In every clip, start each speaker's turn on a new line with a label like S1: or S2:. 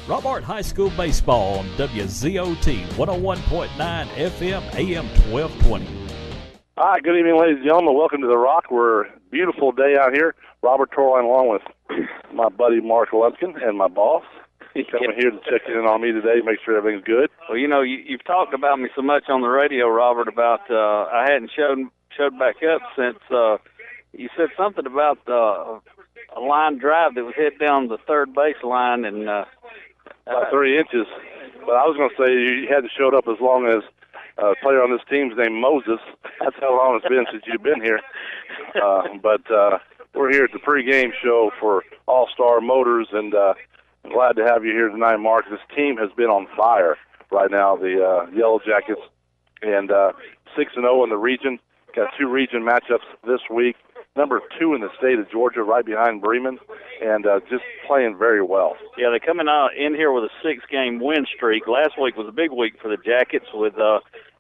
S1: Rockmart High School Baseball on WZOT 101.9 FM AM 1220.
S2: Hi, good evening, ladies and gentlemen. Welcome to The Rock. We're a beautiful day out here. Robert Torline along with my buddy Mark Lumpkin and my boss. He's coming here to check in on me today, make sure everything's good.
S3: Well, you know, you've talked about me so much on the radio, Robert, about I hadn't showed back up since you said something about a line drive that was hit down the third base line and
S2: about 3 inches. But I was going to say you hadn't showed up as long as a player on this team's named Moses. That's how long it's been since you've been here. But we're here at the pregame show for All-Star Motors, and I'm glad to have you here tonight, Mark. This team has been on fire right now, the Yellow Jackets, and 6-0 in the region. Got 2 region matchups this week. Number 2 in the state of Georgia, right behind Bremen, and just playing very well.
S3: Yeah, they're coming out in here with a 6-game win streak. Last week was a big week for the Jackets. With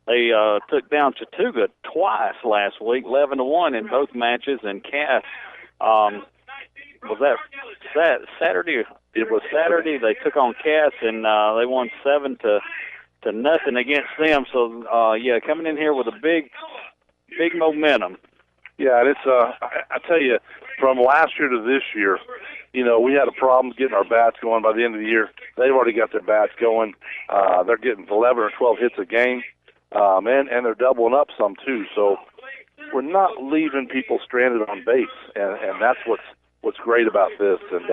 S3: they took down Chattooga twice last week, 11-1 in both matches. And Cass, was that Saturday? It was Saturday. They took on Cass, and they won 7-0 against them. So yeah, coming in here with a big momentum.
S2: Yeah, and it's I tell you, from last year to this year, you know, we had a problem getting our bats going by the end of the year. They've already got their bats going. They're getting 11 or 12 hits a game, and they're doubling up some too. So we're not leaving people stranded on base, and that's what's great about this. And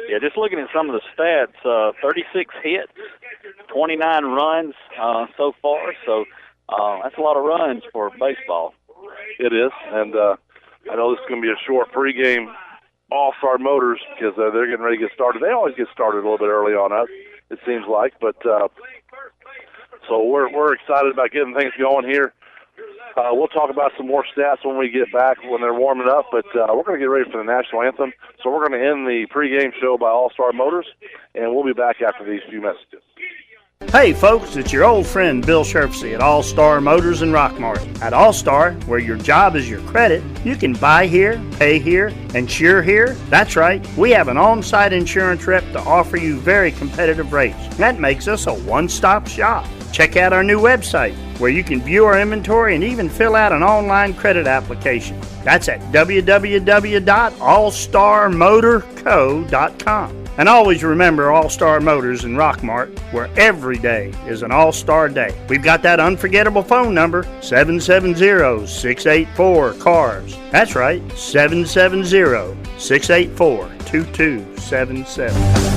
S3: yeah, just looking at some of the stats, 36 hits, 29 runs so far. So that's a lot of runs for baseball.
S2: It is, and I know this is going to be a short pregame All-Star Motors because they're getting ready to get started. They always get started a little bit early on us, it seems like, but so we're excited about getting things going here. We'll talk about some more stats when we get back, when they're warming up, but we're going to get ready for the national anthem. So we're going to end the pregame show by All-Star Motors, and we'll be back after these few messages.
S4: Hey folks, it's your old friend Bill Sherfsey at All-Star Motors in Rockmart. At All-Star, where your job is your credit, you can buy here, pay here, insure here. That's right, we have an on-site insurance rep to offer you very competitive rates. That makes us a one-stop shop. Check out our new website, where you can view our inventory and even fill out an online credit application. That's at www.allstarmotorco.com. And always remember All-Star Motors in Rockmart, where every day is an All-Star Day. We've got that unforgettable phone number, 770-684-CARS. That's right, 770-684-2277.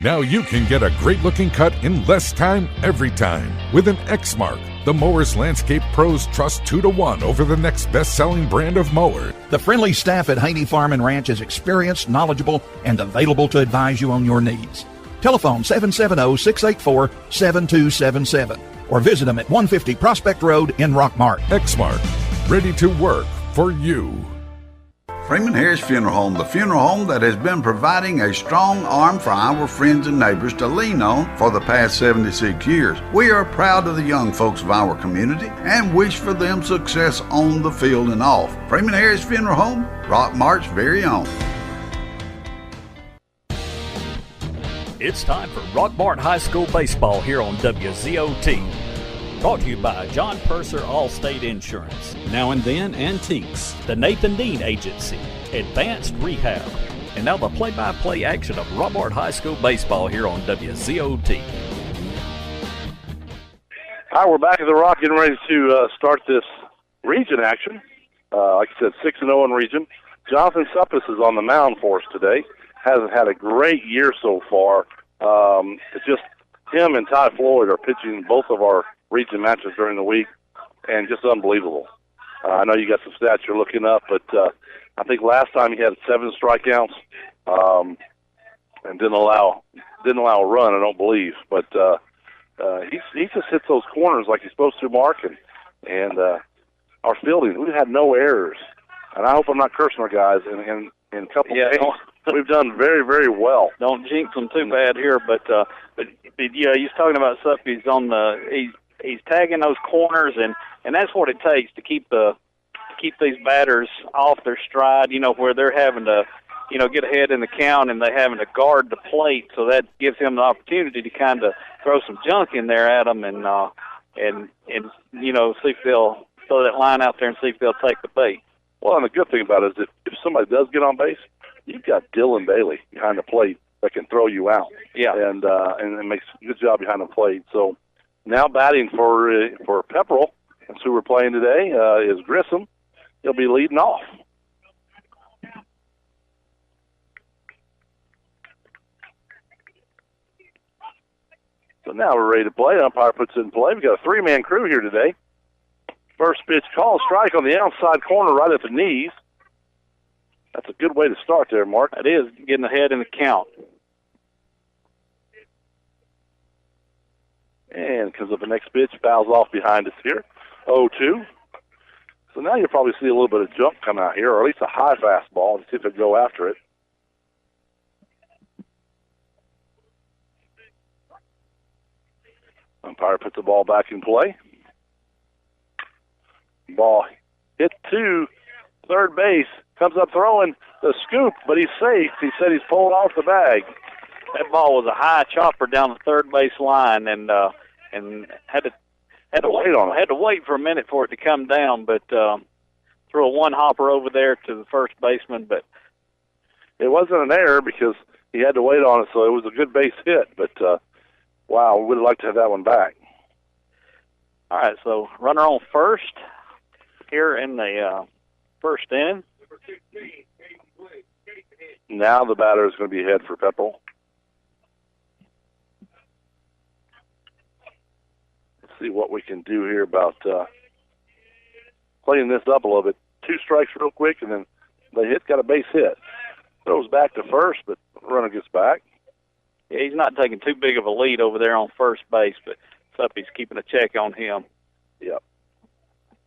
S5: Now you can get a great-looking cut in less time every time with an X-Mark. The Mowers Landscape Pros trust 2-1 over the next best-selling brand of mower.
S6: The friendly staff at Haney Farm and Ranch is experienced, knowledgeable, and available to advise you on your needs. Telephone 770-684-7277 or visit them at 150 Prospect Road in Rockmart.
S5: X-Mark, ready to work for you.
S7: Freeman Harris Funeral Home, the funeral home that has been providing a strong arm for our friends and neighbors to lean on for the past 76 years. We are proud of the young folks of our community and wish for them success on the field and off. Freeman Harris Funeral Home, Rockmart's very own.
S1: It's time for Rockmart High School Baseball here on WZOT. Brought to you by John Purser Allstate Insurance, Now and Then Antiques, the Nathan Dean Agency, Advanced Rehab, and now the play-by-play action of Rockmart High School Baseball here on WZOT.
S2: All right, we're back at the Rock, getting ready to start this region action. Like I said, 6-0 in region. Jonathan Suppis is on the mound for us today. Hasn't had a great year so far. It's just him and Ty Floyd are pitching both of our region matches during the week, and just unbelievable. I know you got some stats you're looking up, but I think last time he had 7 strikeouts and didn't allow a run, I don't believe. But he just hits those corners like he's supposed to, Mark, and our fielding, we've had no errors. And I hope I'm not cursing our guys in a couple of games. We've done very, very well.
S3: Don't jinx them too bad here, but yeah, he's talking about stuff. He's on he's tagging those corners, and that's what it takes to keep these batters off their stride. You know, where they're having to get ahead in the count, and they having to guard the plate, so that gives him the opportunity to kind of throw some junk in there at them, and see if they'll throw that line out there and see if they'll take the bait.
S2: Well, and the good thing about it is that if somebody does get on base, you've got Dylan Bailey behind the plate that can throw you out.
S3: Yeah,
S2: and it makes a good job behind the plate. So now batting for Pepperell, that's who we're playing today, is Grissom. He'll be leading off. So now we're ready to play. Umpire puts it in play. We've got a three-man crew here today. First pitch call, strike on the outside corner right at the knees. That's a good way to start there, Mark.
S3: It is, getting ahead in the count.
S2: And comes up the next pitch, fouls off behind us here. 0-2. So now you'll probably see a little bit of jump come out here, or at least a high fastball, to see if it go after it. Umpire puts the ball back in play. Ball hit to third base. Comes up throwing the scoop, but he's safe. He said he's pulled off the bag.
S3: That ball was a high chopper down the third base line, and had to wait on it. Had to wait for a minute for it to come down, but threw a one hopper over there to the first baseman. But
S2: it wasn't an error because he had to wait on it, so it was a good base hit. But wow, we would have liked to have that one back.
S3: All right, so runner on first here in the first inning.
S2: Now the batter is going to be ahead for Pepperell. Let's see what we can do here about cleaning this up a little bit. 2 strikes real quick, and then the got a base hit. Throws back to first, but runner gets back.
S3: Yeah, he's not taking too big of a lead over there on first base, but Suppy's keeping a check on him.
S2: Yep.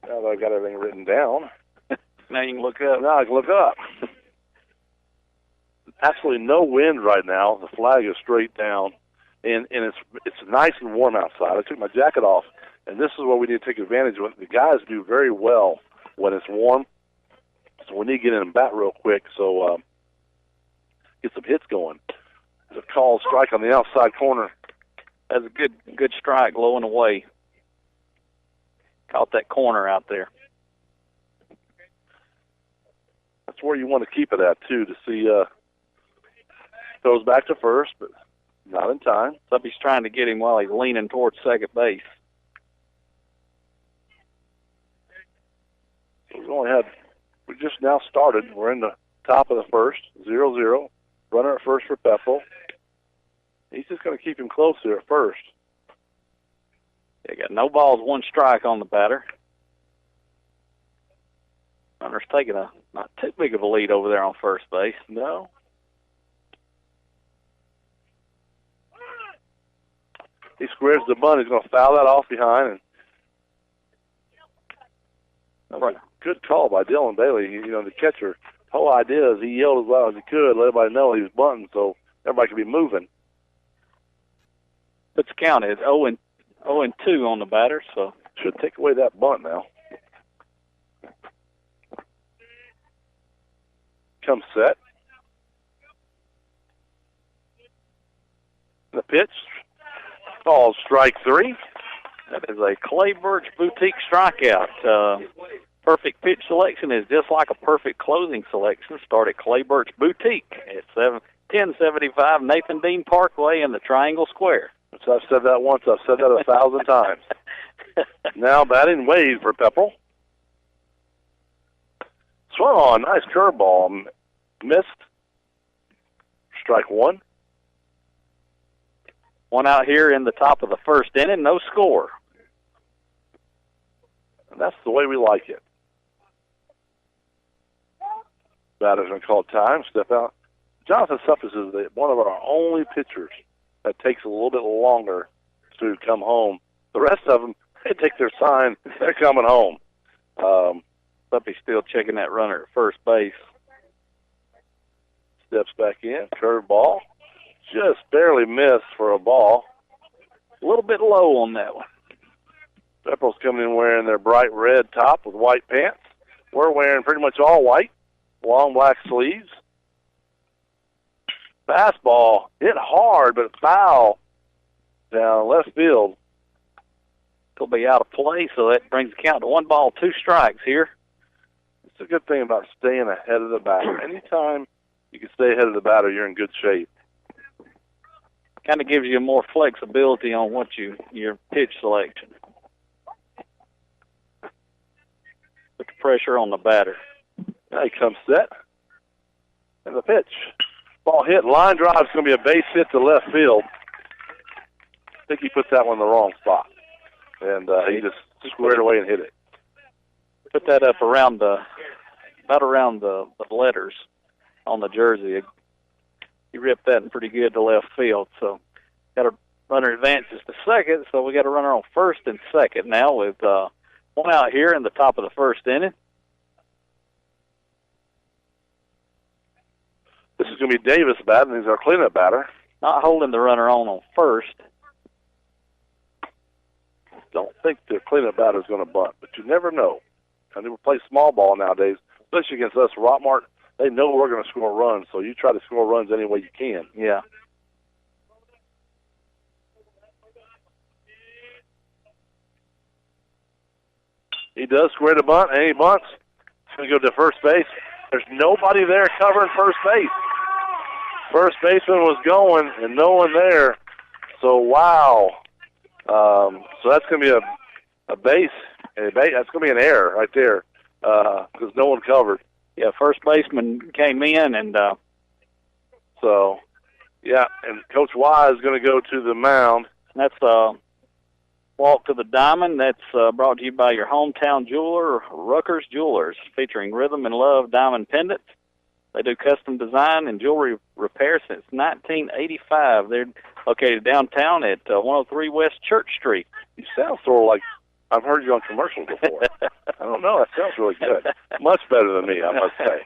S2: Now that I've got everything written down.
S3: Now you can look up.
S2: Now I can look up. Absolutely no wind right now. The flag is straight down, and it's nice and warm outside. I took my jacket off, and this is what we need to take advantage of. The guys do very well when it's warm, so we need to get in and bat real quick so get some hits going. There's a called strike on the outside corner.
S3: That's a good strike, low and away. Caught that corner out there.
S2: That's where you want to keep it at, too, to see throws back to first, but not in time.
S3: Suppy's trying to get him while he's leaning towards second base.
S2: We just now started. We're in the top of the first, 0-0. Runner at first for Pepperell. He's just going to keep him close here at first.
S3: They got no balls, 1 strike on the batter. Runner's taking not too big of a lead over there on first base.
S2: No. He squares the bunt. He's going to foul that off behind. And good call by Dylan Bailey. The catcher. The whole idea is he yelled as loud as he could, let everybody know he was bunting, so everybody could be moving.
S3: Puts the count at 0-2 on the batter, so
S2: should take away that bunt now. Comes set. The pitch. Ball strike 3.
S3: That is a Clay Birch Boutique strikeout. Perfect pitch selection is just like a perfect closing selection. Start at Clay Birch Boutique at 1075 Nathan Dean Parkway in the Triangle Square.
S2: So I've said that once. I've said that 1,000 times. Now batting Wade for Pepperell. Swung on. Nice curveball. Missed. Strike 1.
S3: One out here in the top of the first inning. No score.
S2: And that's the way we like it. Batter's going to call time. Step out. Jonathan Suppis is one of our only pitchers that takes a little bit longer to come home. The rest of them, they take their sign. They're coming home.
S3: Suppy's still checking that runner at first base.
S2: Steps back in. Curve ball. Just barely missed for a ball.
S3: A little bit low on that one.
S2: Pepperell's coming in wearing their bright red top with white pants. We're wearing pretty much all white, long black sleeves. Fastball hit hard, but foul down left field.
S3: It'll be out of play, so that brings the count to 1 ball, 2 strikes here.
S2: It's a good thing about staying ahead of the batter. Anytime you can stay ahead of the batter, you're in good shape.
S3: Kind of gives you more flexibility on what your pitch selection. Put the pressure on the batter.
S2: Now he comes set. And the pitch. Ball hit. Line drive is going to be a base hit to left field. I think he put that one in the wrong spot. And he just squared away and hit it.
S3: Put that up around about around the letters on the jersey. He ripped that in pretty good to left field. So got a runner advances to second, so we got a runner on first and second now with one out here in the top of the first inning.
S2: This is going to be Davis batting. He's our cleanup batter.
S3: Not holding the runner on first.
S2: Don't think the cleanup batter is going to bunt, but you never know. And we play small ball nowadays, especially against us. Rockmart, they know we're going to score runs, so you try to score runs any way you can.
S3: Yeah.
S2: He does square the bunt, and he bunts. He's going to go to first base. There's nobody there covering first base. First baseman was going, and no one there. So, wow. So that's going to be a base. That's going to be an error right there because no one covered.
S3: Yeah, first baseman came in, and
S2: so, yeah, and Coach Y is going to go to the mound.
S3: That's Walk to the Diamond. That's brought to you by your hometown jeweler, Rucker's Jewelers, featuring Rhythm and Love diamond pendants. They do custom design and jewelry repair since 1985. They're located downtown at 103 West Church Street.
S2: You sound sort of like I've heard you on commercials before. I don't know. That sounds really good. Much better than me, I must say.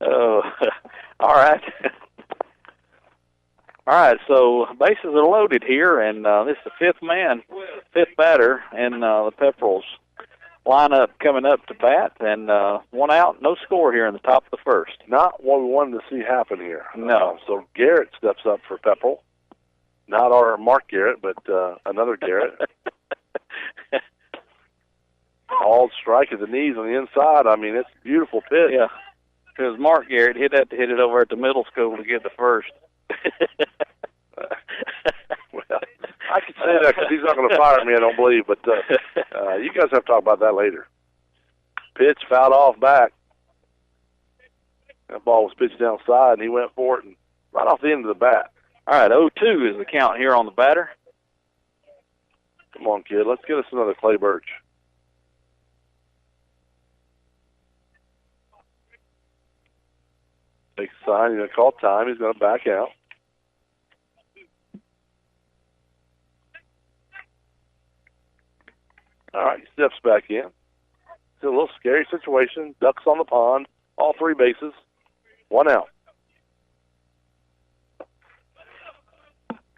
S3: Oh, all right. All right, so bases are loaded here, and this is the fifth batter in the Pepperells lineup coming up to bat, and one out, no score here in the top of the first.
S2: Not what we wanted to see happen here.
S3: No.
S2: So Garrett steps up for Pepperell. Not our Mark Garrett, but another Garrett. All strike at the knees on the inside. I mean, it's a beautiful pitch.
S3: Yeah. It was Mark Garrett. He'd have to hit it over at the middle school to get the first.
S2: Well, I can say that because he's not going to fire me, I don't believe. But you guys have to talk about that later. Pitch fouled off back. That ball was pitched downside, and he went for it and right off the end of the bat.
S3: All right, 0-2 is the count here on the batter.
S2: Come on, kid. Let's get us another Clay Birch. Takes a sign. He's going to call time. He's going to back out. All right, he steps back in. It's a little scary situation. Ducks on the pond. All 3 bases. 1 out.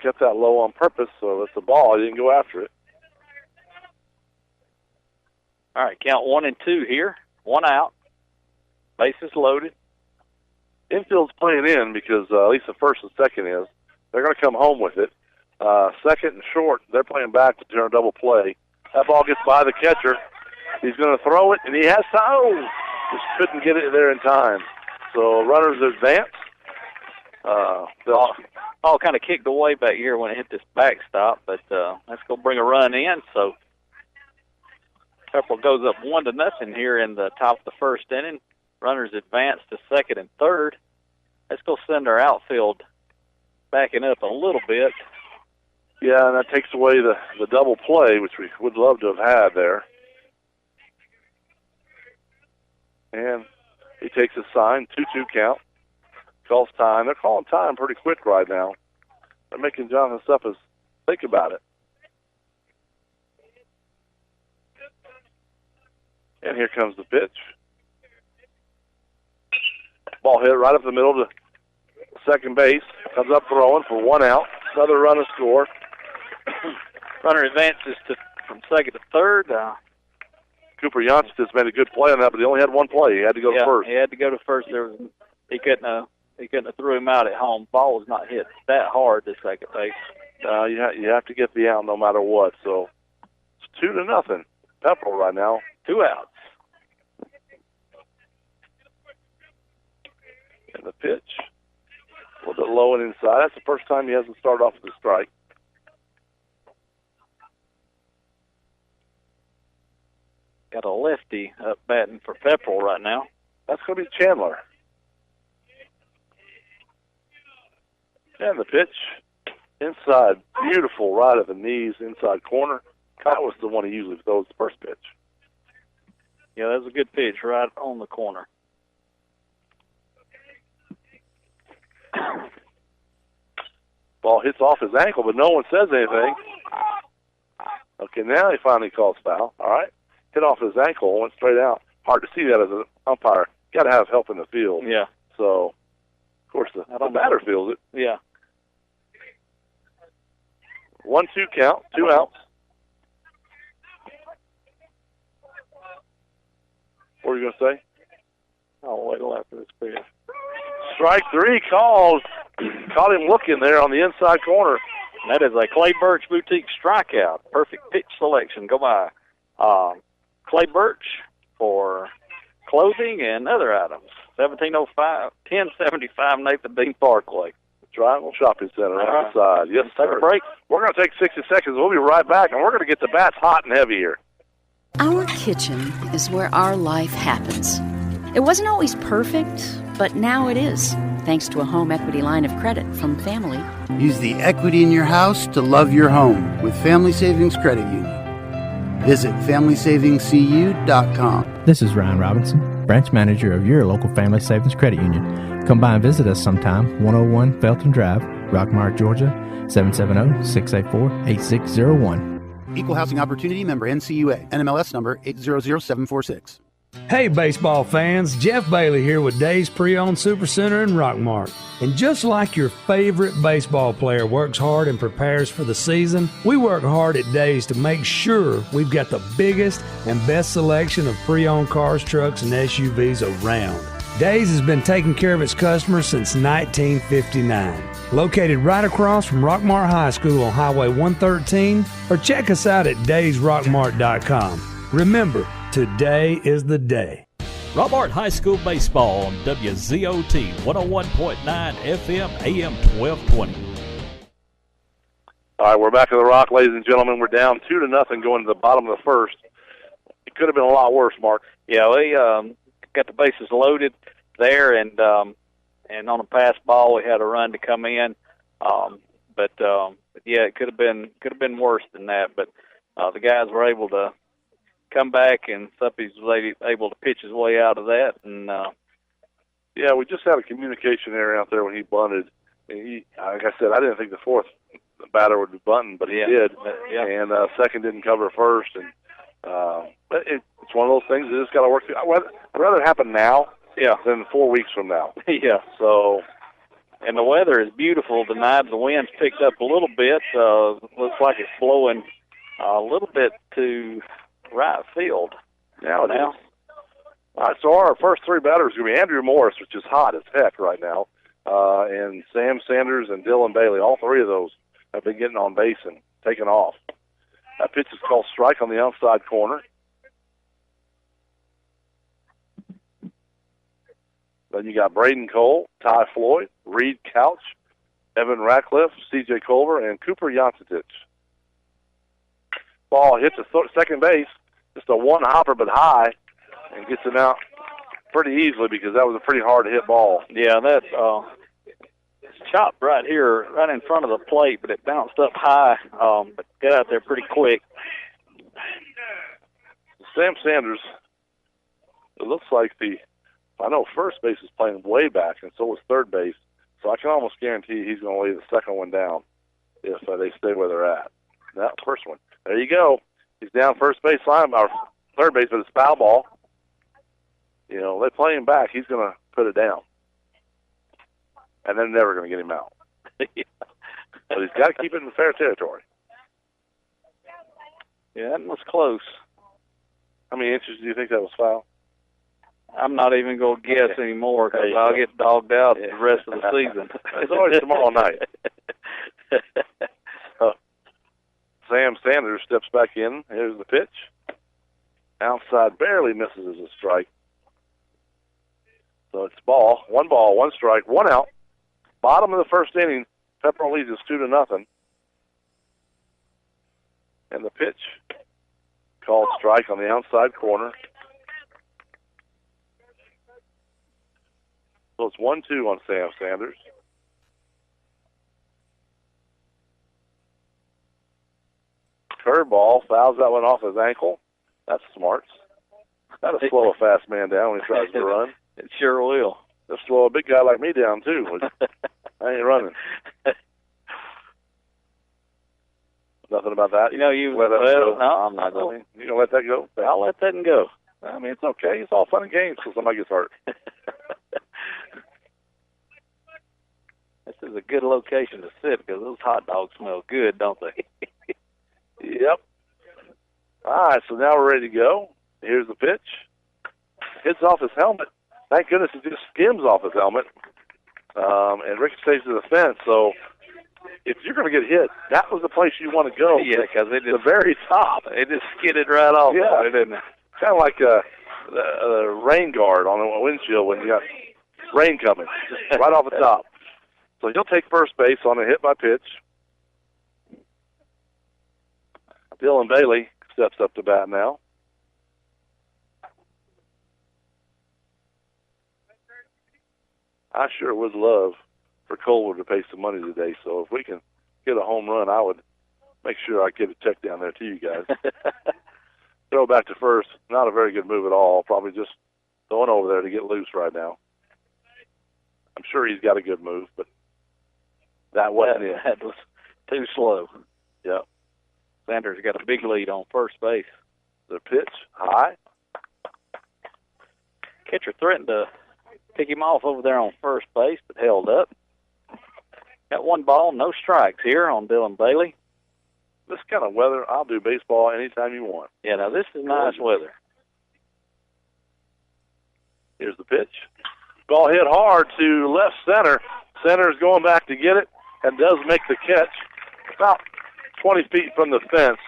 S2: Kept that low on purpose, so it's a ball. He didn't go after it.
S3: All right, count 1 and 2 here. 1 out. Bases loaded.
S2: Infield's playing in because at least the first and second is. They're going to come home with it. Second and short, they're playing back to turn a double play. That ball gets by the catcher. He's going to throw it, and he has time. Oh, just couldn't get it there in time. So runners advance.
S3: All kind of kicked away back here when it hit this backstop, but that's going to bring a run in. So Pepperell goes up 1-0 here in the top of the first inning. Runners advance to second and third. Let's go send our outfield backing up a little bit.
S2: Yeah, and that takes away the double play, which we would love to have had there. And he takes a sign, 2-2 count. Calls time. They're calling time pretty quick right now. They're making Jonathan Suppes think about it. And here comes the pitch. Ball hit right up the middle to second base. Comes up throwing for 1 out. Another run to score.
S3: Runner advances from second to third.
S2: Cooper Janssen has made a good play on that, but he only had 1 play. He had to go to first.
S3: He had to go to first. He couldn't he couldn't have threw him out at home. Ball was not hit that hard to second base.
S2: You have to get the out no matter what. So it's 2-0. Pepperell right now.
S3: 2 outs.
S2: And the pitch. A little bit low and inside. That's the first time he hasn't started off with a strike.
S3: Got a lefty up batting for Pepperell right now.
S2: That's going to be Chandler. And the pitch. Inside. Beautiful right at the knees, inside corner. That was the one he usually throws the first pitch.
S3: Yeah, that was a good pitch right on the corner.
S2: Ball hits off his ankle, but no one says anything. Okay, now he finally calls foul. All right. Hit off his ankle, went straight out. Hard to see that as an umpire. Got to have help in the field.
S3: Yeah.
S2: So, of course, the batter feels it.
S3: Yeah.
S2: 1-2 count, 2 outs. What were you going to say?
S3: I'll wait till after this pitch.
S2: Strike 3 called. Caught him looking there on the inside corner.
S3: That is a Clay Birch Boutique strikeout. Perfect pitch selection. Go by Clay Birch for clothing and other items. 1075 Nathan Dean Parkway.
S2: Triangle Shopping Center on the side. Yes,
S3: take a break.
S2: We're going to take 60 seconds. We'll be right back, and we're going to get the bats hot and heavy here.
S8: Our kitchen is where our life happens. It wasn't always perfect, but now it is, thanks to a home equity line of credit from Family.
S9: Use the equity in your house to love your home with Family Savings Credit Union. Visit FamilySavingsCU.com.
S10: This is Ryan Robinson, branch manager of your local Family Savings Credit Union. Come by and visit us sometime, 101 Felton Drive, Rockmart, Georgia, 770-684-8601.
S9: Equal Housing Opportunity member NCUA, NMLS number 800746.
S11: Hey baseball fans, Jeff Bailey here with Days Pre-Owned Supercenter in Rockmart. And just like your favorite baseball player works hard and prepares for the season, we work hard at Days to make sure we've got the biggest and best selection of pre-owned cars, trucks, and SUVs around. Days has been taking care of its customers since 1959. Located right across from Rockmart High School on Highway 113, or check us out at daysrockmart.com. Remember, today is the day.
S1: Rockmart High School Baseball on WZOT 101.9 FM AM 1220.
S2: All right, we're back at the Rock, ladies and gentlemen. We're down 2-0 going to the bottom of the first. It could have been a lot worse, Mark.
S3: Yeah, we got the bases loaded there, and on a pass ball we had a run to come in. But yeah, it could have been worse than that. But the guys were able to come back, and Suppy's was able to pitch his way out of that. And
S2: yeah, we just had a communication error out there when he bunted. And he, like I said, I didn't think the fourth batter would be bunting, but he did.
S3: Yeah.
S2: And second didn't cover first. And but it's one of those things that just got to work through. I'd rather it happen now than 4 weeks from now.
S3: Yeah.
S2: So,
S3: and the weather is beautiful tonight. The wind's picked up a little bit. Looks like it's blowing a little bit to right field.
S2: Now. All right, so our first three batters are going to be Andrew Morris, which is hot as heck right now, and Sam Sanders and Dylan Bailey. All three of those have been getting on base and taking off. That pitch is called strike on the outside corner. Then you got Braden Cole, Ty Floyd, Reed Couch, Evan Ratcliffe, C.J. Culver, and Cooper Yancetich. Ball hits the second base, just a one-hopper but high, and gets it out pretty easily because that was a pretty hard-to-hit ball.
S3: Yeah, that it's chopped right here, right in front of the plate, but it bounced up high, but got out there pretty quick.
S2: Sam Sanders, it looks like I know first base is playing way back, and so is third base, so I can almost guarantee he's going to lay the second one down if they stay where they're at. That first one. There you go. He's down first base line, or third base, but it's foul ball. You know, they play him back. He's going to put it down. And they're never going to get him out. But he's got to keep it in fair territory.
S3: Yeah, that was close.
S2: How many inches do you think that was foul?
S3: I'm not even going to guess anymore because I'll get dogged out the rest of the season.
S2: It's always tomorrow night. Sam Sanders steps back in. Here's the pitch. Outside, barely misses as a strike. So it's ball, one strike, one out. Bottom of the first inning, Pepperell leads us 2-0. And the pitch called strike on the outside corner. So it's 1-2 on Sam Sanders. Curveball, fouls that one off his ankle. That's smart. That'll slow a fast man down when he tries to run.
S3: It sure will.
S2: It'll slow a big guy like me down, too. I ain't running. Nothing about that?
S3: You let that go? No, I'm not going.
S2: You going to let that go?
S3: I'll let that go.
S2: I mean, it's okay. It's all fun and games until somebody gets hurt.
S3: This is a good location to sit because those hot dogs smell good, don't they?
S2: Yep. All right, so now we're ready to go. Here's the pitch. Hits off his helmet. Thank goodness it just skims off his helmet. And ricochets to the fence. So if you're going to get hit, that was the place you want to go.
S3: Yeah, because it
S2: the very top.
S3: It just skidded right off.
S2: Yeah,
S3: it didn't it?
S2: Kind of like a rain guard on the windshield when you got rain coming, just right off the top. So he'll take first base on a hit by pitch. Dylan Bailey steps up to bat now. I sure would love for Colwood to pay some money today, so if we can get a home run, I would make sure I get a check down there to you guys. Throw back to first, not a very good move at all, probably just going over there to get loose right now. I'm sure he's got a good move, but that wasn't it.
S3: That was too slow.
S2: Yep.
S3: Sanders got a big lead on first base.
S2: The pitch, high.
S3: Catcher threatened to pick him off over there on first base, but held up. Got one ball, no strikes here on Dylan Bailey.
S2: This kind of weather, I'll do baseball anytime you want.
S3: Yeah, now this is nice weather.
S2: Here's the pitch. Ball hit hard to left center. Center's going back to get it and does make the catch. About 20 feet from the fence.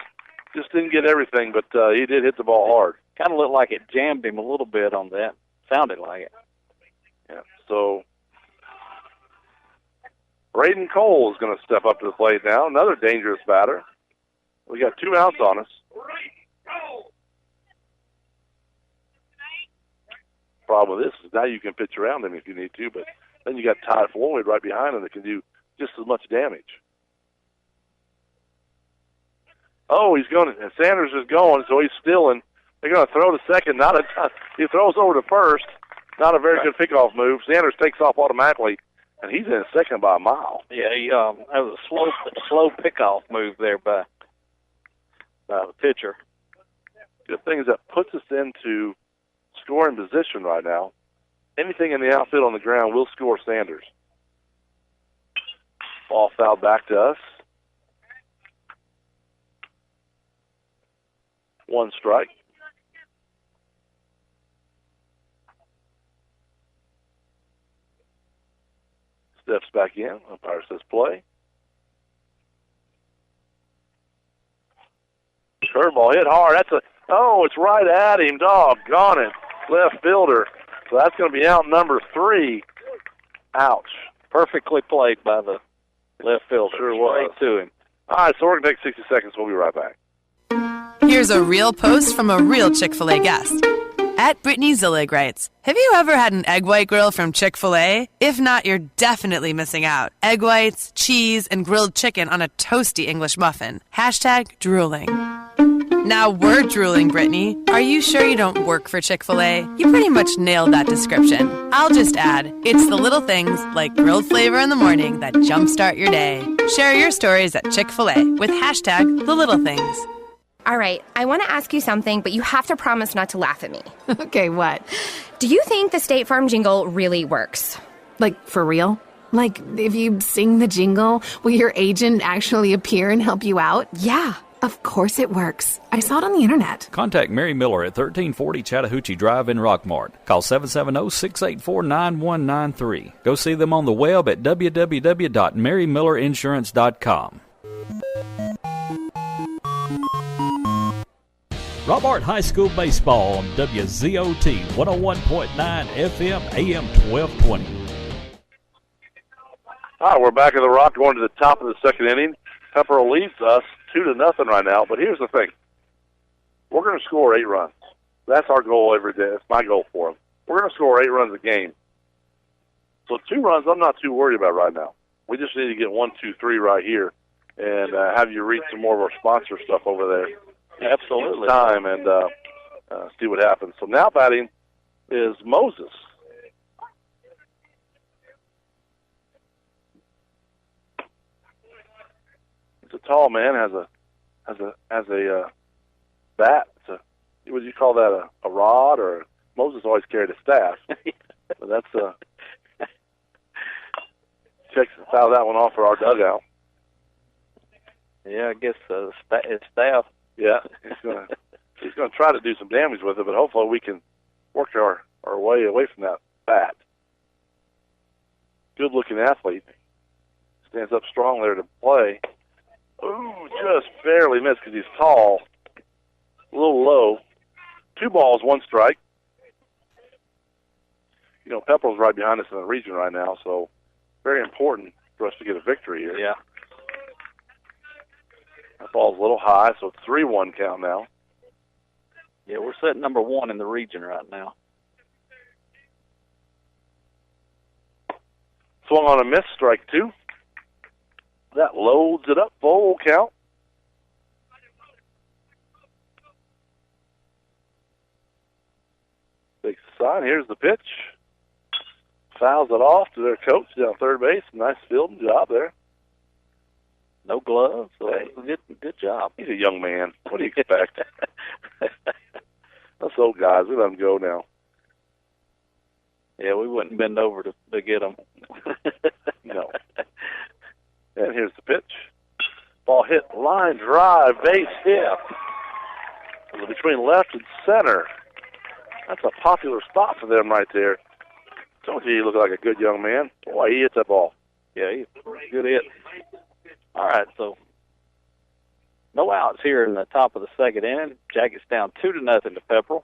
S2: Just didn't get everything, but he did hit the ball hard.
S3: Kind of looked like it jammed him a little bit on that. Sounded like it.
S2: Yeah, so Braden Cole is going to step up to the plate now. Another dangerous batter. We got 2 outs on us. Problem with this is now you can pitch around him if you need to, but then you got Ty Floyd right behind him that can do just as much damage. Oh, he's going to, Sanders is going, so he's stealing. They're going to throw to second. Not a ton. He throws over to first. Not a very good pickoff move. Sanders takes off automatically, and he's in second by a mile.
S3: Yeah, that was a slow pickoff move there by the pitcher.
S2: Good thing is that puts us into scoring position right now. Anything in the outfield on the ground will score Sanders. Ball fouled back to us. 1 strike. Steps back in. Umpire says play. Curveball hit hard. It's right at him. Doggone it. Left fielder. So that's going to be out number 3. Ouch.
S3: Perfectly played by the left fielder.
S2: Sure was.
S3: Straight to him.
S2: All right, so we're going to take 60 seconds. We'll be right back.
S12: Here's a real post from a real Chick-fil-A guest. At Brittany Zillig writes, have you ever had an egg white grill from Chick-fil-A? If not, you're definitely missing out. Egg whites, cheese, and grilled chicken on a toasty English muffin. # drooling. Now we're drooling, Brittany. Are you sure you don't work for Chick-fil-A? You pretty much nailed that description. I'll just add, it's the little things like grilled flavor in the morning that jumpstart your day. Share your stories at Chick-fil-A with # the little things.
S13: All right, I want to ask you something, but you have to promise not to laugh at me.
S14: Okay, what?
S13: Do you think the State Farm jingle really works?
S14: Like, for real? Like, if you sing the jingle, will your agent actually appear and help you out?
S13: Yeah.
S14: Of course it works. I saw it on the internet.
S1: Contact Mary Miller at 1340 Chattahoochee Drive in Rockmart. Call 770-684-9193. Go see them on the web at www.marymillerinsurance.com. Rockmart High School Baseball on WZOT 101.9 FM AM 1220.
S2: All right, we're back in the Rock going to the top of the second inning. Pepperell leads us 2-0 right now, but here's the thing. We're going to score 8 runs. That's our goal every day. That's my goal for them. We're going to score 8 runs a game. So 2 runs I'm not too worried about right now. We just need to get 1, 2, 3 right here and have you read some more of our sponsor stuff over there.
S3: Absolutely.
S2: Time and see what happens. So now batting is Moses. It's a tall man, has a bat. Would you call that a rod, or Moses always carried a staff? But that's foul that one off for our dugout.
S3: Yeah, I guess it's staff.
S2: Yeah, he's gonna try to do some damage with it, but hopefully we can work our way away from that bat. Good looking athlete. Stands up strong there to play. Ooh, just barely missed because he's tall. A little low. 2 balls, 1 strike. You know, Pepperell's right behind us in the region right now, so very important for us to get a victory here.
S3: Yeah.
S2: That ball's a little high, so it's 3-1 count now.
S3: Yeah, we're sitting number 1 in the region right now.
S2: Swung on a miss, strike 2. That loads it up, full count. Takes the sign. Here's the pitch. Fouls it off to their coach down third base. Nice fielding job there.
S3: No gloves, so it was a good job.
S2: He's a young man. What do you expect? Us old guys, we let him go now.
S3: Yeah, we wouldn't bend over to get him.
S2: No. And here's the pitch. Ball hit line drive, base hit. Between left and center. That's a popular spot for them right there. Don't you look like a good young man? Boy, he hits that ball.
S3: Yeah, he's a good hit. All right, so no outs here in the top of the second inning. Jackets down 2-0 to Pepperell.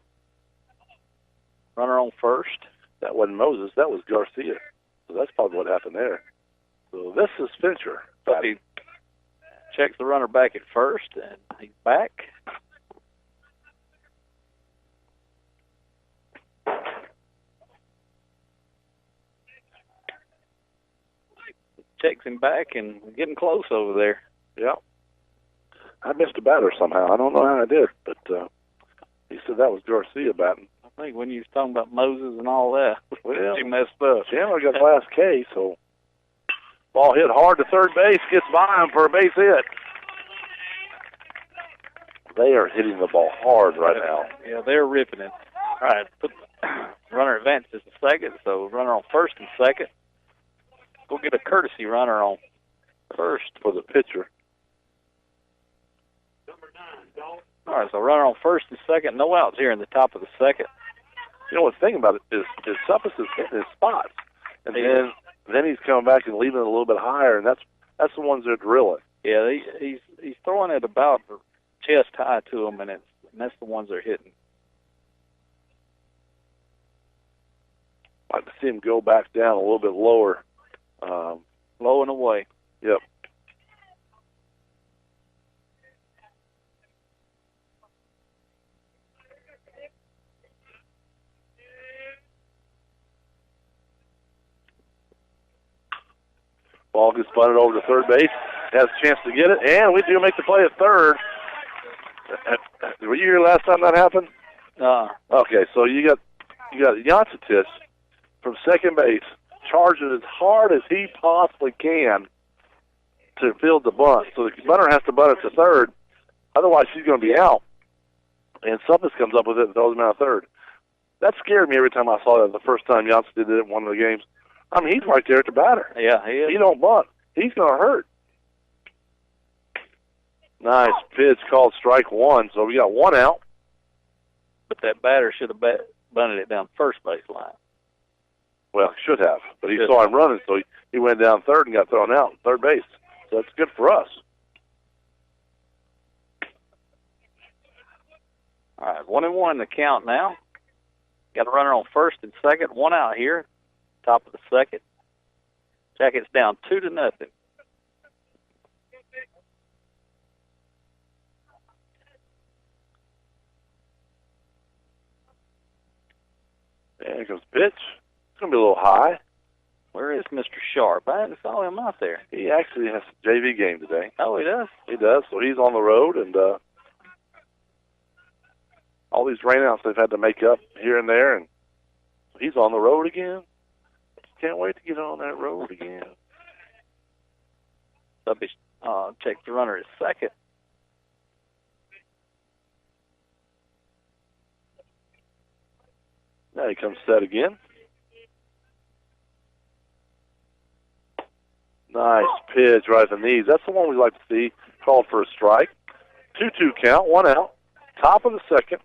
S3: Runner on first.
S2: That wasn't Moses. That was Garcia. So that's probably what happened there. So this is Fincher.
S3: So he checks the runner back at first, and he's back. Checks him back and getting close over there.
S2: Yeah. I missed a batter somehow. I don't know how I did, but he said that was Garcia batting.
S3: I think when you was talking about Moses and all that,
S2: well,
S3: he messed up.
S2: Chandler got last K, so ball hit hard to third base, gets by him for a base hit. They are hitting the ball hard right now.
S3: Yeah, they're ripping it. All right, runner advances to second, so runner on first and second. Go get a courtesy runner on first
S2: for the pitcher.
S3: All right, so runner on first and second. No outs here in the top of the second.
S2: You know what's thinking about it is Suppis is hitting his spots, and then he's coming back and leaving it a little bit higher, and that's the ones they're drilling.
S3: Yeah, he's throwing it about chest high to them, and that's the ones they're hitting.
S2: I'd like to see him go back down a little bit lower.
S3: Low and away.
S2: Yep. Ball gets bunted over to third base. Has a chance to get it, and we do make the play at third. Were you here last time that happened? Okay, so you got Yancitis from second base charging as hard as he possibly can to field the bunt. So the bunter has to bunt it to third. Otherwise, she's going to be out. And Suppis comes up with it and throws him out of third. That scared me every time I saw that the first time Yancitis did it in one of the games. I mean, he's right there at the batter.
S3: Yeah, he is.
S2: He don't bunt. He's going to hurt. Nice pitch called strike one. So we got one out.
S3: But that batter should have bunted it down first base line.
S2: Well, should have. But he saw him running, so he went down third and got thrown out third base. So that's good for us.
S3: All right, 1-1 the count now. Got a runner on first and second. One out here, top of the second. Jackets down 2-0.
S2: And here comes the pitch. It's going to be a little high.
S3: Where is Mr. Sharp? I didn't saw him out there.
S2: He actually has a JV game today.
S3: Oh, he does?
S2: He does. So he's on the road, and all these rainouts they've had to make up here and there, and he's on the road again. Can't wait to get on that road again.
S3: Subby check the runner at second.
S2: Now he comes set again. Nice pitch right at the knees. That's the one we like to see. Called for a strike. 2-2 count, one out. Top of the second.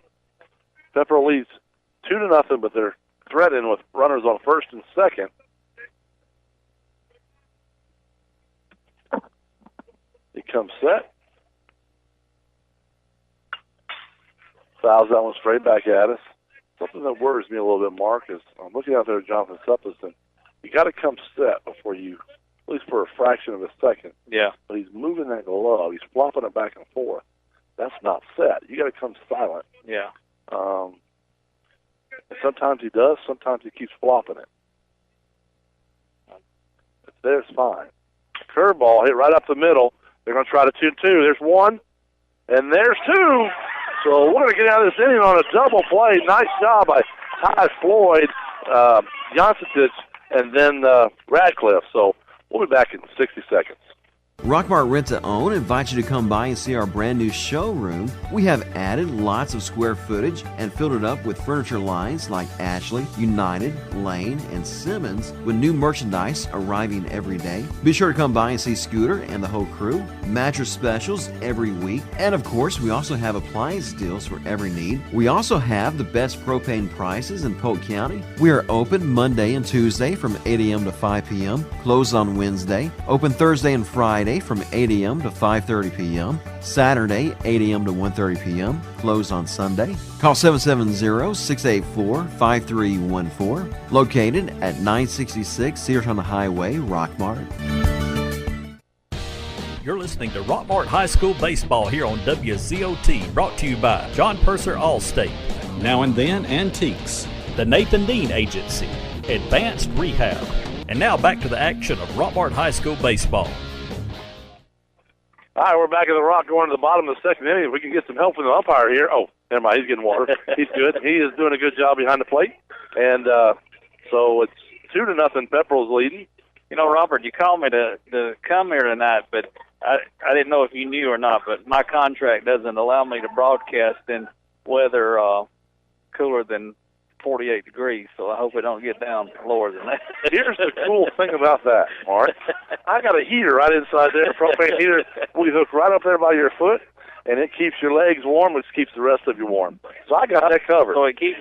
S2: Pepperell leads 2-0, but they're threatening with runners on first and second. He comes set. Fouls that one straight back at us. Something that worries me a little bit, Mark, is I'm looking out there at Jonathan Supplis, and you got to come set before you, at least for a fraction of a second.
S3: Yeah.
S2: But he's moving that glove. He's flopping it back and forth. That's not set. You got to come silent.
S3: Yeah.
S2: And sometimes he does. Sometimes he keeps flopping it. If there's fine. Curveball hit right up the middle. They're going to try to 2-2. There's one, and there's two. So we're going to get out of this inning on a double play. Nice job by Ty Floyd, Jansitich, and then Radcliffe. So we'll be back in 60 seconds.
S15: Rockmart Rent to Own invites you to come by and see our brand new showroom. We have added lots of square footage and filled it up with furniture lines like Ashley, United, Lane, and Simmons, with new merchandise arriving every day. Be sure to come by and see Scooter and the whole crew. Mattress specials every week. And of course, we also have appliance deals for every need. We also have the best propane prices in Polk County. We are open Monday and Tuesday from 8 a.m. to 5 p.m., closed on Wednesday, open Thursday and Friday from 8 a.m. to 5:30 p.m., Saturday 8 a.m. to 1:30 p.m., closed on Sunday. Call 770-684-5314, located at 966 Searton Highway, Rockmart.
S1: You're listening to Rockmart High School Baseball here on WZOT, brought to you by John Purser Allstate, Now and Then Antiques, the Nathan Dean Agency, Advanced Rehab. And now back to the action of Rockmart High School Baseball.
S2: All right, we're back in the Rock going to the bottom of the second inning. If we can get some help from the umpire here. Oh, never mind. He's getting water. He's good. He is doing a good job behind the plate. And so it's 2-0. Pepperell's leading.
S3: You know, Robert, you called me to come here tonight, but I didn't know if you knew or not, but my contract doesn't allow me to broadcast in weather cooler than 48 degrees, so I hope it don't get down lower than that.
S2: Here's the cool thing about that, Mark. I got a heater right inside there, a propane heater. We hook right up there by your foot, and it keeps your legs warm, which keeps the rest of you warm. So I got that covered.
S3: So it keeps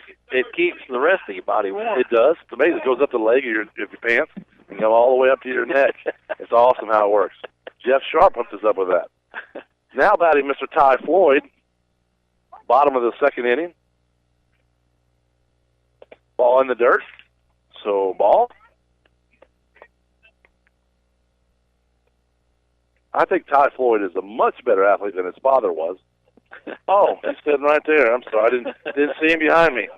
S3: the rest of your body warm.
S2: It does. It's amazing. It goes up the leg of your pants and go all the way up to your neck. It's awesome how it works. Jeff Sharp hooked us up with that. Now batting Mr. Ty Floyd, bottom of the second inning. Ball in the dirt. So ball. I think Ty Floyd is a much better athlete than his father was. Oh, he's sitting right there. I'm sorry, I didn't see him behind me.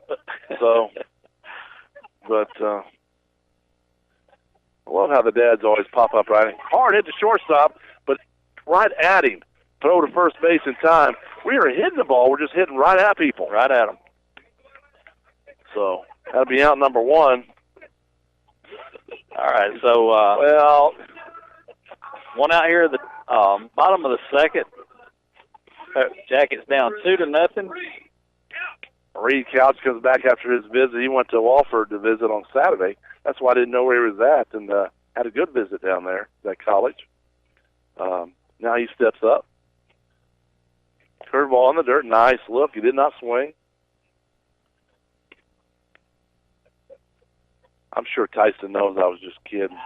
S2: So, but I love how the dads always pop up right. Hard hit to shortstop, but right at him. Throw to first base in time. We are hitting the ball. We're just hitting right at people.
S3: Right at them.
S2: So that'll be out number one.
S3: All right, so one out here at the bottom of the second. Jackets down 2-0.
S2: Reed Couch comes back after his visit. He went to Walford to visit on Saturday. That's why I didn't know where he was at, and had a good visit down there at college. Now he steps up. Curveball in the dirt. Nice look. He did not swing. I'm sure Tyson knows I was just kidding.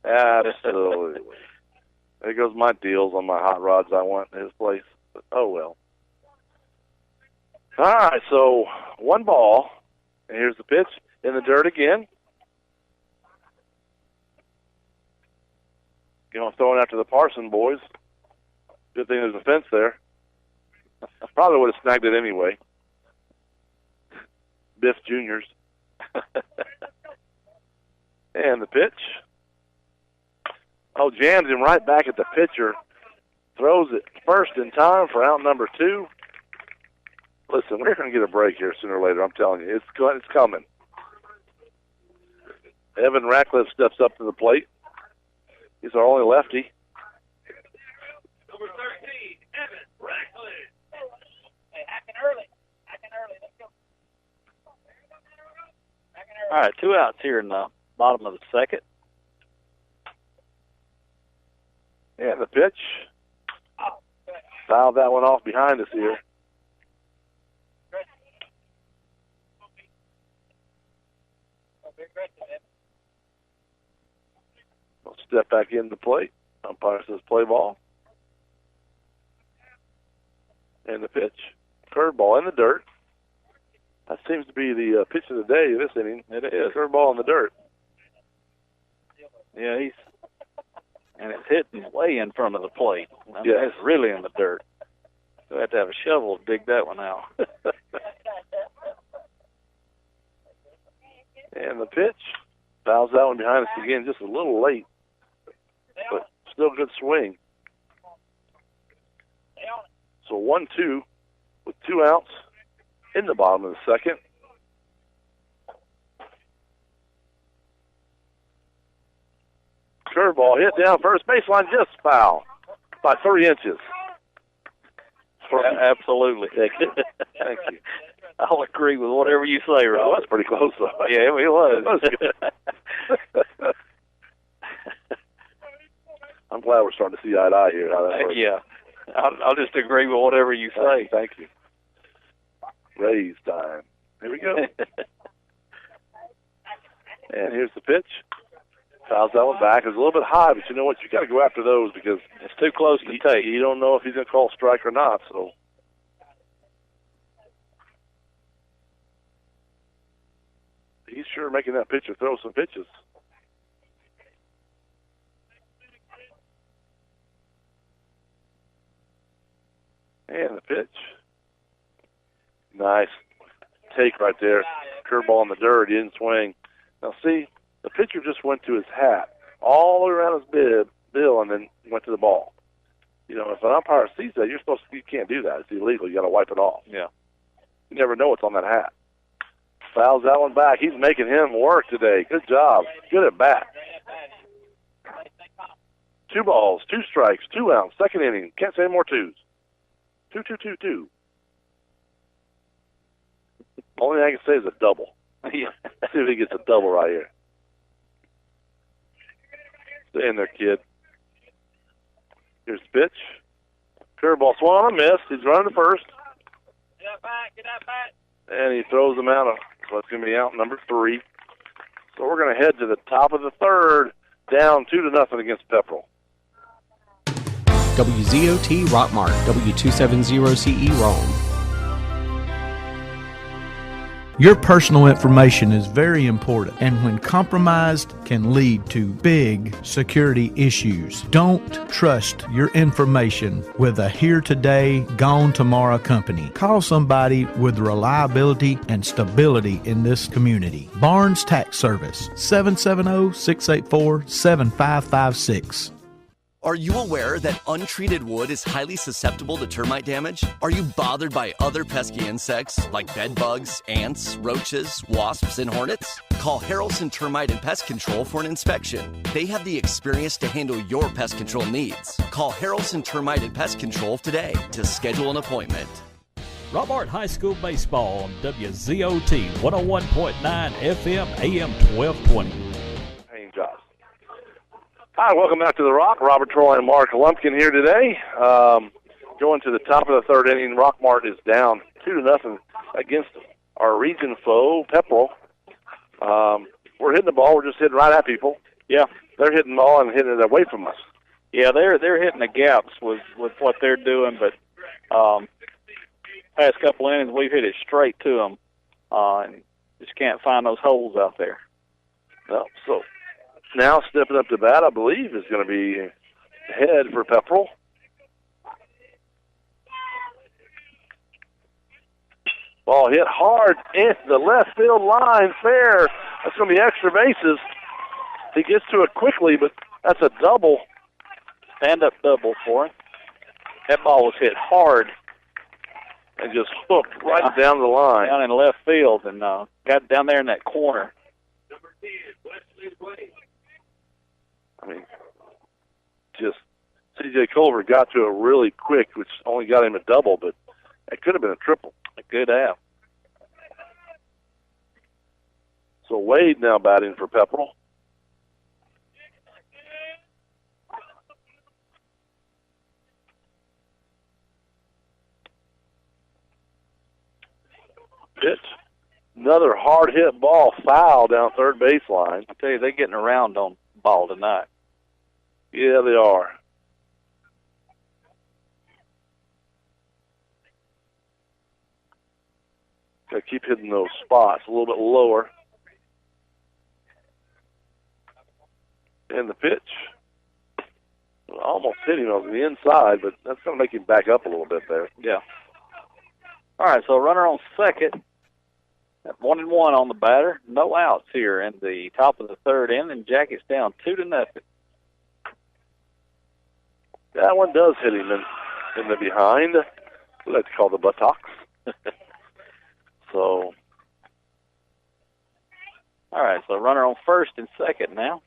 S2: Absolutely. There goes my deals on my hot rods I want in his place. But, oh, well. All right, so 1 ball. And here's the pitch in the dirt again. Throwing after the Parson boys. Good thing there's a fence there. I probably would have snagged it anyway. Biff Juniors. And the pitch. Oh, jams him right back at the pitcher. Throws it first in time for out number 2. Listen, we're going to get a break here sooner or later. I'm telling you, it's coming. Evan Ratcliffe steps up to the plate. He's our only lefty.
S16: Number 13, Evan Ratcliffe. Hey, hacking early. Let's go.
S3: All right, 2 outs here in the bottom of the second.
S2: And the pitch. Fouled that one off behind us here. We'll step back in the plate. Umpire says play ball. And the pitch. Curveball in the dirt. That seems to be the pitch of the day this inning. It is. Curveball in the dirt.
S3: Yeah, and it's hitting way in front of the plate. I mean,
S2: Yeah.
S3: It's really in the dirt. So I have to have a shovel to dig that one out.
S2: And the pitch. Fouls that one behind us again, just a little late. But still good swing. So 1-2 with 2 outs in the bottom of the second. Curveball hit down first baseline, just foul by 3 inches.
S3: Absolutely.
S2: Thank you.
S3: I'll agree with whatever you say, Rob.
S2: Well, that's pretty close, though.
S3: Yeah, it was.
S2: Good. I'm glad we're starting to see eye to eye here. How that works.
S3: Yeah. I'll just agree with whatever you say.
S2: Thank you. Raise time. Here we go. And here's the pitch. Fouls that one back. It's a little bit high, but you know what? You got to go after those because
S3: it's too close to take.
S2: You don't know if he's going to call strike or not. So he's sure making that pitcher throw some pitches. And the pitch. Nice take right there. Curveball in the dirt. He didn't swing. Now, see, the pitcher just went to his hat all the way around his bill and then went to the ball. You know, if an umpire sees that, you can't do that. It's illegal. You got to wipe it off.
S3: Yeah.
S2: You never know what's on that hat. Fouls that one back. He's making him work today. Good job. Good at bat. 2 balls, 2 strikes, 2 outs. Second inning. Can't say more 2s. 2-2-2-2. Only thing I can say is a double.
S3: Yeah.
S2: See if he gets a double right here. Stay in there, kid. Here's the pitch. Curveball swung on a miss. He's running to first.
S16: Get that back.
S2: And he throws him out. So it's going to be out number 3. So we're going to head to the top of the third, down 2-0 against Pepperell.
S17: WZOT Rockmart, W270CE Rome.
S18: Your personal information is very important, and when compromised can lead to big security issues. Don't trust your information with a here today, gone tomorrow company. Call somebody with reliability and stability in this community. Barnes Tax Service, 770-684-7556.
S19: Are you aware that untreated wood is highly susceptible to termite damage? Are you bothered by other pesky insects like bed bugs, ants, roaches, wasps, and hornets? Call Harrelson Termite and Pest Control for an inspection. They have the experience to handle your pest control needs. Call Harrelson Termite and Pest Control today to schedule an appointment.
S1: Rockmart High School Baseball on WZOT 101.9 FM AM 1220.
S2: Hey, Josh. Hi, welcome back to The Rock. Robert Troy and Mark Lumpkin here today. going to the top of the third inning. Rockmart is down 2-0 against our region foe, Pepperell. We're hitting the ball. We're just hitting right at people.
S3: Yeah.
S2: They're hitting the ball and hitting it away from us.
S3: Yeah, they're hitting the gaps with what they're doing, but past couple innings we've hit it straight to them, and just can't find those holes out there.
S2: Well, so now stepping up to bat, I believe, is going to be Head for Pepperell. Ball hit hard into the left field line, fair. That's going to be extra bases. He gets to it quickly, but that's a double.
S3: Stand-up double for him. That ball was hit hard.
S2: And just hooked right down the line.
S3: Down in left field and got down there in that corner.
S2: I mean, just C.J. Culver got to it really quick, which only got him a double, but it could have been a triple.
S3: A good out.
S2: So Wade now batting for Pepperell. Pitch. Another hard hit ball, foul down third baseline.
S3: I tell you, they're getting around on ball tonight.
S2: Yeah, they are. Got to keep hitting those spots a little bit lower. And the pitch. Almost hit him on the inside, but that's going to make him back up a little bit there.
S3: Yeah. All right, so runner on second. At 1-1 on the batter. No outs here in the top of the third inning. Jackets down 2-0.
S2: That one does hit him in the behind. We like to call the buttocks. So.
S3: All right, so runner on first and second now.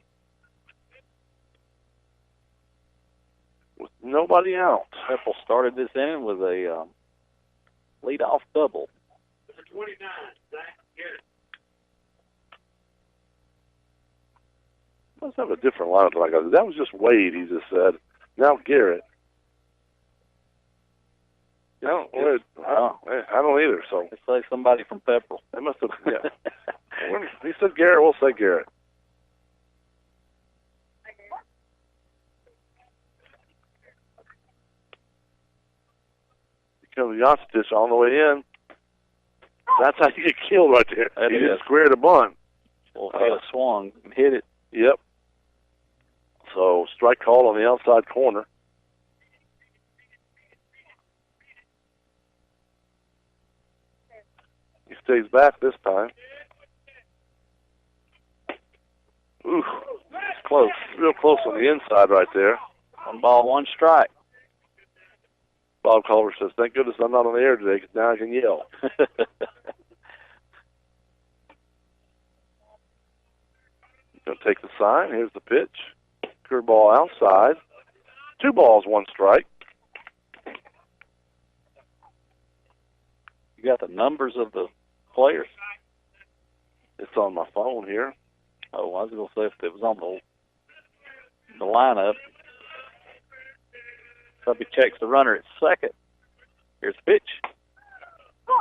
S2: With nobody out.
S3: Pepperell started this inning with a leadoff double.
S16: 29, Zach Garrett.
S2: Let's have a different lineup like that. That was just Wade, he just said. Now Garrett. I don't either, so.
S3: Let's say somebody from Pepperell.
S2: They must have, yeah. When he said Garrett, we'll say Garrett. Here comes Yonstich on the way in. That's how you get killed right there. He just squared a bunt.
S3: Well, swung and hit it.
S2: Yep. So strike call on the outside corner. He stays back this time. Ooh, it's close. Real close on the inside right there.
S3: 1 ball, 1 strike.
S2: Bob Culver says, thank goodness I'm not on the air today because now I can yell. Going to take the sign. Here's the pitch. Curveball outside. 2 balls, 1 strike.
S3: You got the numbers of the players?
S2: It's on my phone here.
S3: Oh, I was going to say if it was on the lineup. Somebody checks the runner at second. Here's the pitch.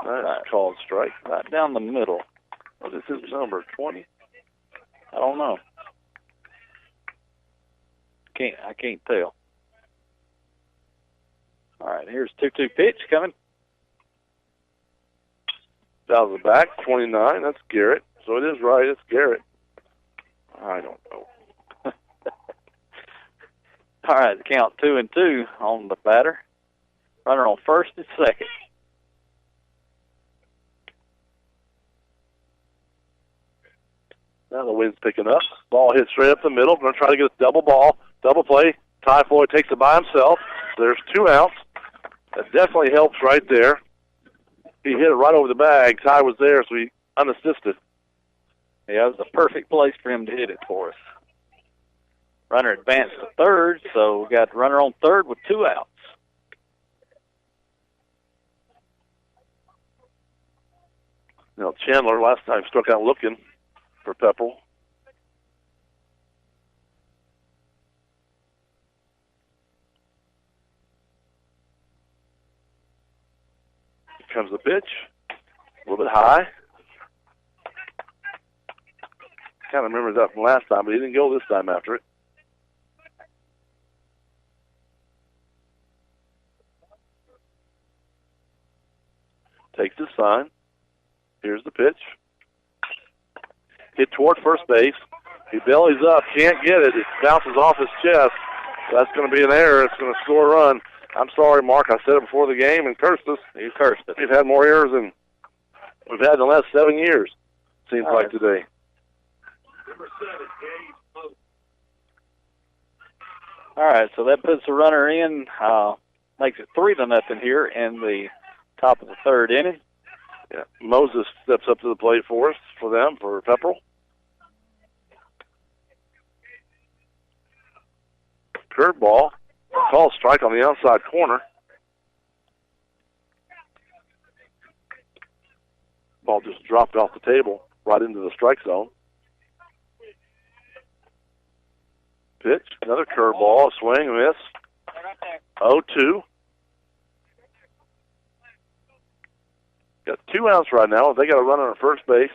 S2: That's called strike.
S3: Right down the middle.
S2: What is his number, 20?
S3: I don't know. I can't tell. All right, here's 2-2 pitch coming.
S2: Out of the back, 29. That's Garrett. So it is right. It's Garrett. I don't know.
S3: All right, count 2-2 on the batter. Runner on first and second.
S2: Now the wind's picking up. Ball hit straight up the middle. Going to try to get a double ball. Double play. Ty Floyd takes it by himself. There's 2 outs. That definitely helps right there. He hit it right over the bag. Ty was there, so he unassisted.
S3: Yeah, it was the perfect place for him to hit it for us. Runner advanced to third, so we got the runner on third with 2 outs.
S2: Now, Chandler last time struck out looking for Pepperell. comes the pitch. A little bit high. Kind of remembers that from last time, but he didn't go this time after it. Takes his sign. Here's the pitch. Hit toward first base. He bellies up, can't get it. It bounces off his chest. That's going to be an error. It's going to score a run. I'm sorry, Mark. I said it before the game and cursed us.
S3: You cursed us.
S2: We've had more errors than we've had in the last 7 years, seems like today.
S3: All right, so that puts the runner in, makes it 3-0 here in the top of the third inning.
S2: Yeah, Moses steps up to the plate for us, for Pepperell. Curveball, call strike on the outside corner. Ball just dropped off the table right into the strike zone. Pitch, another curveball, a swing, a miss. 0-2. Got 2 outs right now. They got a runner on first base.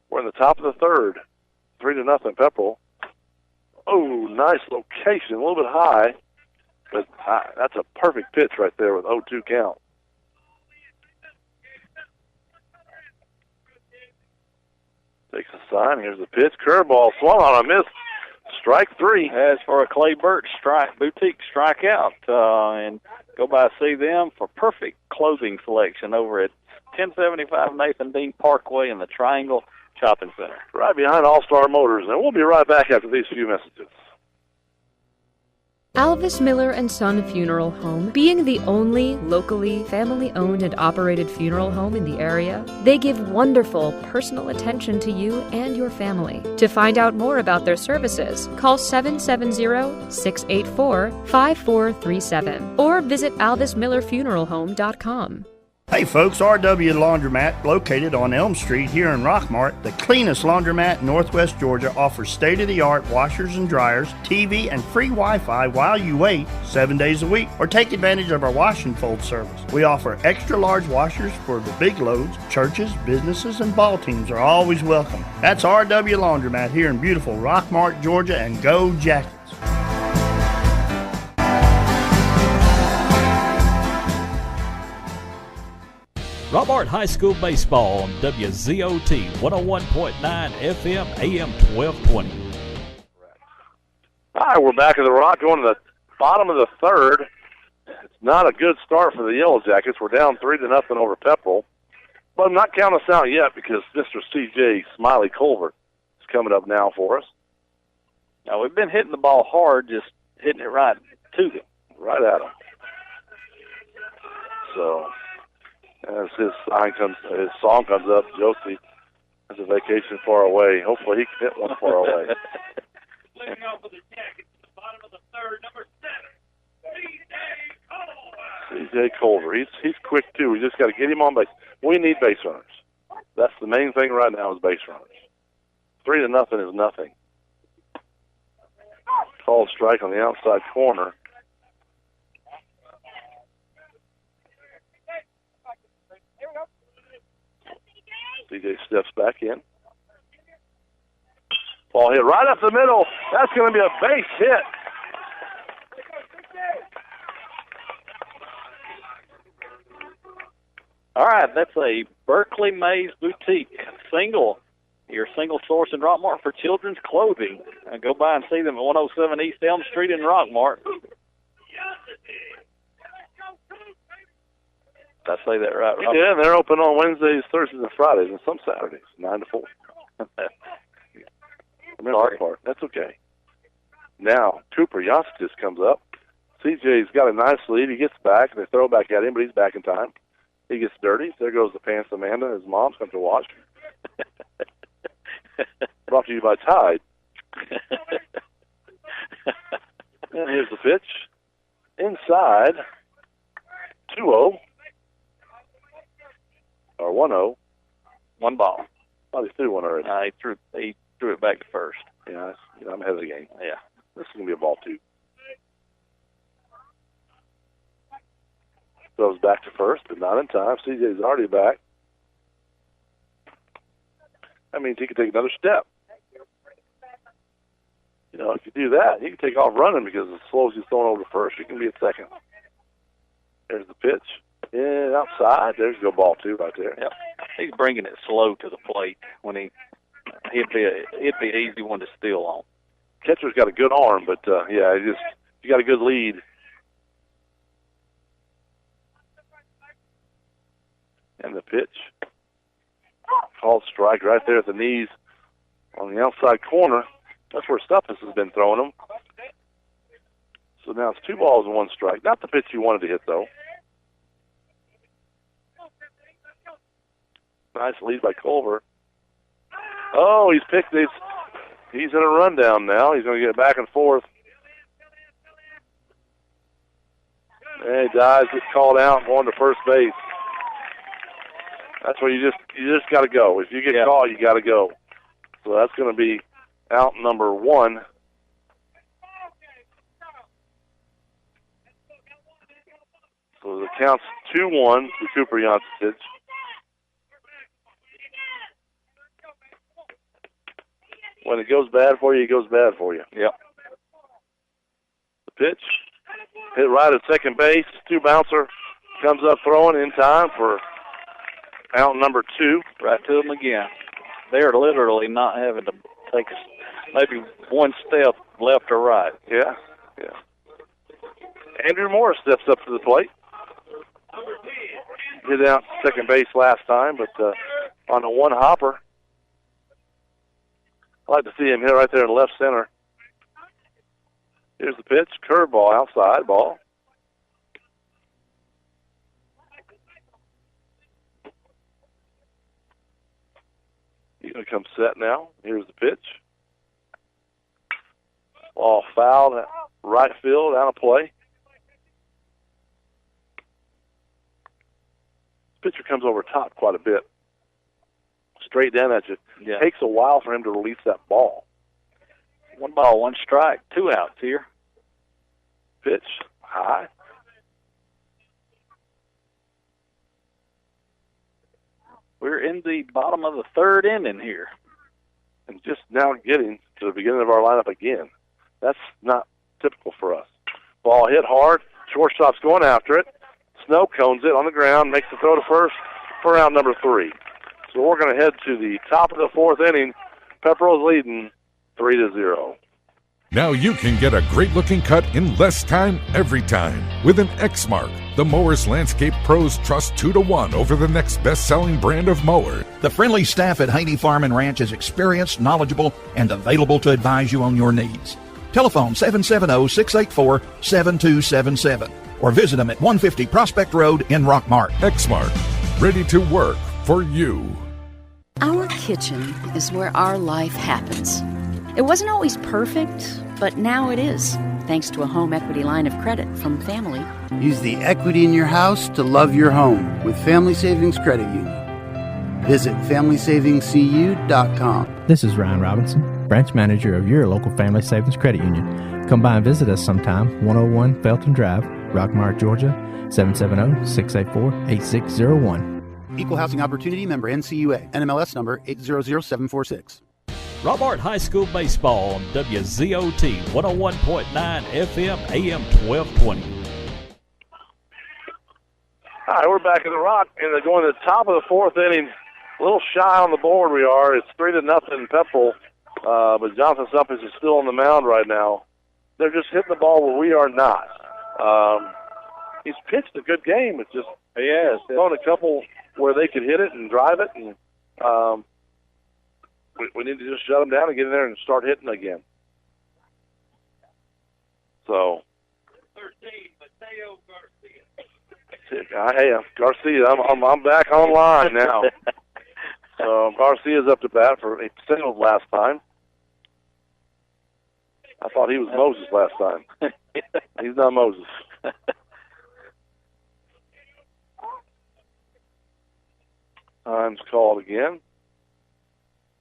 S2: We're in the top of the third. 3-0 Pepperell. Oh, nice location. A little bit high. But that's a perfect pitch right there with 0-2 count. Takes a sign. Here's the pitch. Curveball swung on a miss. Strike 3.
S3: As for a Clay Burt boutique strikeout, and go by see them for perfect clothing selection over at 1075 Nathan Dean Parkway in the Triangle Shopping Center.
S2: Right behind All-Star Motors. And we'll be right back after these few messages.
S20: Alvis Miller and Son Funeral Home, being the only locally family-owned and operated funeral home in the area, they give wonderful personal attention to you and your family. To find out more about their services, call 770-684-5437 or visit alvismillerfuneralhome.com.
S4: Hey folks, RW Laundromat, located on Elm Street here in Rockmart, the cleanest laundromat in Northwest Georgia, offers state-of-the-art washers and dryers, TV, and free Wi-Fi while you wait 7 days a week, or take advantage of our wash and fold service. We offer extra-large washers for the big loads. Churches, businesses, and ball teams are always welcome. That's RW Laundromat here in beautiful Rockmart, Georgia, and go Jackets!
S1: Rockmart High School Baseball on WZOT 101.9 FM AM 1220.
S2: All right, we're back at the Rock, going to the bottom of the third. It's not a good start for the Yellow Jackets. We're down 3-0 over Pepperell. But I'm not counting us out yet because Mr. C.J. Smiley Culver is coming up now for us.
S3: Now, we've been hitting the ball hard, just hitting it right to them.
S2: Right at them. So, as his song comes up, Josie has a vacation far away. Hopefully he can hit one far away.
S16: Leading off with the Jackets at the bottom of the third, number 7,
S2: C.J. Culver. He's quick, too. We just got to get him on base. We need base runners. That's the main thing right now is base runners. 3-0 is nothing. Called strike on the outside corner. CJ steps back in. Ball hit right up the middle. That's going to be a base hit.
S3: All right, that's a Berkeley Mays Boutique single. Your single source in Rockmart for children's clothing. Go by and see them at 107 East Elm Street in Rockmart. Did I say that right?
S2: Yeah, they're open on Wednesdays, Thursdays, and Fridays, and some Saturdays, 9 to 4. Sorry. Part. That's okay. Now, Cooper Yostis comes up. CJ's got a nice lead. He gets back, and they throw back at him, but he's back in time. He gets dirty. There goes the pants Amanda. His mom's come to watch. Brought to you by Tide. And here's the pitch. Inside, 2-0. Or 1-0.
S3: One ball.
S2: Oh, he threw one already.
S3: He threw it back to first.
S2: Yeah, I'm ahead of the game.
S3: Yeah.
S2: This is going to be a ball, too. Throws back to first, but not in time. CJ's already back. That means he can take another step. You know, if you do that, he can take off running because as slow as he's throwing over to first, he can be at second. There's the pitch. Yeah, outside. There's go ball two right there.
S3: Yep. He's bringing it slow to the plate when he'd be an easy one to steal on.
S2: Catcher's got a good arm, but yeah, you got a good lead. And the pitch. Called strike right there at the knees on the outside corner. That's where Stuppus has been throwing them. So now it's 2 balls and 1 strike. Not the pitch you wanted to hit, though. Nice lead by Culver. Oh, he's picked this. He's in a rundown now. He's going to get back and forth. And he dives, gets called out, going to first base. That's where you just got to go. If you get called, you got to go. So that's going to be out number 1. So the count's 2-1 to Cooper Yancich. When it goes bad for you, it goes bad for you.
S3: Yep.
S2: The pitch, hit right at second base. 2 bouncer comes up throwing in time for out number 2.
S3: Right to them again. They're literally not having to take maybe 1 step left or right.
S2: Yeah. Andrew Morris steps up to the plate. Hit out second base last time, but on a 1 hopper. I'd like to see him hit right there in left center. Here's the pitch, curveball outside, ball. He's going to come set now. Here's the pitch. Ball fouled, right field, out of play. Pitcher comes over top quite a bit. Straight down at you.
S3: Yeah.
S2: Takes a while for him to release that ball.
S3: 1 ball, 1 strike, 2 outs here.
S2: Pitch, high.
S3: We're in the bottom of the 3rd inning here.
S2: And just now getting to the beginning of our lineup again. That's not typical for us. Ball hit hard. Shortstop's going after it. Snow cones it on the ground, makes the throw to first for out number 3. So we're going to head to the top of the 4th inning. Pepperells leading 3-0.
S5: Now you can get a great-looking cut in less time every time with an X-Mark. The Mowers Landscape Pros trust 2-1 over the next best-selling brand of mower.
S6: The friendly staff at Haney Farm and Ranch is experienced, knowledgeable, and available to advise you on your needs. Telephone 770-684-7277 or visit them at 150 Prospect Road in Rockmart.
S5: X-Mark, ready to work for you.
S8: Our kitchen is where our life happens. It wasn't always perfect, but now it is, thanks to a home equity line of credit from Family.
S9: Use the equity in your house to love your home with Family Savings Credit Union. Visit FamilySavingsCU.com.
S10: This is Ryan Robinson, branch manager of your local Family Savings Credit Union. Come by and visit us sometime, 101 Felton Drive, Rockmart, Georgia, 770-684-8601.
S9: Equal Housing Opportunity member NCUA. NMLS number 800746.
S1: Rockmart High School Baseball on WZOT 101.9 FM AM 1220.
S2: All right, we're back in the Rock, and they're going to the top of the 4th inning. A little shy on the board we are. It's 3-0 Pepperell, but Jonathan Suppis is still on the mound right now. They're just hitting the ball where we are not. He's pitched a good game. It's just he has thrown a couple where they could hit it and drive it, and we need to just shut them down and get in there and start hitting again. So,
S16: 13, Mateo
S2: hey,
S16: Garcia.
S2: Garcia, I'm back online now. So Garcia's up to bat for he singled last time. I thought he was Moses last time. He's not Moses. Time's called again.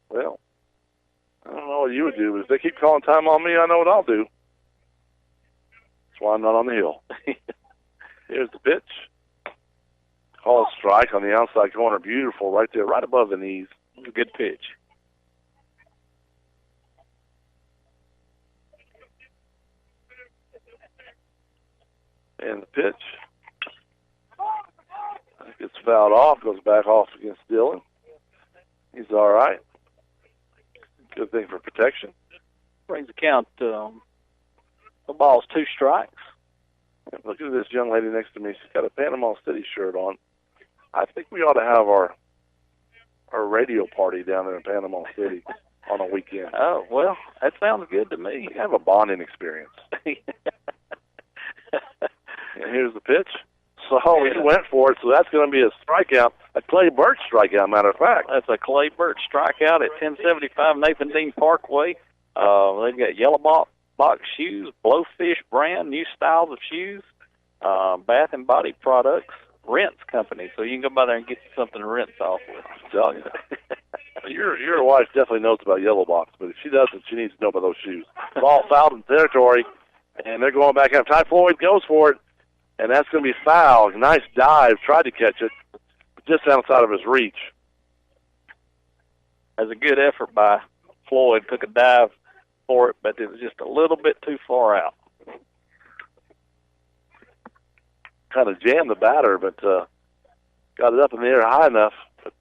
S2: Well, I don't know what you would do, but if they keep calling time on me, I know what I'll do. That's why I'm not on the hill. Here's the pitch. Call strike on the outside corner. Beautiful right there, right above the knees.
S3: Good pitch.
S2: And the pitch. Gets fouled off, goes back off against Dillon. He's all right. Good thing for protection.
S3: Brings the count. The ball's 2 strikes.
S2: Look at this young lady next to me. She's got a Panama City shirt on. I think we ought to have our radio party down there in Panama City on a weekend.
S3: Oh, well, that sounds good to me.
S2: We have a bonding experience. And here's the pitch. So he went for it, so that's going to be a strikeout, a Clay Birch strikeout, matter of fact.
S3: That's a Clay Birch strikeout at 1075 Nathan Dean Parkway. They've got yellow box shoes, Blowfish brand, new styles of shoes, bath and body products, Rinse Company. So you can go by there and get something to rinse off with.
S2: I'm telling you. Your wife definitely knows about yellow box, but if she doesn't, she needs to know about those shoes. Ball fouled in territory, and they're going back up. Ty Floyd goes for it. And that's going to be fouled. Nice dive. Tried to catch it, but just outside of his reach.
S3: That's a good effort by Floyd. Took a dive for it, but it was just a little bit too far out.
S2: Kind of jammed the batter, but got it up in the air high enough. But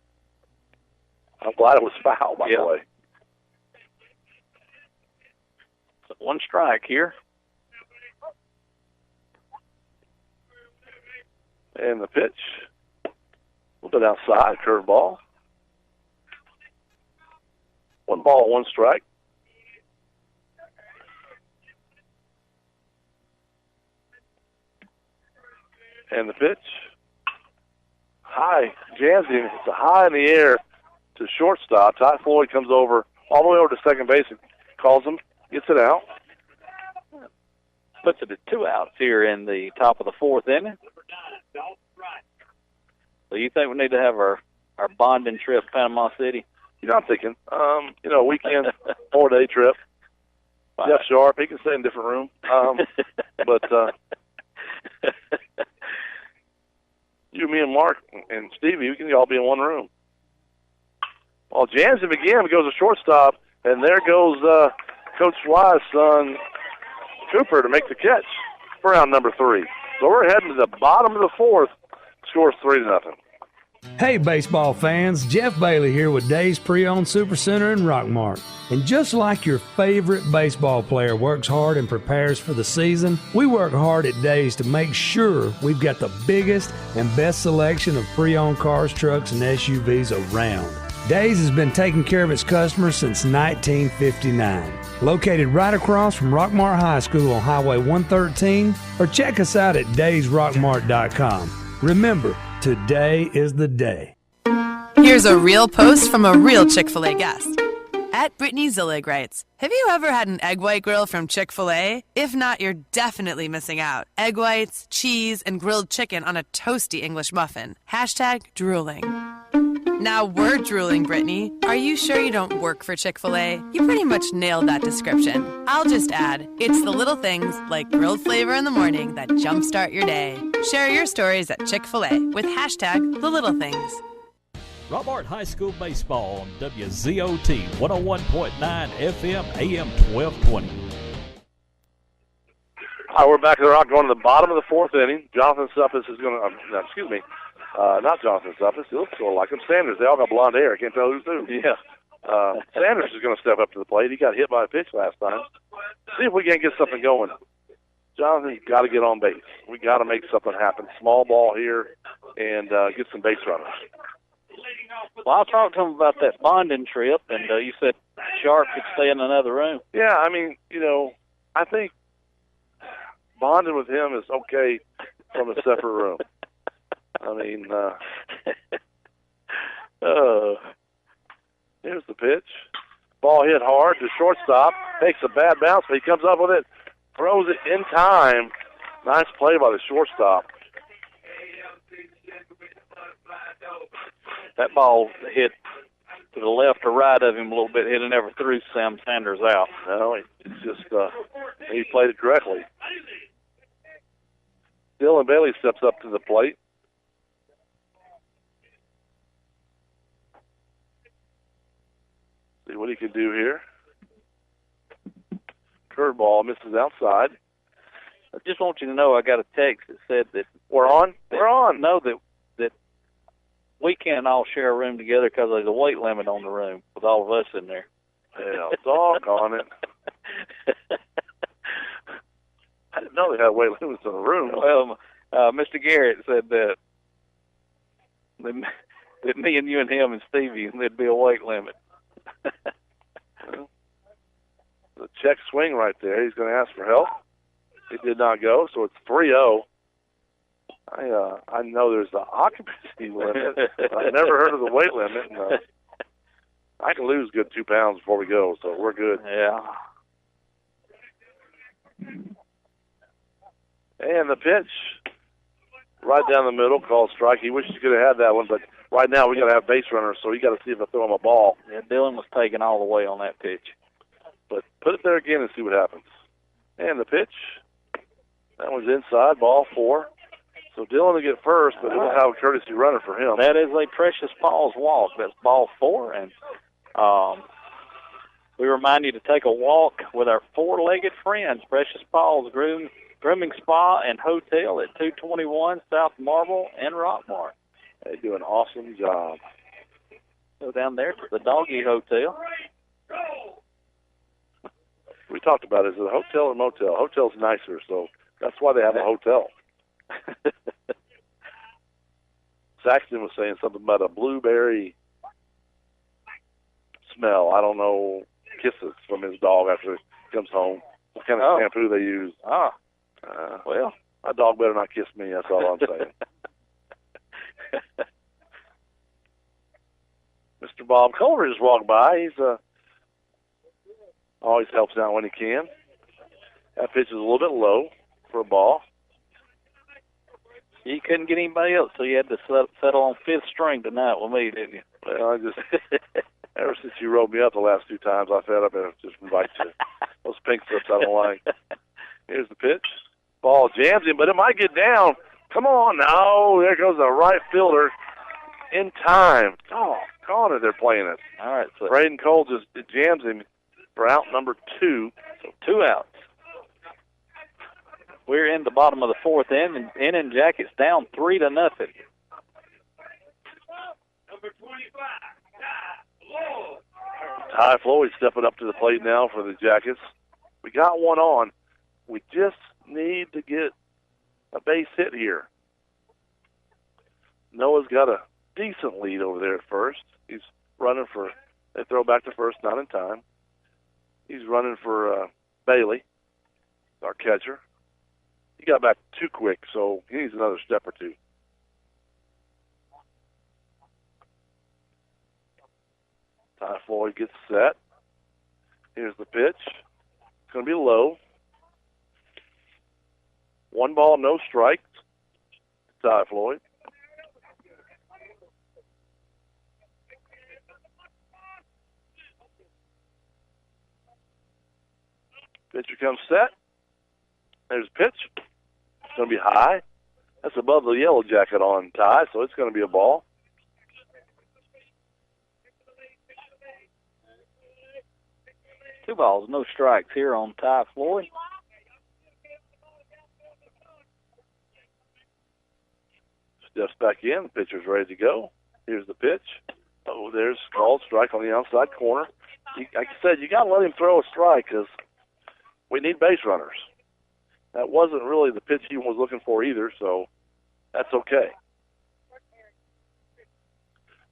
S2: I'm glad it was fouled, by the way.
S3: So 1 strike here.
S2: And the pitch, a little bit outside, curveball. 1 ball, 1 strike. And the pitch, high, jams him. It's a high in the air to shortstop. Ty Floyd comes over, all the way over to second base and calls him, gets it out.
S3: Puts it at 2 outs here in the top of the 4th inning. So you think we need to have our bonding trip to Panama City?
S2: You know, I'm thinking, weekend, 4-day trip. Jeff Sharp, he can stay in a different room. But you, me, and Mark, and Stevie, we can all be in one room. Well, jams him again, goes to shortstop, and there goes Coach Wise' son, Cooper, to make the catch for round number 3. So we're heading to the bottom of the 4th. Scores 3-0.
S11: Hey, baseball fans, Jeff Bailey here with Days Pre-Owned Supercenter in Rockmart. And just like your favorite baseball player works hard and prepares for the season, we work hard at Days to make sure we've got the biggest and best selection of pre-owned cars, trucks, and SUVs around. Days has been taking care of its customers since 1959. Located right across from Rockmart High School on Highway 113, or check us out at daysrockmart.com. Remember, today is the day.
S12: Here's a real post from a real Chick-fil-A guest. At Brittany Zillig writes, have you ever had an egg white grill from Chick-fil-A? If not, you're definitely missing out. Egg whites, cheese, and grilled chicken on a toasty English muffin. #drooling. Now we're drooling, Brittany. Are you sure you don't work for Chick-fil-A? You pretty much nailed that description. I'll just add, it's the little things like grilled flavor in the morning that jumpstart your day. Share your stories at Chick-fil-A with #TheLittleThings.
S1: Rockmart High School Baseball on WZOT 101.9 FM AM 1220.
S2: All right, we're back to the Rock, going to the bottom of the 4th inning. Jonathan Suppis is going to, not Jonathan Suppis. He looks sort of like him. Sanders, they all got blonde hair. I can't tell who's who.
S3: Yeah.
S2: Sanders is going to step up to the plate. He got hit by a pitch last time. See if we can get something going. Jonathan's got to get on base. We got to make something happen. Small ball here and get some base runners.
S3: Well, I talked to him about that bonding trip, and you said Sharp could stay in another room.
S2: Yeah, I mean, I think bonding with him is okay from a separate room. I mean, here's the pitch. Ball hit hard to shortstop. Takes a bad bounce, but he comes up with it. Throws it in time. Nice play by the shortstop.
S3: That ball hit to the left or right of him a little bit. Hit and never threw Sam Sanders out.
S2: No, it's just he played it correctly. Dylan Bailey steps up to the plate. he can do here. Curveball misses outside.
S3: I just want you to know I got a text that said that
S2: we're on. We're on.
S3: No, that we can't all share a room together because there's a weight limit on the room with all of us in there.
S2: Yeah, doggone it. I didn't know they had weight limits in the room.
S3: Well, Mr. Garrett said that me and you and him and Stevie, there'd be a weight limit.
S2: Well, the check swing right there. He's going to ask for help. It did not go, so it's 3-0. I know there's the occupancy limit. I've never heard of the weight limit. And, I can lose good 2 pounds before we go, so we're good.
S3: Yeah.
S2: And the pitch, right down the middle, called strike. He wishes he could have had that one, but right now we got to have base runners, so you got to see if I throw him a ball.
S3: Yeah, Dylan was taken all the way on that pitch.
S2: But put it there again and see what happens. And the pitch, that one's inside, ball 4. So Dylan will get first, but we'll have a courtesy runner for him.
S3: That is a Precious Paul's walk. That's ball 4, and we remind you to take a walk with our four-legged friends, Precious Paul's Grooming Spa and Hotel at 221 South Marble in Rockmart.
S2: They do an awesome job.
S3: Go down there to the Doggy Hotel.
S2: We talked about it. Is it a hotel or motel? Hotel's nicer, so that's why they have a hotel. Saxton was saying something about a blueberry smell. I don't know, kisses from his dog after he comes home. What kind of shampoo they use. Well, my dog better not kiss me. That's all I'm saying. Mr. Bob Culver just walked by. He's always helps out when he can. That pitch is a little bit low for a ball.
S3: You couldn't get anybody else, so you had to settle on fifth string tonight with me, didn't you?
S2: Well, I just ever since you rolled me up the last 2 times, I fed up and just invite you. Those pink slips I don't like. Here's the pitch. Ball jams him, but it might get down. Come on. No, there goes the right fielder in time. Oh, Connor, they're playing it.
S3: All right. So
S2: Braden Cole just jams him for out number 2.
S3: So 2 outs. We're in the bottom of the 4th inning, and Jackets down 3-0.
S16: Number 25,
S2: Ty Floyd stepping up to the plate now for the Jackets. We got one on. We just need to get a base hit here. Noah's got a decent lead over there at first. He's running for, they throw back to first, not in time. He's running for Bailey, our catcher. He got back too quick, so he needs another step or 2. Ty Floyd gets set. Here's the pitch. It's going to be low. 1 ball, no strikes. Ty Floyd. Pitcher comes set. There's a pitch. It's going to be high. That's above the yellow jacket on Ty, so it's going to be a ball.
S3: Two balls, no strikes here on Ty Floyd.
S2: Steps back in. The pitcher's ready to go. Here's the pitch. Oh, there's called strike on the outside corner. Like I said, you got to let him throw a strike because we need base runners. That wasn't really the pitch he was looking for either, so that's okay.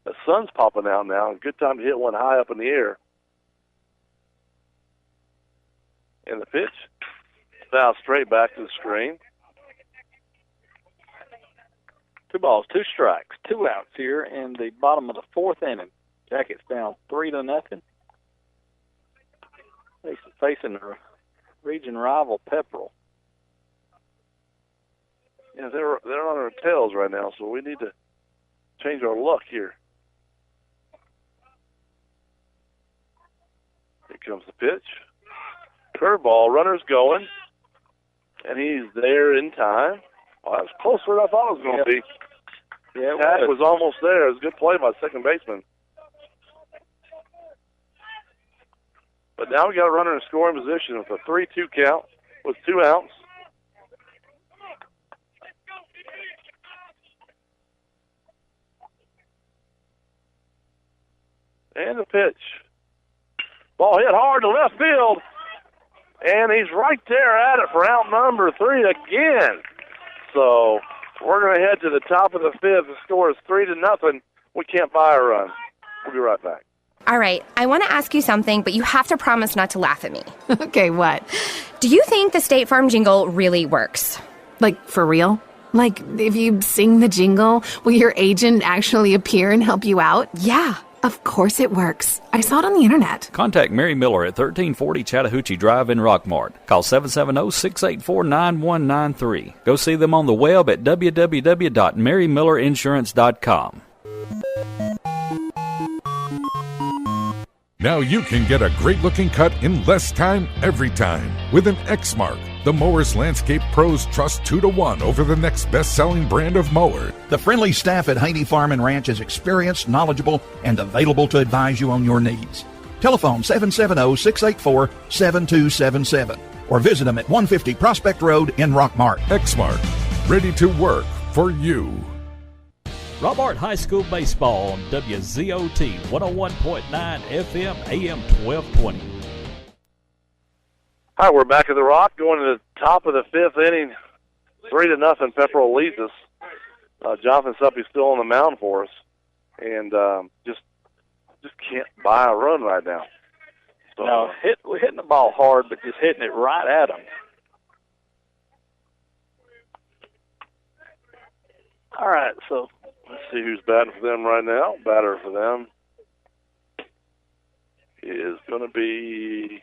S2: The sun's popping out now. A good time to hit one high up in the air. And the pitch, foul straight back to the screen.
S3: 2 balls, 2 strikes, 2 outs here in the bottom of the 4th inning. Jackets down 3-0. Facing the region rival Pepperell.
S2: Yeah, they're on our tails right now, so we need to change our luck here. Here comes the pitch. Curveball, runner's going, and he's there in time. Oh, that was closer than I thought it was going to be.
S3: Yeah,
S2: Tag was almost there. It was a good play by second baseman. But now we got a runner in scoring position with a 3-2 count with 2 outs. And the pitch. Ball hit hard to left field. And he's right there at it for out number 3 again. So we're going to head to the top of the 5th. The score is 3-0. We can't buy a run. We'll be right back.
S13: All right, I want to ask you something, but you have to promise not to laugh at me.
S14: Okay, what?
S13: Do you think the State Farm jingle really works?
S14: Like, for real? Like, if you sing the jingle, will your agent actually appear and help you out?
S13: Yeah.
S14: Of course it works. I saw it on the internet.
S1: Contact Mary Miller at 1340 Chattahoochee Drive in Rockmart. Call 770-684-9193. Go see them on the web at www.marymillerinsurance.com.
S5: Now you can get a great-looking cut in less time every time with an X-Mark, the Mowers Landscape Pros trust 2-1 over the next best-selling brand of mower.
S6: The friendly staff at Haney Farm and Ranch is experienced, knowledgeable, and available to advise you on your needs. Telephone 770-684-7277 or visit them at 150 Prospect Road in Rockmart.
S5: X-Mark, ready to work for you.
S1: Rockmart High School Baseball on WZOT 101.9 FM AM 1220.
S2: All right, we're back at the Rock, going to the top of the 5th inning. 3-0. Pepperell leads us. Jonathan Suppy's still on the mound for us, and just can't buy a run right now. So,
S3: no, we're hitting the ball hard, but just hitting it right at him. All right, so
S2: let's see who's batting for them right now. Batter for them is going to be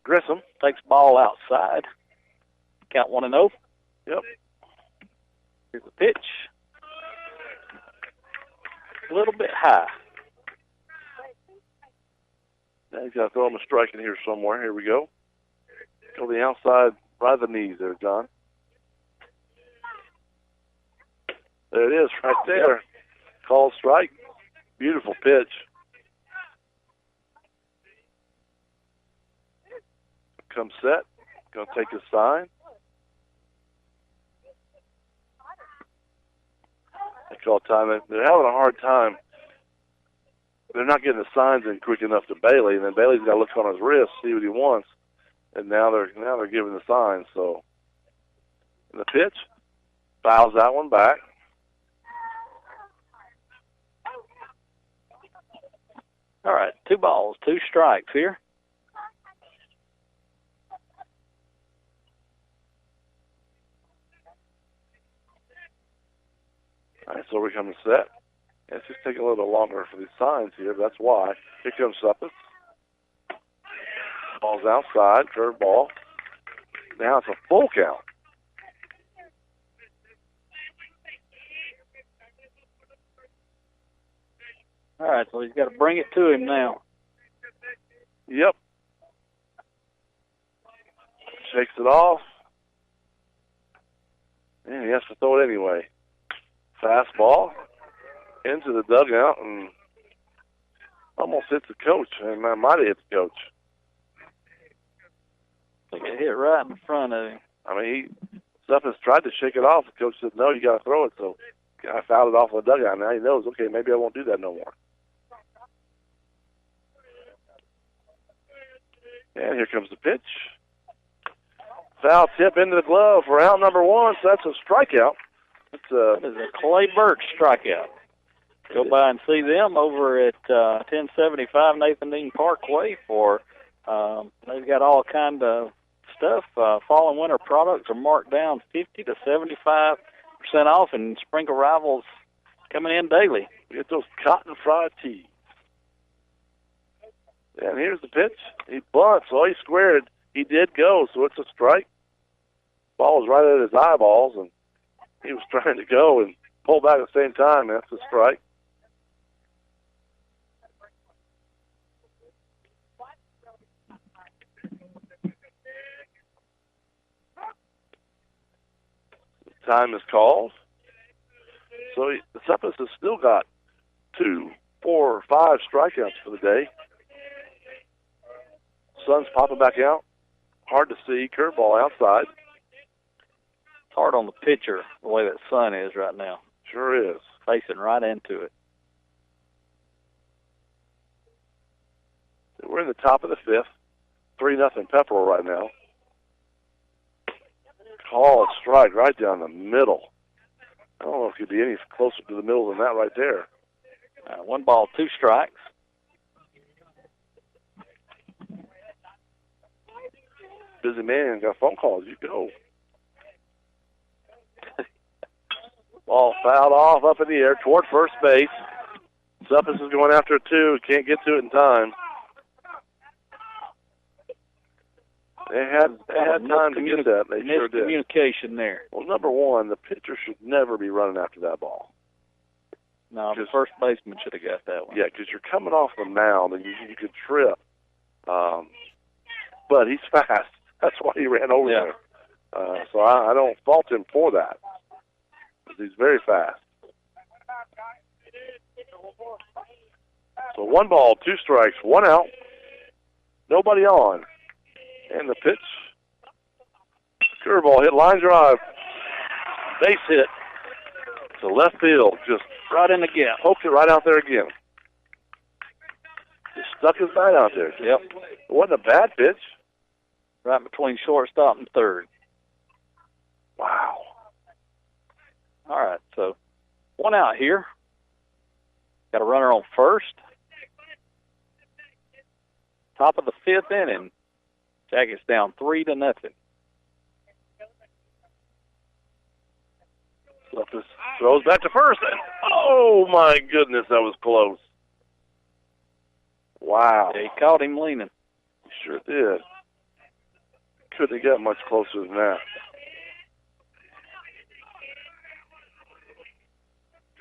S2: Grissom.
S3: Takes ball outside. Count 1-0.
S2: Yep.
S3: Here's the pitch. A little bit high.
S2: Now he's got to throw him a strike in here somewhere. Here we go. Go to the outside, right at the knees there, John. There it is, right there. Yep. Called strike. Beautiful pitch. Come set. Going to take his sign. They call time. They're having a hard time. They're not getting the signs in quick enough to Bailey, and then Bailey's got to look on his wrist, see what he wants, and now they're giving the signs. So, and the pitch fouls that one back.
S3: All right, 2 balls, 2 strikes here.
S2: All right, so we're coming set. It's just taking a little longer for these signs here. That's why. Here comes Suppis. Ball's outside, curve ball. Now it's a full count.
S3: All right, so he's got to bring it to him now.
S2: Yep. Shakes it off. And he has to throw it anyway. Fastball into the dugout and almost hits the coach, and might have hit the coach.
S3: I think it hit right in front of him.
S2: I mean, Suppis tried to shake it off. The coach said, no, you got to throw it. So I fouled it off the dugout. Now he knows, okay, maybe I won't do that no more. And here comes the pitch. Foul tip into the glove for out number 1, so that's a strikeout.
S3: That is a Clay Burke strikeout. Go by and see them over at 1075 Nathan Dean Parkway for they've got all kind of stuff. Fall and winter products are marked down 50 to 75% off, and spring arrivals coming in daily.
S2: We get those cotton fried tees. And here's the pitch. He bunts. So he squared. He did go, so it's a strike. Ball was right at his eyeballs, and he was trying to go and pull back at the same time. That's a strike. Time is called. So the Suppis has still got 2 4 or 5 strikeouts for the day. Sun's popping back out. Hard to see. Curveball outside.
S3: It's hard on the pitcher the way that sun is right now.
S2: Sure is.
S3: Facing right into it.
S2: We're in the top of the 5th. 3-0 Pepperell right now. Call a strike right down the middle. I don't know if it could be any closer to the middle than that right there.
S3: 1 ball, 2 strikes.
S2: Busy man, got phone calls. You go. Ball fouled off up in the air toward first base. Suppis is going after it too. Can't get to it in time. They had time to get that. They sure did.
S3: Communication there.
S2: Well, number one, the pitcher should never be running after that ball.
S3: No, the first baseman should have got that one.
S2: Yeah, because you're coming off the mound and you could trip. But he's fast. That's why he ran over there. So I don't fault him for that. He's very fast. So 1 ball, 2 strikes, 1 out. Nobody on. And the pitch. Curveball hit line drive. Base hit to left field. Just
S3: right in the gap.
S2: Poked it right out there again. Just stuck his bat out there.
S3: Yep.
S2: It wasn't a bad pitch.
S3: Right between shortstop and third.
S2: Wow.
S3: All right, so 1 out here. Got a runner on first. Top of the 5th inning. Jackets down 3-0.
S2: Suppis throws back to first. And, oh, my goodness, that was close. Wow.
S3: Yeah, he caught him leaning.
S2: He sure did. Couldn't have got much closer than that.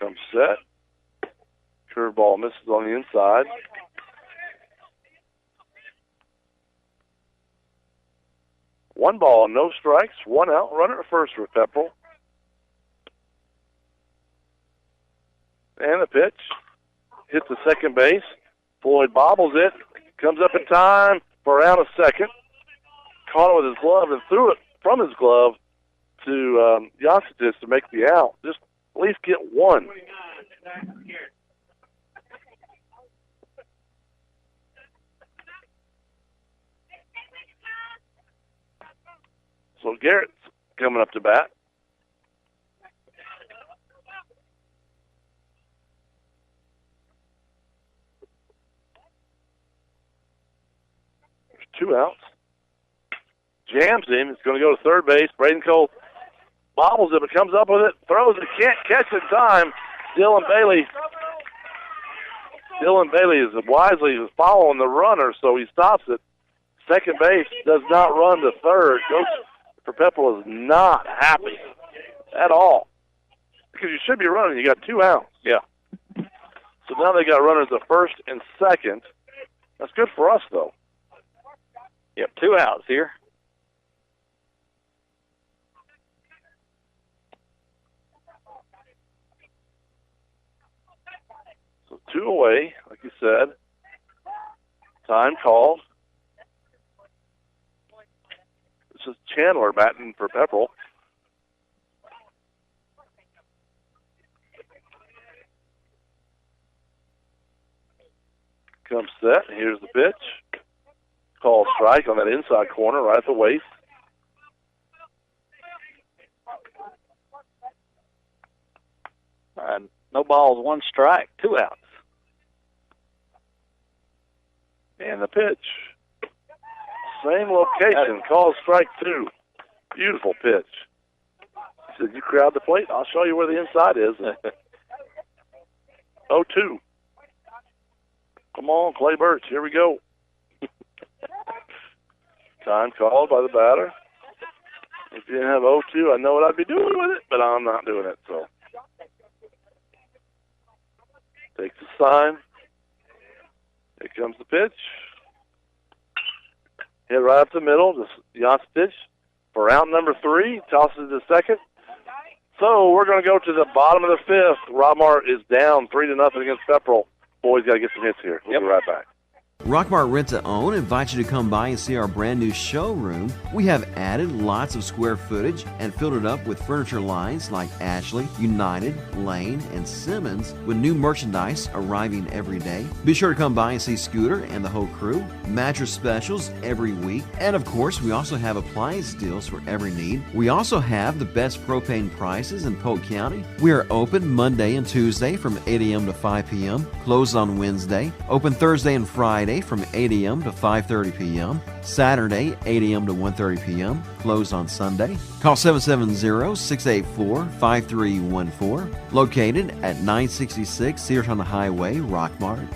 S2: Comes set. Curveball misses on the inside. One ball, no strikes, 1 out. Runner at first for Pepperell. And the pitch. Hits the second base. Floyd bobbles it. Comes up in time for around a second. Caught it with his glove and threw it from his glove to Yasitis to make the out. Just at least get 1. So Garrett's coming up to bat. There's 2 outs. Jams him. It's going to go to third base. Braden Cole bobbles it, but comes up with it, throws it, can't catch it in time. Dylan Bailey is wisely following the runner, so he stops it. Second base does not run to third. Coach for Pepperell is not happy at all because you should be running. You got 2 outs.
S3: Yeah.
S2: So now they got runners at first and second. That's good for us, though.
S3: Yep, 2 outs here.
S2: So 2 away, like you said. Time called. This is Chandler batting for Pepperell. Comes set. Here's the pitch. Call strike on that inside corner right at the waist.
S3: All right, no balls, 1 strike, 2 outs.
S2: And the pitch. Same location. Call strike 2. Beautiful pitch. He said, you crowd the plate, I'll show you where the inside is. 0-2. Come on, Clay Birch. Here we go. Time called by the batter. If you didn't have 0-2, I know what I'd be doing with it, but I'm not doing it. So takes the sign. Here comes the pitch. Hit right up the middle. Just Yastich for out number 3. Tosses it to second. So we're going to go to the bottom of the 5th. Rockmart is down 3-0 against Pepperell. Boys got to get some hits here. We'll be right back.
S15: Rockmart Rent to Own invites you to come by and see our brand new showroom. We have added lots of square footage and filled it up with furniture lines like Ashley, United, Lane, and Simmons, with new merchandise arriving every day. Be sure to come by and see Scooter and the whole crew. Mattress specials every week. And of course, we also have appliance deals for every need. We also have the best propane prices in Polk County. We are open Monday and Tuesday from 8 a.m. to 5 p.m., closed on Wednesday, open Thursday and Friday from 8 a.m. to 5:30 p.m., Saturday 8 a.m. to 1:30 p.m., closed on Sunday. Call 770-684-5314, located at 966 Searton Highway, Rockmart.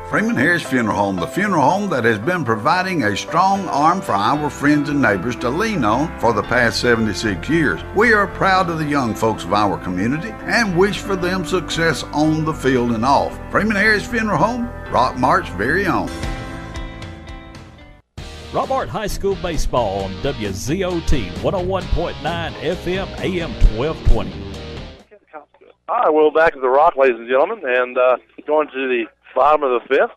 S7: Freeman Harris Funeral Home, the funeral home that has been providing a strong arm for our friends and neighbors to lean on for the past 76 years. We are proud of the young folks of our community and wish for them success on the field and off. Freeman Harris Funeral Home, Rockmart's very own.
S1: Rockmart High School Baseball on WZOT 101.9 FM AM 1220.
S2: All right, we're back to the Rock, ladies and gentlemen, and going to the bottom of the fifth.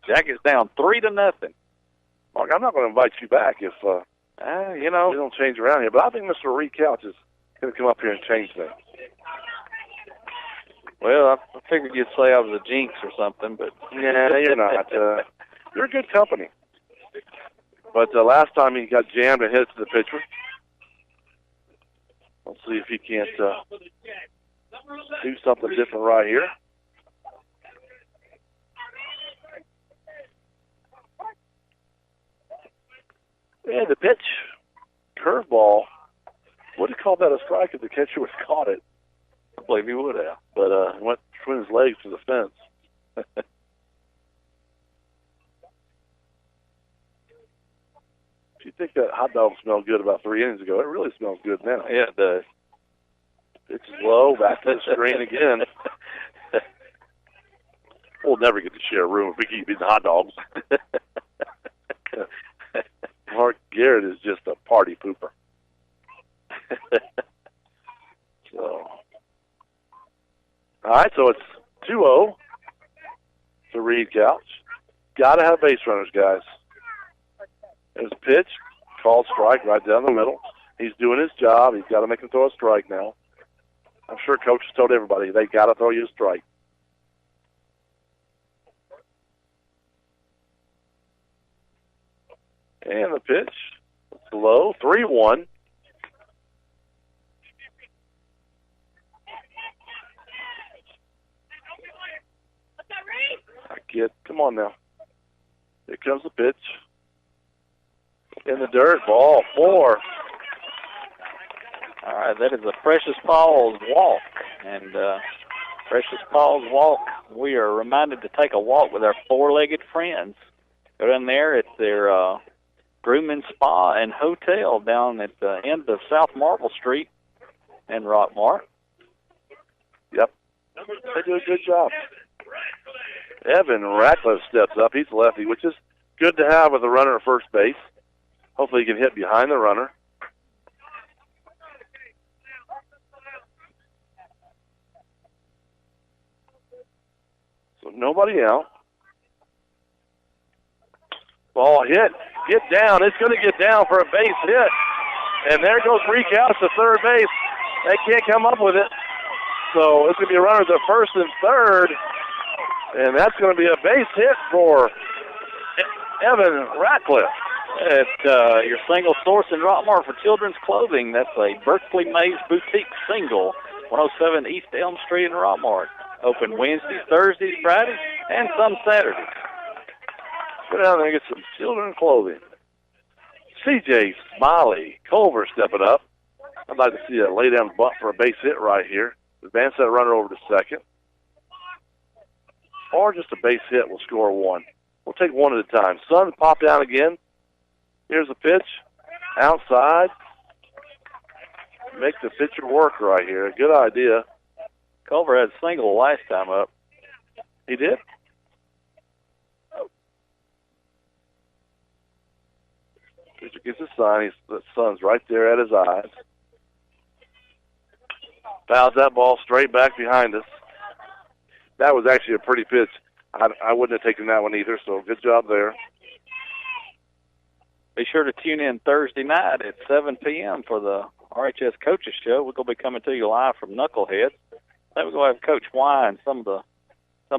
S3: Jackets down 3-0.
S2: Mark, I'm not going to invite you back if we don't change around here, but I think Mr. Reed Couch is going to come up here and change things.
S3: Well, I figured you'd say I was a jinx or something, but
S2: yeah, you're not. You're good company. But last time he got jammed and hit it to the pitcher. Let's see if he can't do something different right here. And the pitch, curveball. Would have called that a strike if the catcher would have caught it. I believe he would have. But went between his legs to the fence. If you think that hot dog smelled good about 3 innings ago, it really smells good now.
S3: Yeah, it does.
S2: Pitch is low, back to the screen again. We'll never get to share a room if we keep eating hot dogs. Mark Garrett is just a party pooper. All right, so it's 2-0 to Reed Couch. Got to have base runners, guys. There's a pitch, called strike right down the middle. He's doing his job. He's got to make him throw a strike now. I'm sure Coach has told everybody they got to throw you a strike. And the pitch, it's low, 3-1. Kid, come on now. Here comes the pitch. In the dirt, ball 4.
S3: All right, that is a Precious Paul's walk. And Precious Paul's walk, we are reminded to take a walk with our four-legged friends. Go down there at their grooming spa and hotel down at the end of South Marble Street in Rockmart.
S2: Yep. They do a good job. Evan Ratcliffe steps up. He's lefty, which is good to have with a runner at first base. Hopefully he can hit behind the runner. So nobody out. Ball hit. Get down. It's going to get down for a base hit. And there goes Reed Couch to third base. They can't come up with it. So it's going to be a runner to first and third. And that's going to be a base hit for Evan Ratcliffe.
S3: At your single source in Rockmart for children's clothing. That's a Berkeley Mays Boutique single, 107 East Elm Street in Rockmart. Open Wednesdays, Thursdays, Fridays, and some Saturdays.
S2: Go down there and get some children's clothing. C.J. Smiley, Culver stepping up. I'd like to see a lay down bunt for a base hit right here. Advance that runner over to second. Or just a base hit will score one. We'll take one at a time. Sun pop down again. Here's the pitch. Outside. Make the pitcher work right here. A good idea.
S3: Culver had a single last time up.
S2: He did? Pitcher gets his sign. The sun's right there at his eyes. Fouls that ball straight back behind us. That was actually a pretty pitch. I wouldn't have taken that one either, so good job there.
S3: Be sure to tune in Thursday night at 7 p.m. for the RHS Coaches Show. We're going to be coming to you live from Knucklehead. Then we're going to have Coach Y and some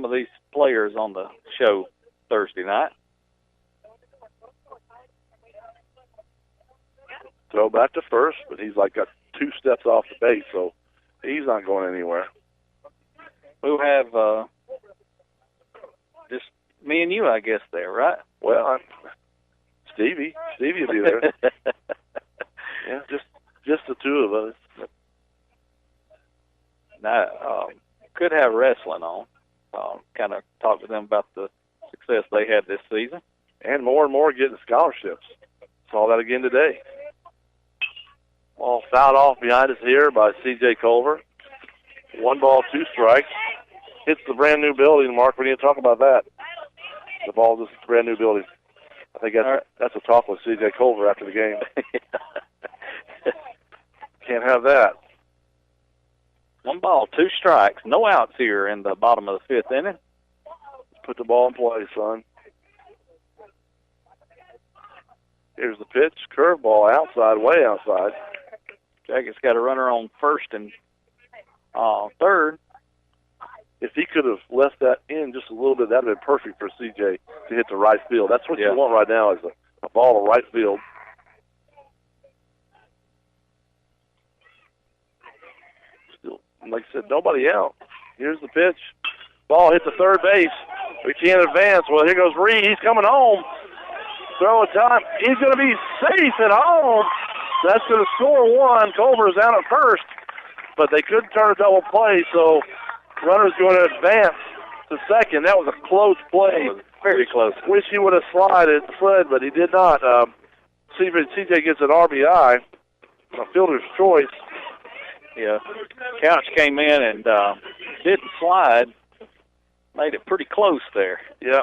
S3: of these players on the show Thursday night.
S2: Throw back to first, but he's got 2 steps off the base, so he's not going anywhere.
S3: We'll have just me and you, I guess, there, right?
S2: Well, Stevie will be there. Yeah, just the 2 of us.
S3: Now, could have wrestling on. Kind of talk to them about the success they had this season.
S2: And more getting scholarships. Saw that again today. Ball fouled off behind us here by C.J. Culver. 1 ball, 2 strikes. Hits the brand new building, Mark. We need to talk about that. The ball just hits the brand new building. I think that's a talk with C.J. Culver after the game. Can't have that.
S3: 1 ball, 2 strikes. No outs here in the bottom of the 5th inning.
S2: Put the ball in play, son. Here's the pitch. Curveball outside, way outside.
S3: Jacket's got a runner on first and third.
S2: If he could have left that in just a little bit, that would have been perfect for CJ to hit the right field. That's what you want right now, is a ball to right field. Still, like I said, nobody out. Here's the pitch. Ball hit the third base. We can't advance. Well, here goes Reed. He's coming home. Throw a time. He's going to be safe at home. That's going to score 1. Culver's down at first, but they couldn't turn a double play, so runner's going to advance to second. That was a close play.
S3: Very close.
S2: Wish he would have slid, but he did not. CJ gets an RBI, a fielder's choice.
S3: Yeah. Couch came in and didn't slide. Made it pretty close there.
S2: Yeah.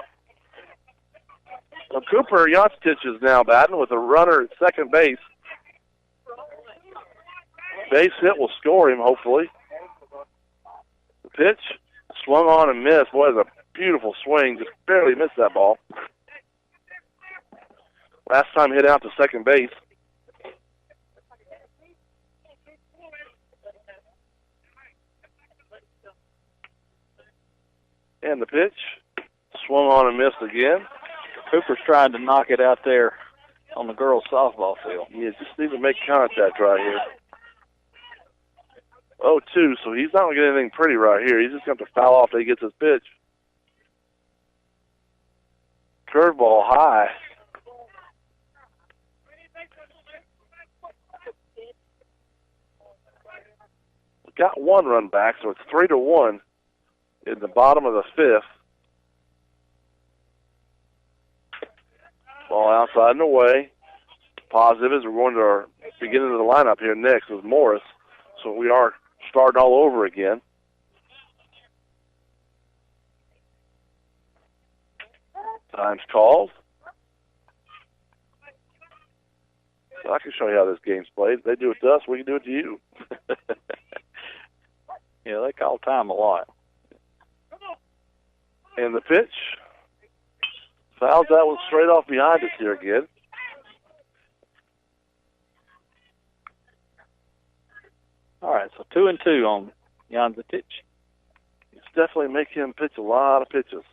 S2: So Cooper Yonstich is now batting with a runner at second base. Base hit will score him, hopefully. The pitch swung on and missed. Boy, it's a beautiful swing. Just barely missed that ball. Last time hit out to second base. And the pitch swung on and missed again.
S3: Cooper's trying to knock it out there on the girls' softball field.
S2: Yeah, just need to make contact right here. 0-2, so he's not going to get anything pretty right here. He's just going to have to foul off till he gets his pitch. Curveball high. Got 1 run back, so it's 3-1 in the bottom of the 5th. Ball outside and away. Positive is we're going to our beginning of the lineup here next with Morris. So we are starting all over again. Time's called. So I can show you how this game's played. They do it to us, we can do it to you.
S3: Yeah, they call time a lot.
S2: And the pitch. Fouls that one straight off behind us here again.
S3: All right, so 2-2 on Yonstich.
S2: It's definitely make him pitch a lot of pitches.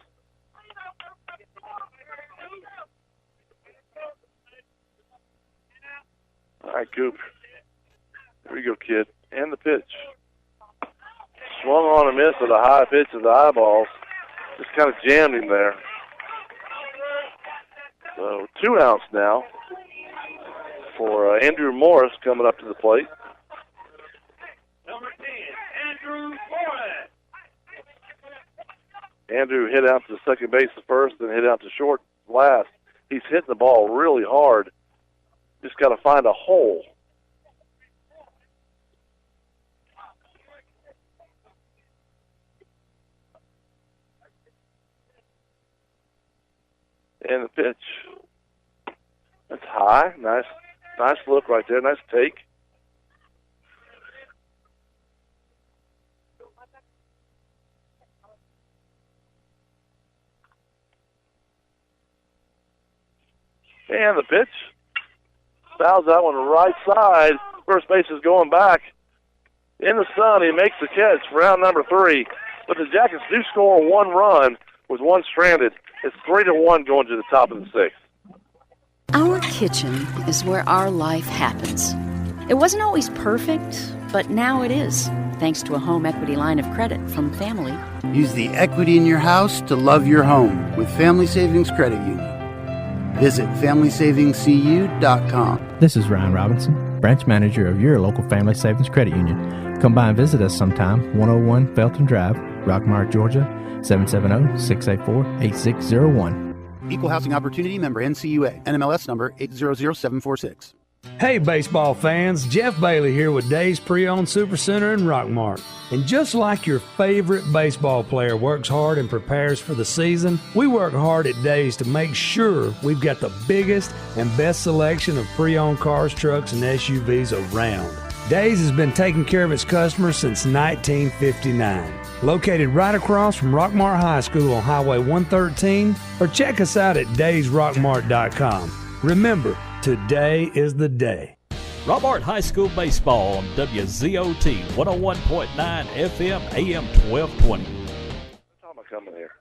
S2: All right, Coop. Here we go, kid. And the pitch. Swung on and missed with a high pitch of the eyeballs. Just kind of jammed him there. So 2 outs now for Andrew Morris coming up to the plate.
S16: Number 10, Andrew Morris.
S2: Andrew hit out to second base at first, then hit out to short last. He's hitting the ball really hard. Just got to find a hole. And the pitch. That's high. Nice look right there. Nice take. And the pitch. Fouls that one right side. First base is going back. In the sun, he makes the catch for round number 3. But the Jackets do score 1 run with 1 stranded. It's 3-1 going to the top of the 6th.
S8: Our kitchen is where our life happens. It wasn't always perfect, but now it is, thanks to a home equity line of credit from Family.
S9: Use the equity in your house to love your home with Family Savings Credit Union. Visit FamilySavingsCU.com.
S10: This is Ryan Robinson, branch manager of your local Family Savings Credit Union. Come by and visit us sometime, 101 Felton Drive, Rockmart, Georgia, 770-684-8601.
S9: Equal Housing Opportunity member NCUA. NMLS number 800746.
S11: Hey, baseball fans, Jeff Bailey here with Days Pre-Owned Supercenter in Rockmart. And just like your favorite baseball player works hard and prepares for the season, we work hard at Days to make sure we've got the biggest and best selection of pre-owned cars, trucks, and SUVs around. Days has been taking care of its customers since 1959. Located right across from Rockmart High School on Highway 113, or check us out at daysrockmart.com. Remember, today is the day.
S1: Rockmart High School Baseball on WZOT 101.9 FM AM 1220.
S2: How am I coming here?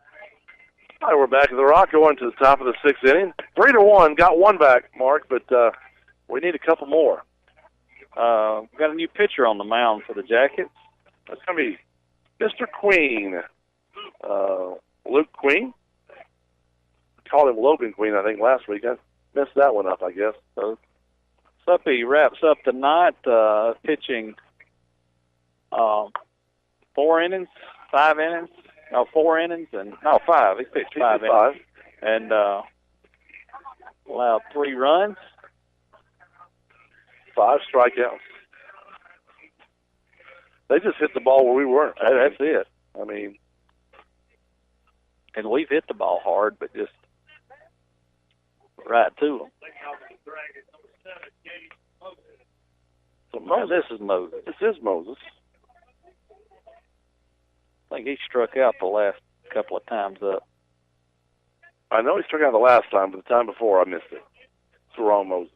S2: All right, we're back at the Rock, going to the top of the 6th inning. 3-1, got 1 back, Mark, but we need a couple more.
S3: We've got a new pitcher on the mound for the Jackets.
S2: That's going to be Mr. Queen, Luke Queen. Called him Logan Queen, I think, last week. I messed that one up, I guess. So
S3: Suppy wraps up tonight, pitching 4 innings, 5 innings. No, 4 innings, and no, 5. He pitched 5 innings. And allowed 3 runs.
S2: 5 strikeouts. They just hit the ball where we weren't.
S3: That's it.
S2: I mean,
S3: and we've hit the ball hard, but just right to them. So this is Moses.
S2: This is Moses.
S3: I think he struck out the last couple of times up.
S2: I know he struck out the last time, but the time before I missed it. It's the wrong Moses.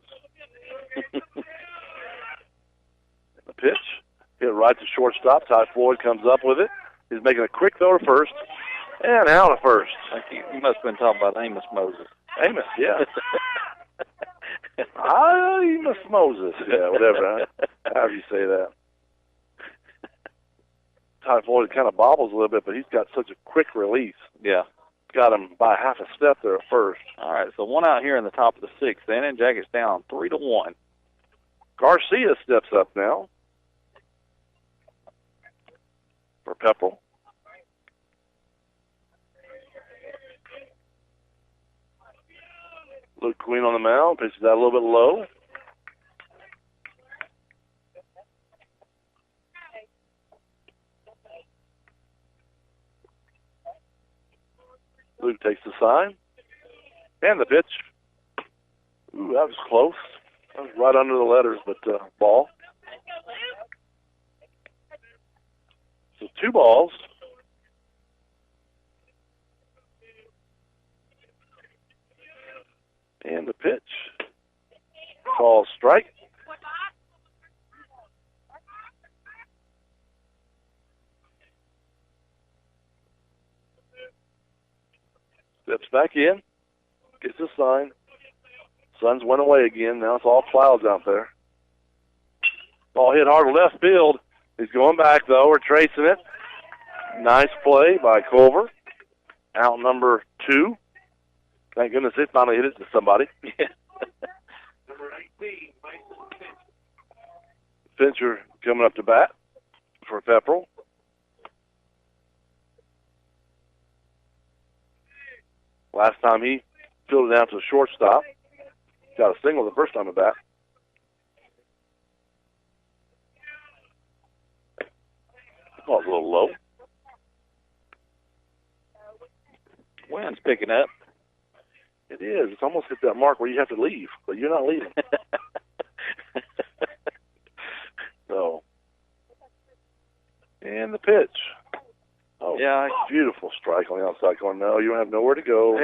S2: The pitch. Hit right to shortstop. Ty Floyd comes up with it. He's making a quick throw to first. And out of first.
S3: You must have been talking about Amos Moses.
S2: Amos, yeah. Amos Moses. Yeah, whatever. However you say that. Ty Floyd kind of bobbles a little bit, but he's got such a quick release.
S3: Yeah.
S2: Got him by half a step there at first.
S3: All right, so 1 out here in the top of the 6th inning. Jackets down 3-1.
S2: Garcia steps up now for Pepperell. Luke Queen on the mound, pitches that a little bit low. Luke takes the sign. And the pitch. Ooh, that was close. That was right under the letters, but ball. So 2 balls. And the pitch. Call strike. Steps back in. Gets the sign. Suns went away again. Now it's all clouds out there. Ball hit hard to left field. He's going back, though. We're tracing it. Nice play by Culver. Out number 2. Thank goodness it finally hit it to somebody. Number 18. Fincher coming up to bat for Pepperell. Last time he fielded down to a shortstop. Got a single the first time at bat. Ball's a little low.
S3: Wind's picking up.
S2: It is. It's almost hit that mark where you have to leave, but you're not leaving. So, and the pitch. Oh,
S3: yeah,
S2: beautiful strike on the outside corner. No, you don't have nowhere to go.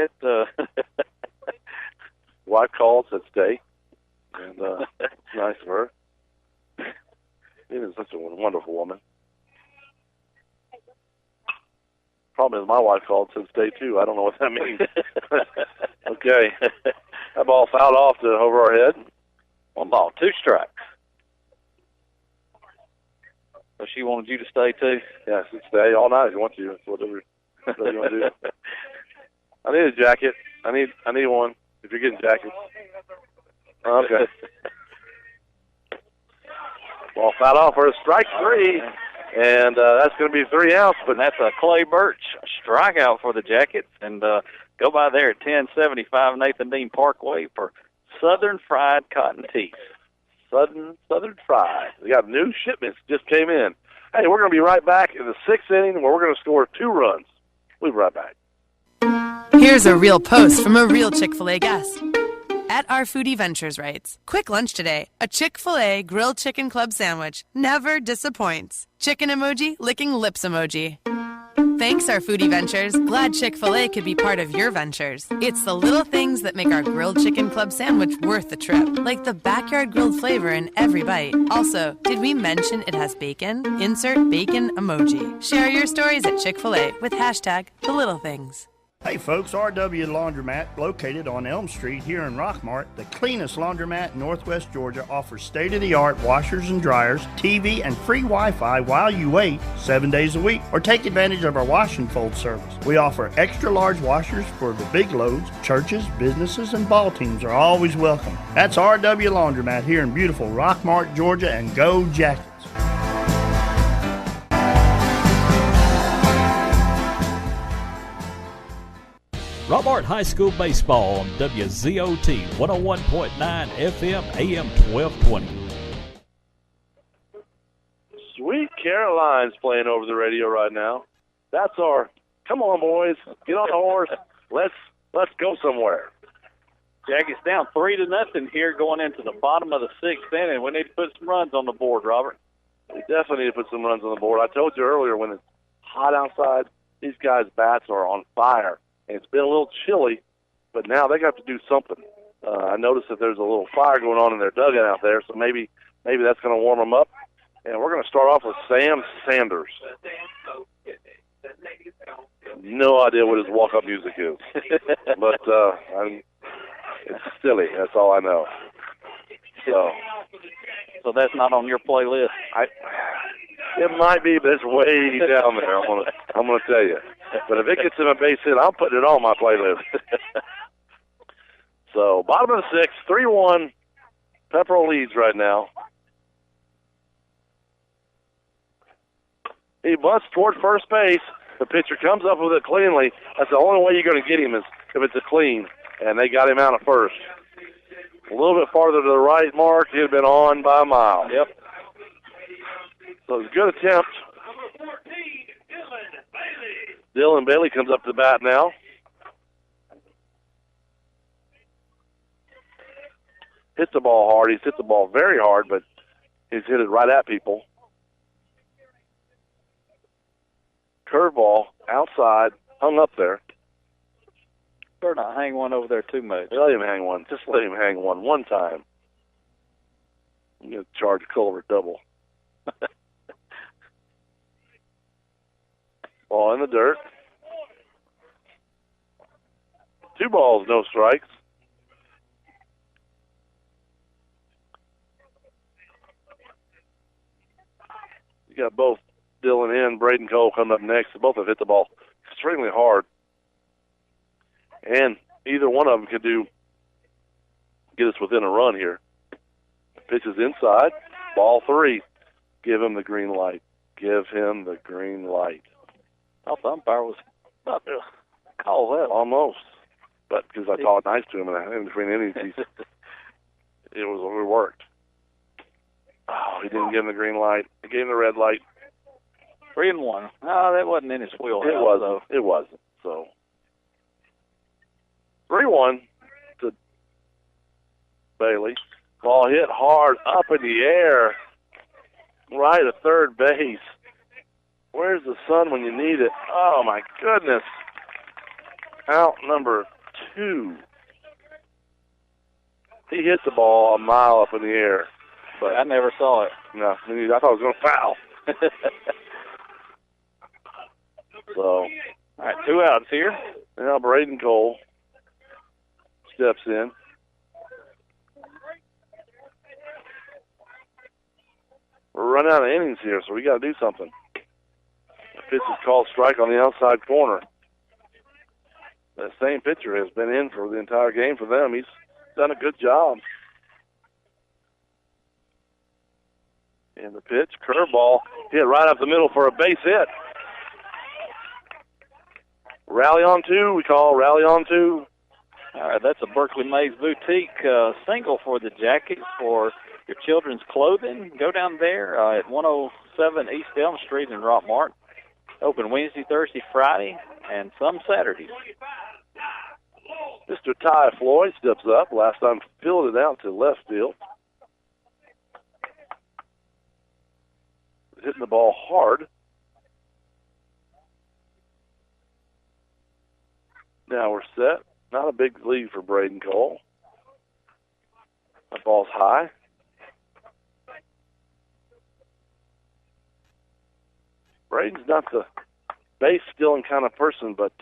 S2: wife called, said stay. And it's nice of her. She is such a wonderful woman. Problem is, my wife called, said stay too. I don't know what that means. Okay. That ball fouled off to over our head.
S3: 1 ball, 2 strikes. So she wanted you to stay too?
S2: Yeah, she stay all night if you want to. Whatever you want to do. I need a jacket. I need one. If you're getting jackets. Okay. Ball fouled off for a strike 3, and that's going to be 3 outs. But
S3: that's a Clay Birch strikeout for the Jackets. And go by there at 1075 Nathan Dean Parkway for Southern Fried Cotton Teeth.
S2: Southern Fried. We got new shipments just came in. Hey, we're going to be right back in the 6th inning where we're going to score 2 runs. We'll be right back.
S12: Here's a real post from a real Chick-fil-A guest. At Our Foodie Ventures writes, quick lunch today. A Chick-fil-A grilled chicken club sandwich never disappoints. Chicken emoji, licking lips emoji. Thanks, Our Foodie Ventures. Glad Chick-fil-A could be part of your ventures. It's the little things that make our grilled chicken club sandwich worth the trip, like the backyard grilled flavor in every bite. Also, did we mention it has bacon? Insert bacon emoji. Share your stories at Chick-fil-A with hashtag the little things.
S4: Hey folks, RW Laundromat, located on Elm Street here in Rockmart, the cleanest laundromat in Northwest Georgia, offers state-of-the-art washers and dryers, TV, and free Wi-Fi while you wait 7 days a week, or take advantage of our wash and fold service. We offer extra large washers for the big loads. Churches, businesses, and ball teams are always welcome. That's RW Laundromat here in beautiful Rockmart, Georgia, and go Jackets.
S1: Rockmart High School Baseball on WZOT 101.9 FM AM 1220.
S2: Sweet Caroline's playing over the radio right now. That's our, come on boys, get on the horse. Let's go somewhere.
S3: Jackets down 3-0 here going into the bottom of the 6th inning. We need to put some runs on the board, Robert.
S2: We definitely need to put some runs on the board. I told you earlier, when it's hot outside, these guys' bats are on fire. And it's been a little chilly, but now they got to do something. I noticed that there's a little fire going on in their dugout out there, so maybe that's going to warm them up. And we're going to start off with Sam Sanders. No idea what his walk-up music is, but it's silly. That's all I know.
S3: So that's not on your playlist.
S2: It might be, but it's way down there. I'm gonna tell you. But if it gets in a base hit, I'm putting it on my playlist. So bottom of the 6th, 3-1. Pepperell leads right now. He busts toward first base. The pitcher comes up with it cleanly. That's the only way you're going to get him is if it's a clean. And they got him out at first. A little bit farther to the right mark, he'd have been on by a mile.
S3: Yep.
S2: So it's a good attempt. Dylan Bailey comes up to the bat now. Hits the ball hard. He's hit the ball very hard, but he's hit it right at people. Curveball outside, hung up there.
S3: Better not hang one over there too much.
S2: Let him hang one. Just let him hang one time. I'm going to charge Culver double. Ball in the dirt. 2 balls, no strikes. You got both Dylan and Braden Cole coming up next. Both have hit the ball extremely hard. And either one of them could get us within a run here. Pitch is inside. Ball 3. Give him the green light. Give him the green light.
S3: I thought the umpire was about to call that.
S2: Almost. But because I talked nice to him in between innings, it worked. Oh, he didn't give him the green light. He gave him the red light.
S3: 3-1. Oh, that wasn't in his wheelhouse.
S2: It wasn't. It wasn't. So 3-1 to Bailey. Ball hit hard up in the air, right at third base. Where's the sun when you need it? Oh, my goodness. Out number 2. He hit the ball a mile up in the air.
S3: But I never saw it.
S2: No, I thought it was going to foul. So,
S3: all right, 2 outs here.
S2: Now Braden Cole steps in. We're running out of innings here, so we got to do something. The pitch is called strike on the outside corner. That same pitcher has been in for the entire game for them. He's done a good job. And the pitch, curveball, hit right up the middle for a base hit. Rally on 2, we call rally on 2.
S3: All right, that's a Berkeley Mays Boutique single for the Jackets for your children's clothing. Go down there at 107 East Elm Street in Rockmart. Open Wednesday, Thursday, Friday, and some Saturdays.
S2: Mr. Ty Floyd steps up. Last time fielded out to left field. Hitting the ball hard. Now we're set. Not a big lead for Braden Cole. That ball's high. Braden's not the base-stealing kind of person, but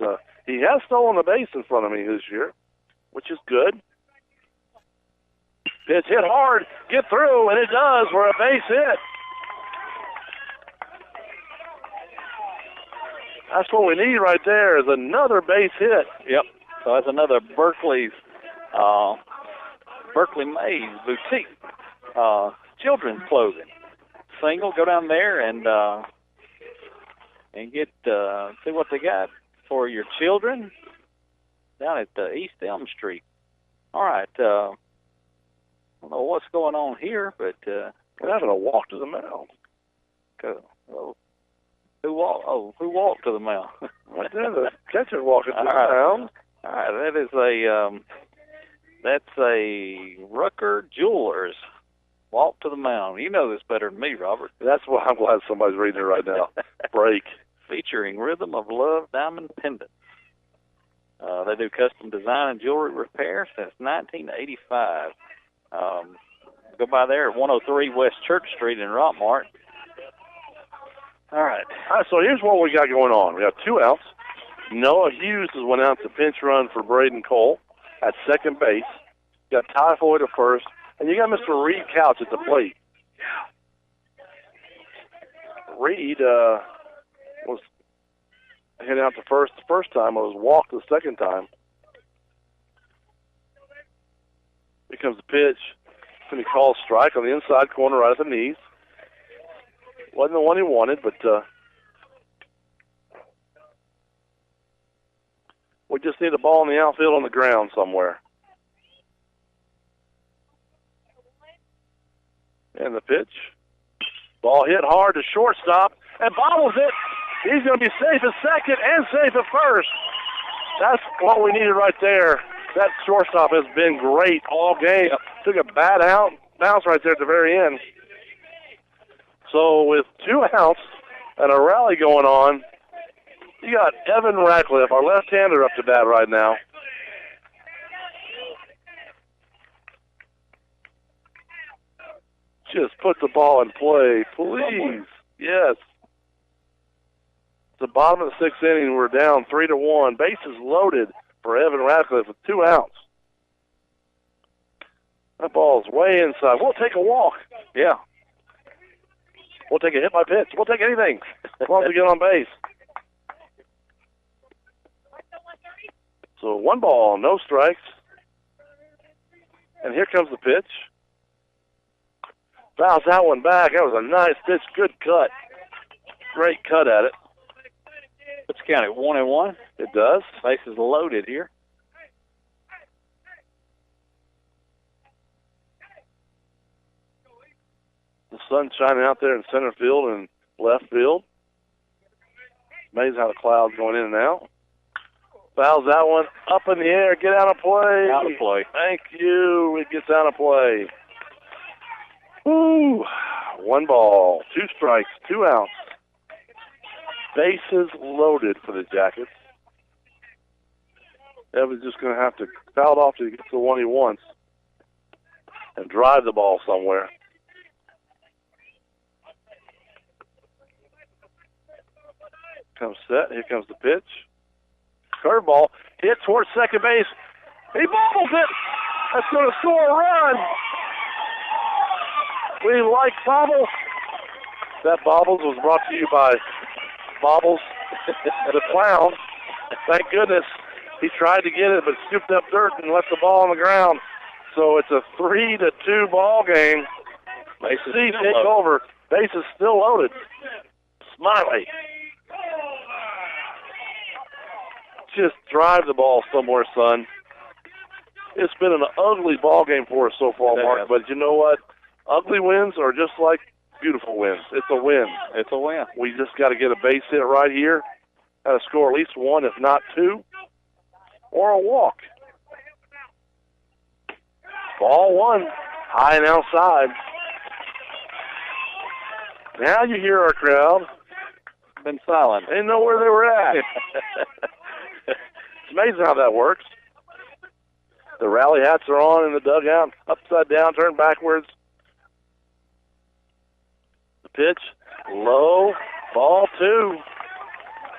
S2: he has stolen a base in front of me this year, which is good. Pitch hit hard, get through, and it does for a base hit. That's what we need right there is another base hit.
S3: Yep. So that's another Berkeley Mays Boutique children's clothing single. Go down there and get see what they got for your children down at East Elm Street. All right. I don't know what's going on here, but
S2: we're having a walk to the mound.
S3: Who walked to the mound?
S2: Right there, the catcher walking to the mound.
S3: All right, that's a Rucker Jewelers walk to the mound. You know this better than me, Robert.
S2: That's why I'm glad somebody's reading it right now. Break.
S3: Featuring Rhythm of Love diamond pendants. They do custom design and jewelry repair since 1985. Go by there at 103 West Church Street in Rockmart. All right,
S2: so here's what we got going on. We have 2 outs. Noah Hughes has went out to pinch run for Braden Cole at second base. You got Ty Floyd at first, and you got Mr. Reed Couch at the plate. Reed was heading out to first the first time, or was walked the second time. Here comes the pitch. It's going to be called strike on the inside corner right at the knees. Wasn't the one he wanted, but we just need a ball in the outfield on the ground somewhere. And the pitch. Ball hit hard to shortstop and bobbles it. He's going to be safe at second and safe at first. That's what we needed right there. That shortstop has been great all game. Took a bad bounce right there at the very end. So with 2 outs and a rally going on, you got Evan Ratcliffe, our left-hander, up to bat right now. Just put the ball in play, please. Yes. At the bottom of the 6th inning, we're down 3-1. Bases loaded for Evan Ratcliffe with 2 outs. That ball's way inside. We'll take a walk. Yeah. We'll take a hit by pitch. We'll take anything as long as we get on base. So 1 ball, no strikes. And here comes the pitch. Fouls that one back. That was a nice pitch. Good cut. Great cut at it.
S3: Let's count it 1-1.
S2: It does.
S3: Bases loaded here.
S2: The sun's shining out there in center field and left field. Amazing how the cloud's going in and out. Fouls that one up in the air. Get out of play.
S3: Out of play.
S2: Thank you. It gets out of play. Woo. 1 ball, 2 strikes, 2 outs. Bases loaded for the Jackets. Evan's just going to have to foul it off to get the one he wants. and drive the ball somewhere. Comes set. Here comes the pitch. Curveball hit towards second base. He bobbles it. That's going to score a run. We like Bobbles. That Bobbles was brought to you by Bobbles the Clown. Thank goodness he tried to get it, but scooped up dirt and left the ball on the ground. So it's a 3-2 ball game. Bases take over. Bases still loaded. Smiley. Just drive the ball somewhere, son. It's been an ugly ball game for us so far, Mark, but you know what? Ugly wins are just like beautiful wins. It's a win.
S3: It's a win.
S2: We just got to get a base hit right here. Got to score at least one, if not two, or a walk. Ball one, high and outside. Now you hear our crowd.
S3: Been silent.
S2: They know where they were at. It's amazing how that works. The rally hats are on in the dugout, upside down, turned backwards. The pitch, low, ball two.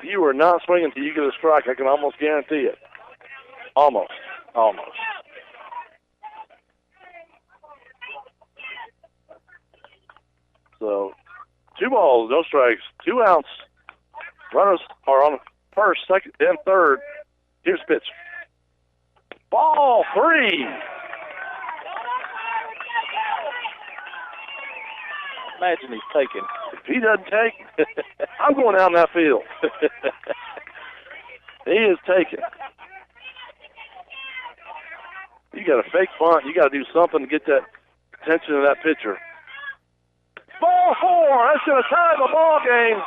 S2: You are not swinging until you get a strike. I can almost guarantee it. Almost. So, 2 balls, no strikes, 2 outs. Runners are on first, second, and third. Here's the pitch. Ball 3.
S3: Imagine he's taking.
S2: If he doesn't take, I'm going out in that field. He is taking. You got a fake bunt. You got to do something to get that attention of that pitcher. Ball 4. That's going to tie the ball game.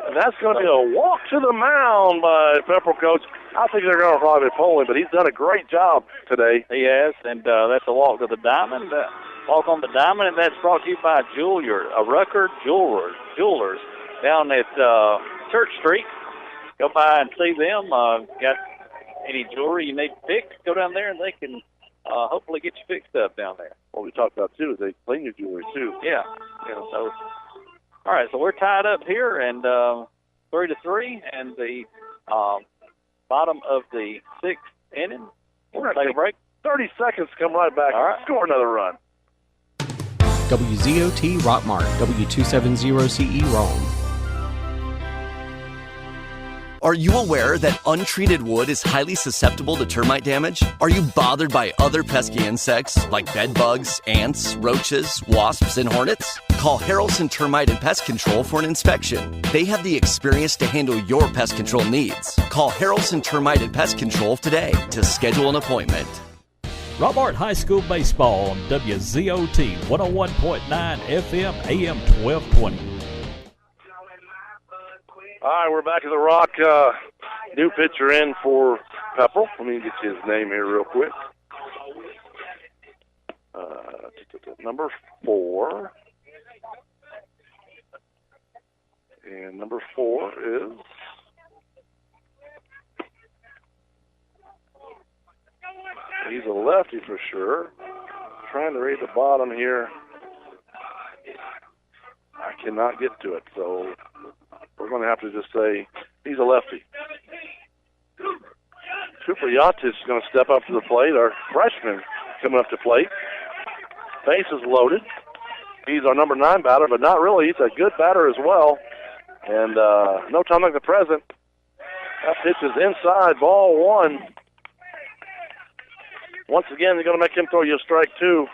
S2: And that's going to be a walk to the mound by Pepperell coach. I think they're going to probably be polling, but he's done a great job today.
S3: He has, and that's a walk to the diamond. Walk on the diamond, and that's brought to you by Rucker Jewelers down at Church Street. Go by and see them. Got any jewelry you need fixed, go down there, and they can hopefully get you fixed up down there.
S2: What we talked about, too, is they clean your jewelry, too.
S3: Yeah. So, all right, so we're tied up here, and 3-3, and the bottom of the 6th inning.
S2: We're going to take a break. 30 seconds, come right back.
S3: All right.
S2: Score another run.
S17: WZOT Rockmart, W270CE Rome.
S19: Are you aware that untreated wood is highly susceptible to termite damage? Are you bothered by other pesky insects like bed bugs, ants, roaches, wasps, and hornets? Call Harrelson Termite and Pest Control for an inspection. They have the experience to handle your pest control needs. Call Harrelson Termite and Pest Control today to schedule an appointment.
S1: Rockmart High School Baseball on WZOT 101.9 FM AM 1220.
S2: All right, we're back at the Rock. New pitcher in for Pepperell. Let me get you his name here real quick. Number 4. And number 4 is... He's a lefty for sure. Trying to read the bottom here. I cannot get to it, so... We're going to have to just say he's a lefty. Cooper Yatis is going to step up to the plate. Our freshman coming up to plate. Base is loaded. He's our number 9 batter, but not really. He's a good batter as well. And no time like the present. That pitch is inside, ball 1. Once again, they're going to make him throw you a strike 2,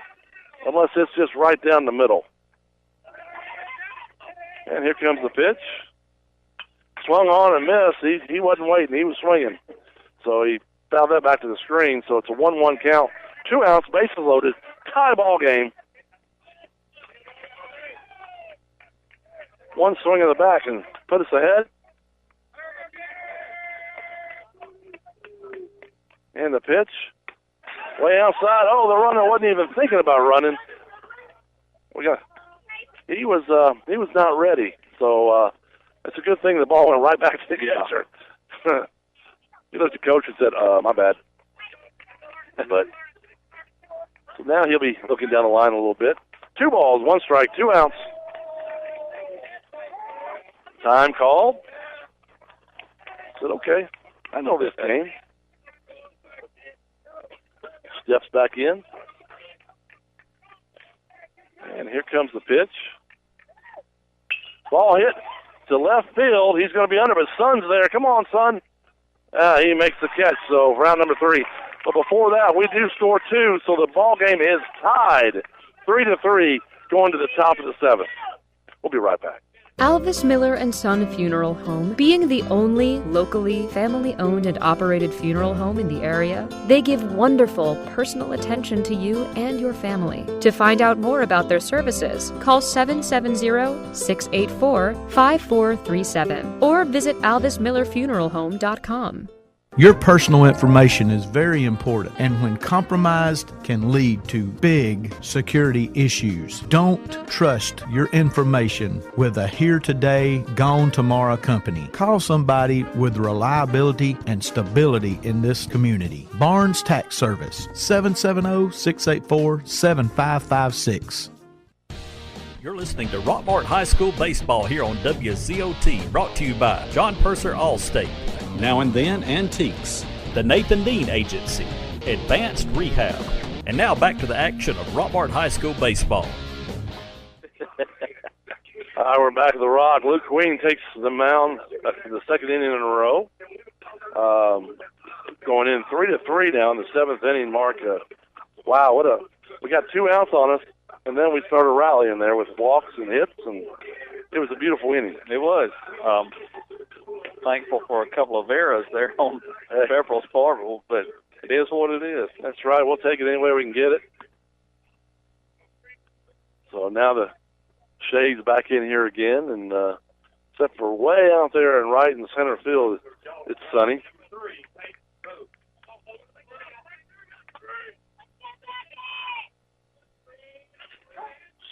S2: unless it's just right down the middle. And here comes the pitch. Swung on and missed. He wasn't waiting. He was swinging. So he fouled that back to the screen. So it's a 1-1 count. 2 outs, bases loaded, tie ball game. One swing in the back and put us ahead. And the pitch. Way outside. Oh, the runner wasn't even thinking about running. He was not ready. So It's a good thing the ball went right back to the catcher. He looked at the coach and said, my bad. But so now he'll be looking down the line a little bit. 2 balls, 1 strike, 2 outs. Time called. Said, okay, I know this game. Steps back in. And here comes the pitch. Ball hit to left field. He's going to be under, but Son's there. Come on, Son. He makes the catch, so round number 3. But before that, we do score 2, so the ball game is tied 3-3 going to the top of the 7th. We'll be right back.
S20: Alvis Miller and Son Funeral Home, being the only locally family-owned and operated funeral home in the area, they give wonderful personal attention to you and your family. To find out more about their services, call 770-684-5437 or visit alvismillerfuneralhome.com.
S18: Your personal information is very important, and when compromised, can lead to big security issues. Don't trust your information with a here today, gone tomorrow company. Call somebody with reliability and stability in this community. Barnes Tax Service, 770-684-7556.
S1: You're listening to Rockmart High School Baseball here on WZOT, brought to you by John Purser Allstate, Now and Then Antiques, the Nathan Dean Agency, Advanced Rehab. And now back to the action of Rockmart High School Baseball.
S2: We're back at the Rock. Luke Queen takes the mound for the 2nd inning in a row. Going in 3-3 now in the 7th inning mark. Wow, we got 2 outs on us. And then we started rallying there with walks and hits, and it was a beautiful inning.
S3: It was. Thankful for a couple of errors there on Pepperells part, but it is what it is.
S2: That's right. We'll take it any way we can get it. So now the Shade's back in here again, and except for way out there and right in the center field, it's sunny.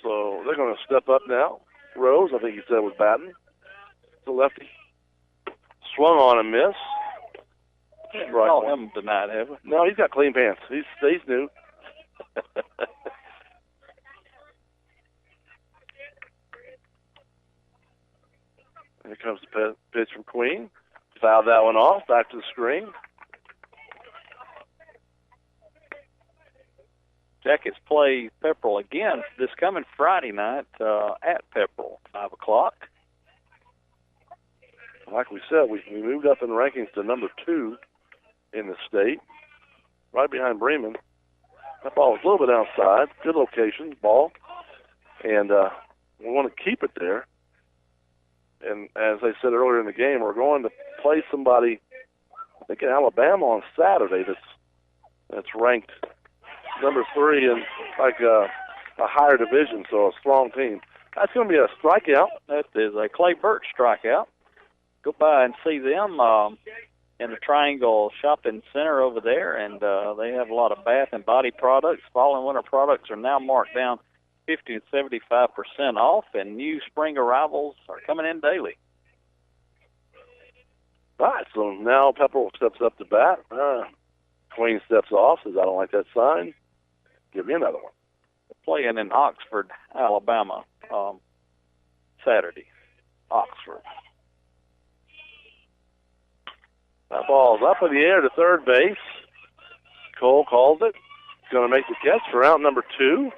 S2: So they're going to step up now. Rose, I think he said, was batting. The lefty. Swung on and missed.
S3: Right. Call him tonight, have we?
S2: No, he's got clean pants. He's new. Here comes the pitch from Queen. Fouled that one off. Back to the screen.
S3: Jackets play Pepperell again this coming Friday night at Pepperell, 5 o'clock.
S2: Like we said, we moved up in the rankings to number 2 in the state, right behind Bremen. That ball was a little bit outside. Good location, ball. And we want to keep it there. And as I said earlier in the game, we're going to play somebody, I think in Alabama on Saturday, that's ranked number 3 in like a higher division, so a strong team. That's going to be a strikeout.
S3: That is a Clay Birch strikeout. Go by and see them in the Triangle Shopping Center over there, and they have a lot of bath and body products. Fall and winter products are now marked down 50 to 75% off, and new spring arrivals are coming in daily.
S2: All right, so now Pepperell steps up to bat. Queen steps off, says, I don't like that sign. Give me another one.
S3: Playing in Oxford, Alabama, Saturday. Oxford.
S2: That ball's up in the air to third base. Cole calls it. He's going to make the catch for out number 2.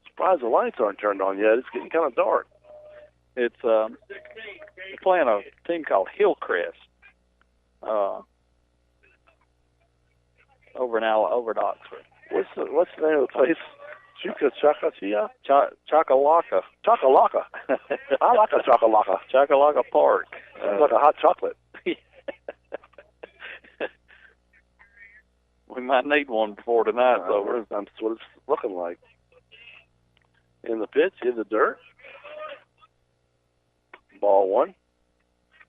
S2: Surprised the lights aren't turned on yet. It's getting kind of dark.
S3: It's they're playing a team called Hillcrest over at Oxford.
S2: What's the name of the place? Chakalaka.
S3: Chakalaka.
S2: Chakalaka. I like a Chakalaka.
S3: Chakalaka Park.
S2: Sounds like a hot chocolate.
S3: We might need one before tonight's over.
S2: That's what it's looking like. In the pitch, in the dirt. Ball 1.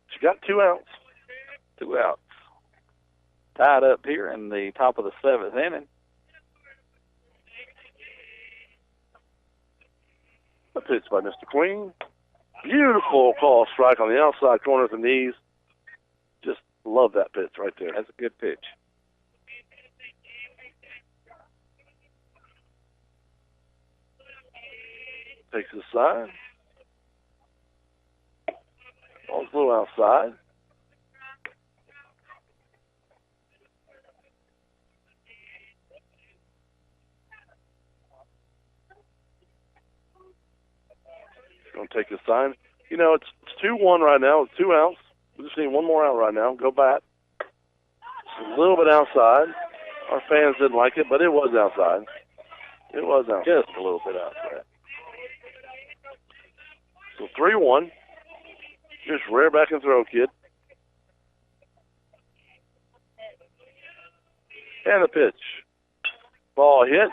S2: She got 2 outs.
S3: 2 outs. Tied up here in the top of the 7th inning.
S2: A pitch by Mr. Queen. Beautiful call strike on the outside corner of the knees. Just love that pitch right there.
S3: That's a good pitch.
S2: Takes the side. Ball's a little outside. Going to take the sign. You know, it's 2-1 right now. It's 2 outs. We just need one more out right now. Go back. It's a little bit outside. Our fans didn't like it, but it was outside. It was outside.
S3: Just a little bit outside.
S2: So 3-1. Just rear back and throw, kid. And the pitch. Ball hit.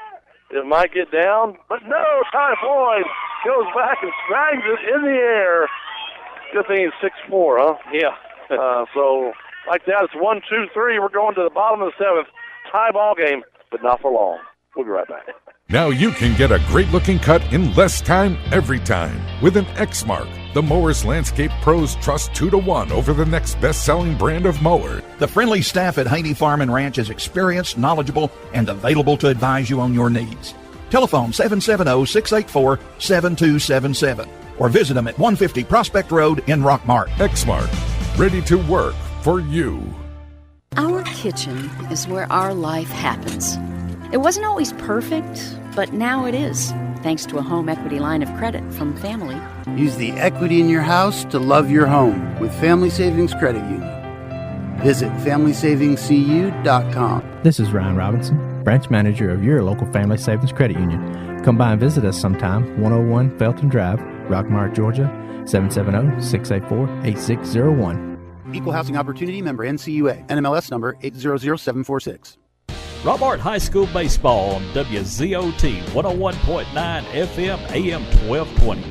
S2: It might get down, but no, Ty Floyd goes back and snags it in the air. Good thing he's 6'4", huh?
S3: Yeah.
S2: So, like that, it's 1, 2, 3. We're going to the bottom of the 7th. Tie ball game, but not for long. We'll be right back.
S5: Now you can get a great-looking cut in less time every time with an X-Mark. The Mowers Landscape Pros trust 2-1 over the next best-selling brand of mower.
S6: The friendly staff at Haney Farm and Ranch is experienced, knowledgeable, and available to advise you on your needs. Telephone 770-684-7277 or visit them at 150 Prospect Road in Rockmart.
S5: X-Mark, ready to work for you.
S8: Our kitchen is where our life happens. It wasn't always perfect, but now it is, thanks to a home equity line of credit from Family.
S9: Use the equity in your house to love your home with Family Savings Credit Union. Visit FamilySavingsCU.com.
S10: This is Ryan Robinson, branch manager of your local Family Savings Credit Union. Come by and visit us sometime, 101 Felton Drive, Rockmart, Georgia, 770-684-8601.
S9: Equal Housing Opportunity member NCUA. NMLS number 800746.
S1: Rockmart High School Baseball on WZOT 101.9 FM AM 1220.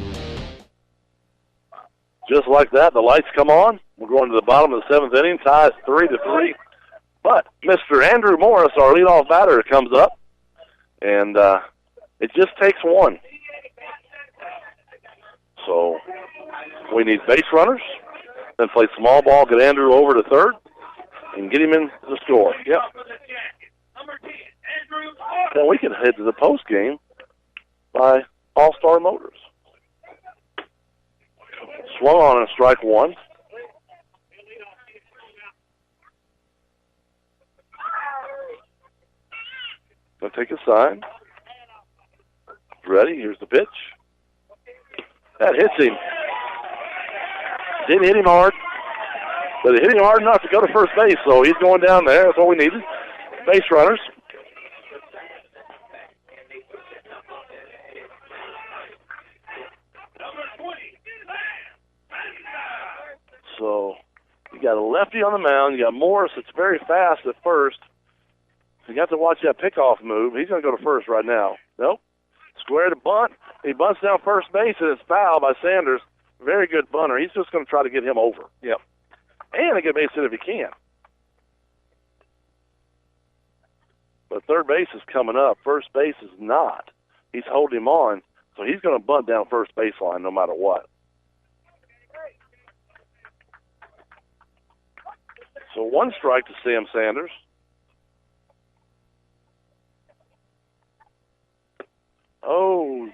S2: Just like that, the lights come on. We're going to the bottom of the 7th inning. Ties 3-3. But Mr. Andrew Morris, our leadoff batter, comes up, and it just takes one. So we need base runners, then play small ball, get Andrew over to third, and get him in the score. Yep. Then we can head to the post game by All-Star Motors. Swung on and strike one. Gonna take a sign. Ready? Here's the pitch. That hits him. Didn't hit him hard, but it hit him hard enough to go to first base, so he's going down there. That's what we needed. Base runners. So you got a lefty on the mound. You got Morris that's very fast at first. You got to watch that pickoff move. He's going to go to first right now. Nope. Square to bunt. He bunts down first base, and it's foul by Sanders. Very good bunter. He's just going to try to get him over. Yep. And a good base hit if he can. But third base is coming up. First base is not. He's holding him on, so he's going to bunt down first baseline no matter what. So one strike to Sam Sanders. Oh,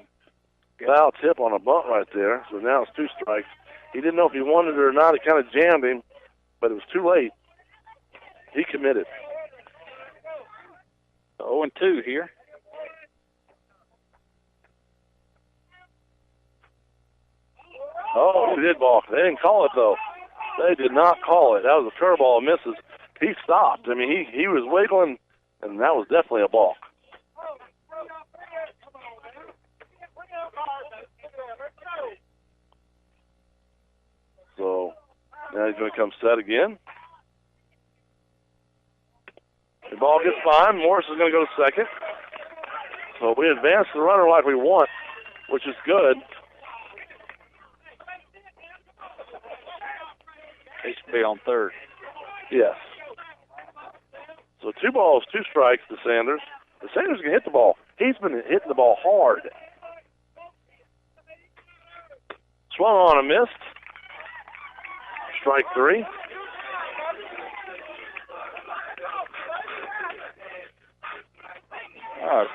S2: foul tip on a bunt right there. So now it's 2 strikes. He didn't know if he wanted it or not. It kind of jammed him, but it was too late. He committed.
S3: 0-2 here.
S2: Oh, he did balk. They didn't call it, though. They did not call it. That was a curveball misses. He stopped. I mean, he was wiggling, and that was definitely a balk. So now he's going to come set again. The ball gets fine. Morris is going to go to second. So we advance the runner like we want, which is good.
S3: He should be on third.
S2: Yes. So 2 balls, 2 strikes to Sanders. The Sanders can hit the ball. He's been hitting the ball hard. Swung on and missed. Strike 3.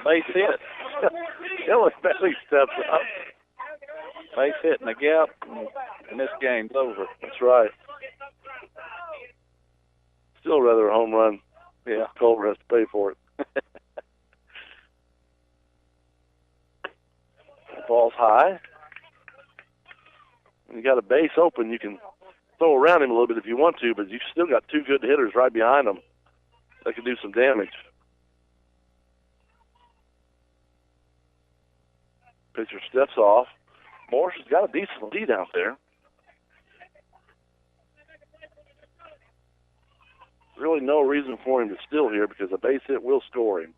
S3: Base hit.
S2: Dylan Bailey steps up.
S3: Base hit in the gap, and this game's over.
S2: That's right. Still rather a home run.
S3: Yeah.
S2: Culver has to pay for it. Ball's high. When you got a base open, you can throw around him a little bit if you want to, but you've still got two good hitters right behind him that can do some damage. Pitcher steps off. Morris has got a decent lead out there. Really no reason for him to steal here because a base hit will score him.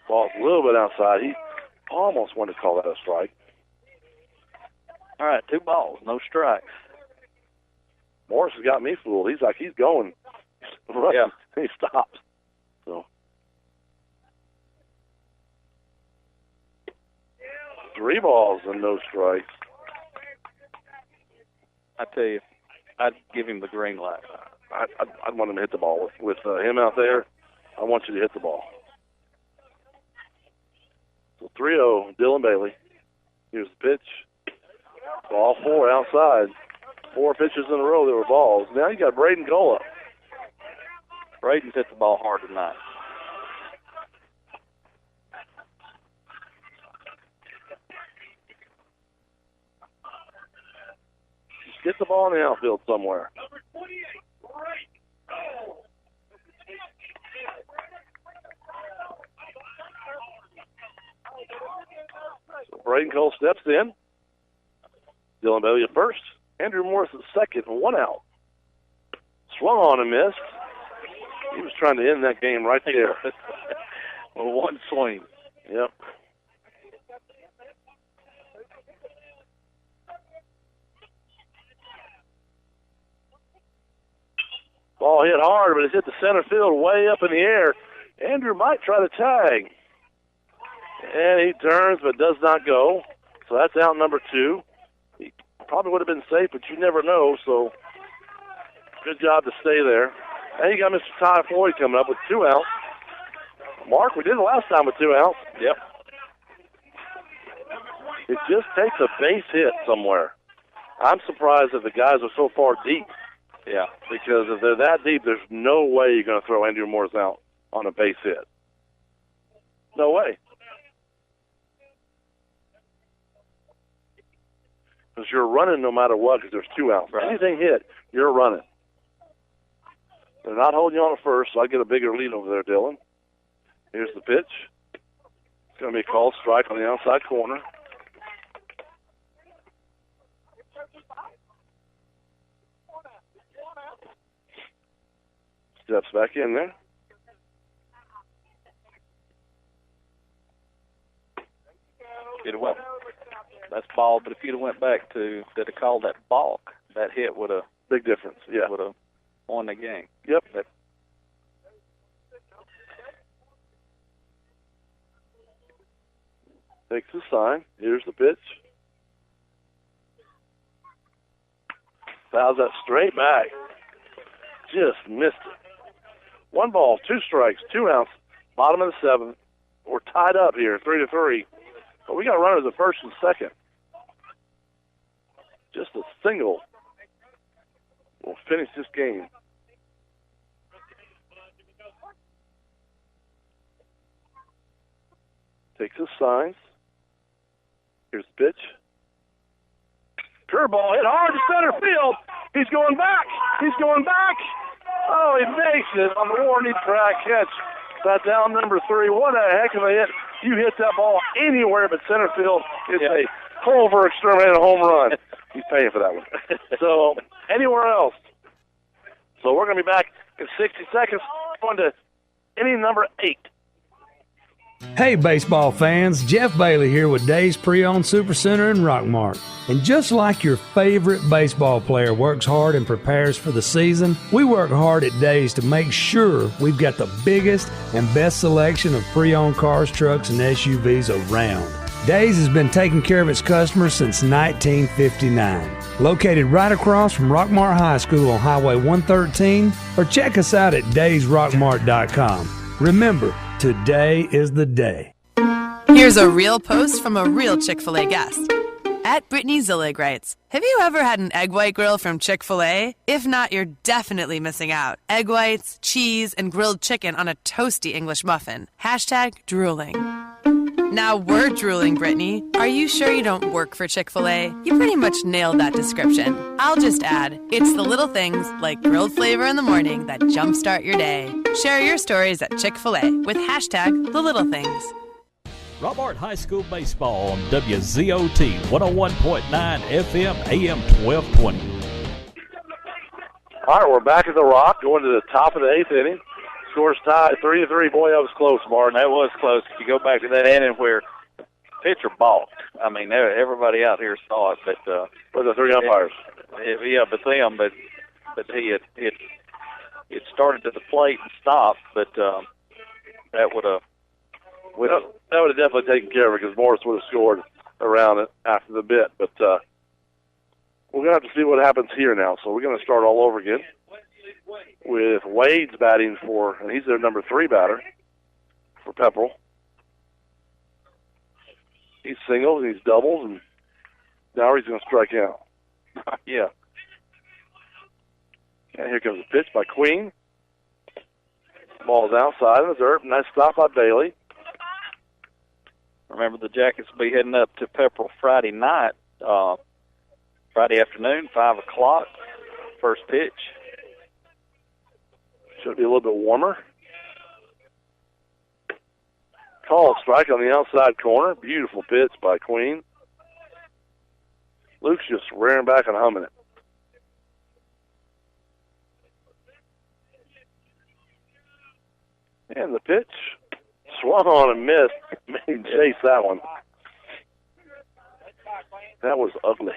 S2: Ball's a little bit outside. He almost wanted to call that a strike.
S3: All right, 2 balls, no strikes.
S2: Morris has got me fooled. He's like, he's going. Right.
S3: Yeah.
S2: He stops. So 3 balls and no strikes.
S3: I tell you, I'd give him the green light.
S2: I'd want him to hit the ball. With him out there, I want you to hit the ball. So 3-0, Dylan Bailey. Here's the pitch. Ball 4 outside. 4 pitches in a row that were balls. Now you got Braden Cole up.
S3: Braden's hit the ball hard tonight.
S2: Just get the ball in the outfield somewhere. So Braden Cole steps in. Dylan Bailey at first. Andrew Morris at second, 1 out. Swung on and missed. He was trying to end that game right there.
S3: With 1 swing.
S2: Yep. Ball hit hard, but it's hit the center field way up in the air. Andrew might try to tag. And he turns but does not go. So that's out number 2. He probably would have been safe, but you never know. So good job to stay there. And you got Mr. Ty Floyd coming up with 2 outs. Mark, we did it last time with 2 outs.
S3: Yep.
S2: It just takes a base hit somewhere. I'm surprised that the guys are so far deep.
S3: Yeah.
S2: Because if they're that deep, there's no way you're going to throw Andrew Morris out on a base hit. No way. Because you're running no matter what because there's 2 outs.
S3: Right.
S2: Anything hit, you're running. They're not holding you on at first, so I get a bigger lead over there, Dylan. Here's the pitch. It's going to be a called strike on the outside corner. Steps back in there.
S3: Get away. That's ball, but if you'd have went back to that have called that balk, that hit would have
S2: big difference. Yeah,
S3: would have won the game.
S2: Yep. Takes the sign. Here's the pitch. Fouls that straight back. Just missed it. 1 ball, 2 strikes, 2 outs. Bottom of the 7th. We're tied up here, 3-3. But we got runners at first and second. Just a single will finish this game. Takes his signs. Here's the pitch. Curveball hit hard to center field. He's going back. He's going back. Oh, he makes it on the warning track catch. That's down number 3. What a heck of a hit. You hit that ball anywhere but center field. It's a Culver exterminated home run. He's paying for that one. So, anywhere else. So, we're going to be back in 60 seconds. Going to inning number 8.
S11: Hey baseball fans, Jeff Bailey here with Days Pre-Owned Supercenter in Rockmart. And just like your favorite baseball player works hard and prepares for the season, we work hard at Days to make sure we've got the biggest and best selection of pre-owned cars, trucks, and SUVs around. Days has been taking care of its customers since 1959. Located right across from Rockmart High School on Highway 113, or check us out at daysrockmart.com. Remember, today is the day.
S12: Here's a real post from a real Chick-fil-A guest. At Brittany Zillig writes, have you ever had an egg white grill from Chick-fil-A? If not, you're definitely missing out. Egg whites, cheese, and grilled chicken on a toasty English muffin. #drooling. Now we're drooling, Brittany. Are you sure you don't work for Chick-fil-A? You pretty much nailed that description. I'll just add, it's the little things like grilled flavor in the morning that jumpstart your day. Share your stories at Chick-fil-A with #TheLittleThings.
S1: Rockmart High School Baseball on WZOT 101.9 FM AM 1220.
S2: All right, we're back at the Rock, going to the top of the 8th inning. Scores tied 3-3. Boy, that was close, Martin.
S3: That was close. If you go back to that inning where the pitcher balked, I mean, everybody out here saw it, but
S2: with the 3 umpires.
S3: But it started to the plate and stopped, but that would have.
S2: That would have definitely taken care of it because Morris would have scored around it after the bit. But we're going to have to see what happens here now. So we're going to start all over again with Wade's batting and he's their number 3 batter for Pepperell. He's singles and he's doubles, and now he's going to strike out.
S3: Yeah.
S2: And here comes a pitch by Queen. Ball's outside in the dirt. Nice stop by Bailey.
S3: Remember, the Jackets will be heading up to Pepperell Friday night, Friday afternoon, 5 o'clock, first pitch.
S2: Should be a little bit warmer. Call strike on the outside corner. Beautiful pitch by Queen. Luke's just rearing back and humming it. And the pitch swung on and missed. Made chase that one. That was ugly.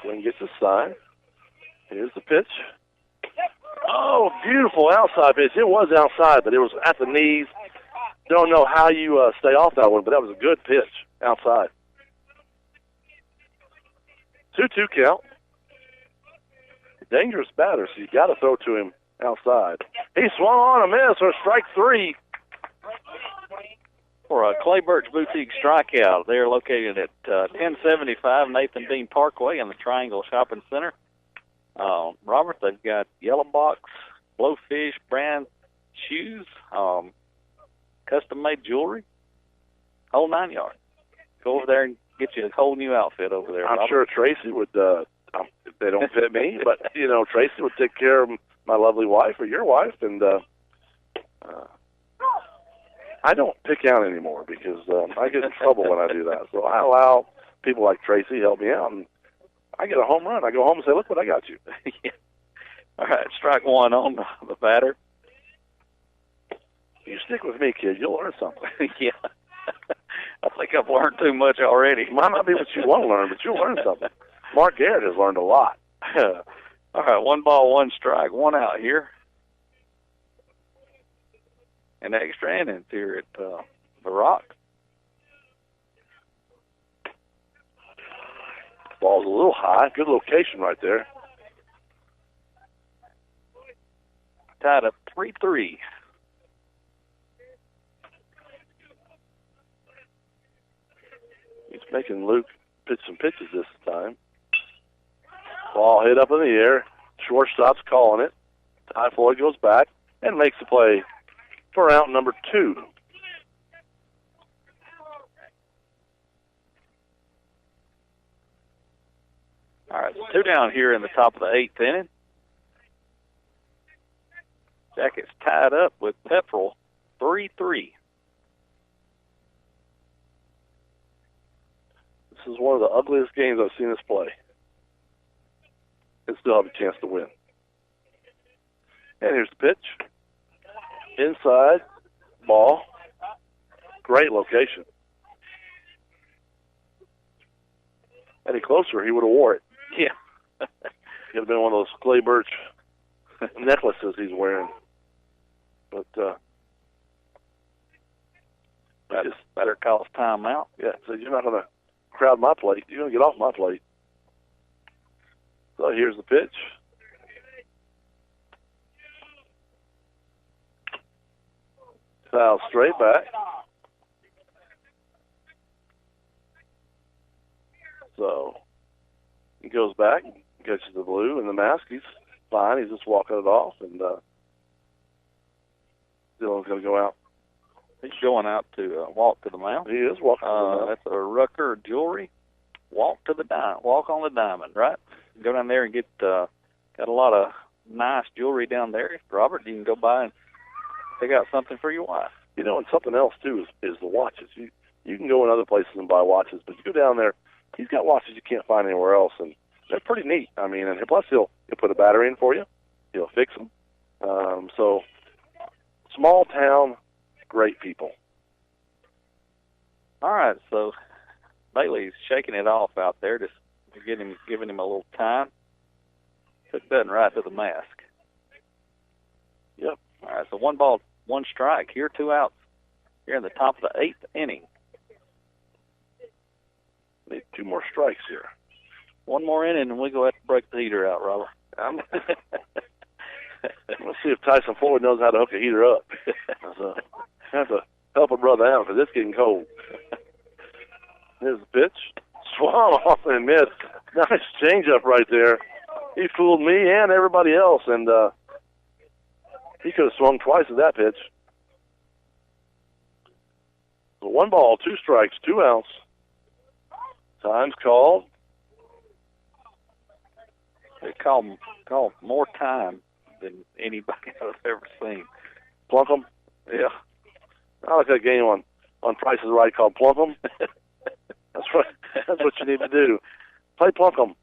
S2: Quinn gets a sign. Here's the pitch. Oh, beautiful outside pitch. It was outside, but it was at the knees. Don't know how you stay off that one, but that was a good pitch outside. 2-2 count. Dangerous batter, so you got to throw to him outside. He swung on a miss for strike 3.
S3: For a Clay Birch Boutique strikeout. They're located at 1075 Nathan Dean Parkway in the Triangle Shopping Center. Robert, they've got Yellow Box, Blowfish brand shoes, custom-made jewelry, whole 9 yards. Go over there and get you a whole new outfit over there,
S2: I'm
S3: Robert.
S2: sure Tracy would, they don't fit me, but, Tracy would take care of my lovely wife or your wife, and I don't pick out anymore because I get in trouble when I do that. So I allow people like Tracy help me out, and I get a home run. I go home and say, look what I got you.
S3: Yeah. All right, strike 1 on the batter.
S2: You stick with me, kid. You'll learn something.
S3: Yeah. I think I've learned too much already.
S2: Might not be what you want to learn, but you'll learn something. Mark Garrett has learned a lot.
S3: All right, 1 ball, 1 strike, 1 out here. And extra innings here at the Rock.
S2: Ball's a little high. Good location right there.
S3: Tied up 3-3.
S2: He's making Luke pitch some pitches this time. Ball hit up in the air. Shortstop's calling it. Ty Floyd goes back and makes the play for out number 2.
S3: All right, 2 down here in the top of the 8th inning. Jackets tied up with Pepperell 3-3.
S2: This is one of the ugliest games I've seen us play. And still have a chance to win. And here's the pitch. Inside, ball. Great location. Any closer, he would have wore it.
S3: Yeah.
S2: It would have been one of those Clay Birch necklaces he's wearing. But
S3: better call timeout.
S2: Yeah, so you're not going to crowd my plate. You're going to get off my plate. So here's the pitch. Foul straight back. So he goes back, catches the blue and the mask. He's fine. He's just walking it off, and Dylan's going to go out.
S3: He's going out to walk to the mound.
S2: He is walking to the mound.
S3: That's a Rucker Jewelry. Walk on the diamond, right? Go down there and get got a lot of nice jewelry down there. Robert, you can go by and pick out something for your wife.
S2: You know, and something else too is the watches. You can go in other places and buy watches, but you go down there, he's got watches you can't find anywhere else, and they're pretty neat. I mean, and plus he'll put a battery in for you. He'll fix them. So small town, great people.
S3: All right, so Bailey's shaking it off out there, just giving him a little time. Took that right to the mask.
S2: Yep.
S3: All right, so 1 ball, 1 strike. Here, 2 outs. Here in the top of the 8th inning.
S2: Need 2 more strikes here.
S3: 1 more inning, and we go ahead and break the heater out, Robert.
S2: Let's see if Tyson Floyd knows how to hook a heater up. So, have to help a brother out because it's getting cold. Here's the pitch. Swung off and missed. Nice changeup right there. He fooled me and everybody else, and he could have swung twice at that pitch. So 1 ball, 2 strikes, 2 outs. Time's called.
S3: They call more time than anybody I've ever seen.
S2: Plunk 'em? Yeah. I like that game on Price is Right called Plunk 'em. That's what you need to do. Play Plunk 'em.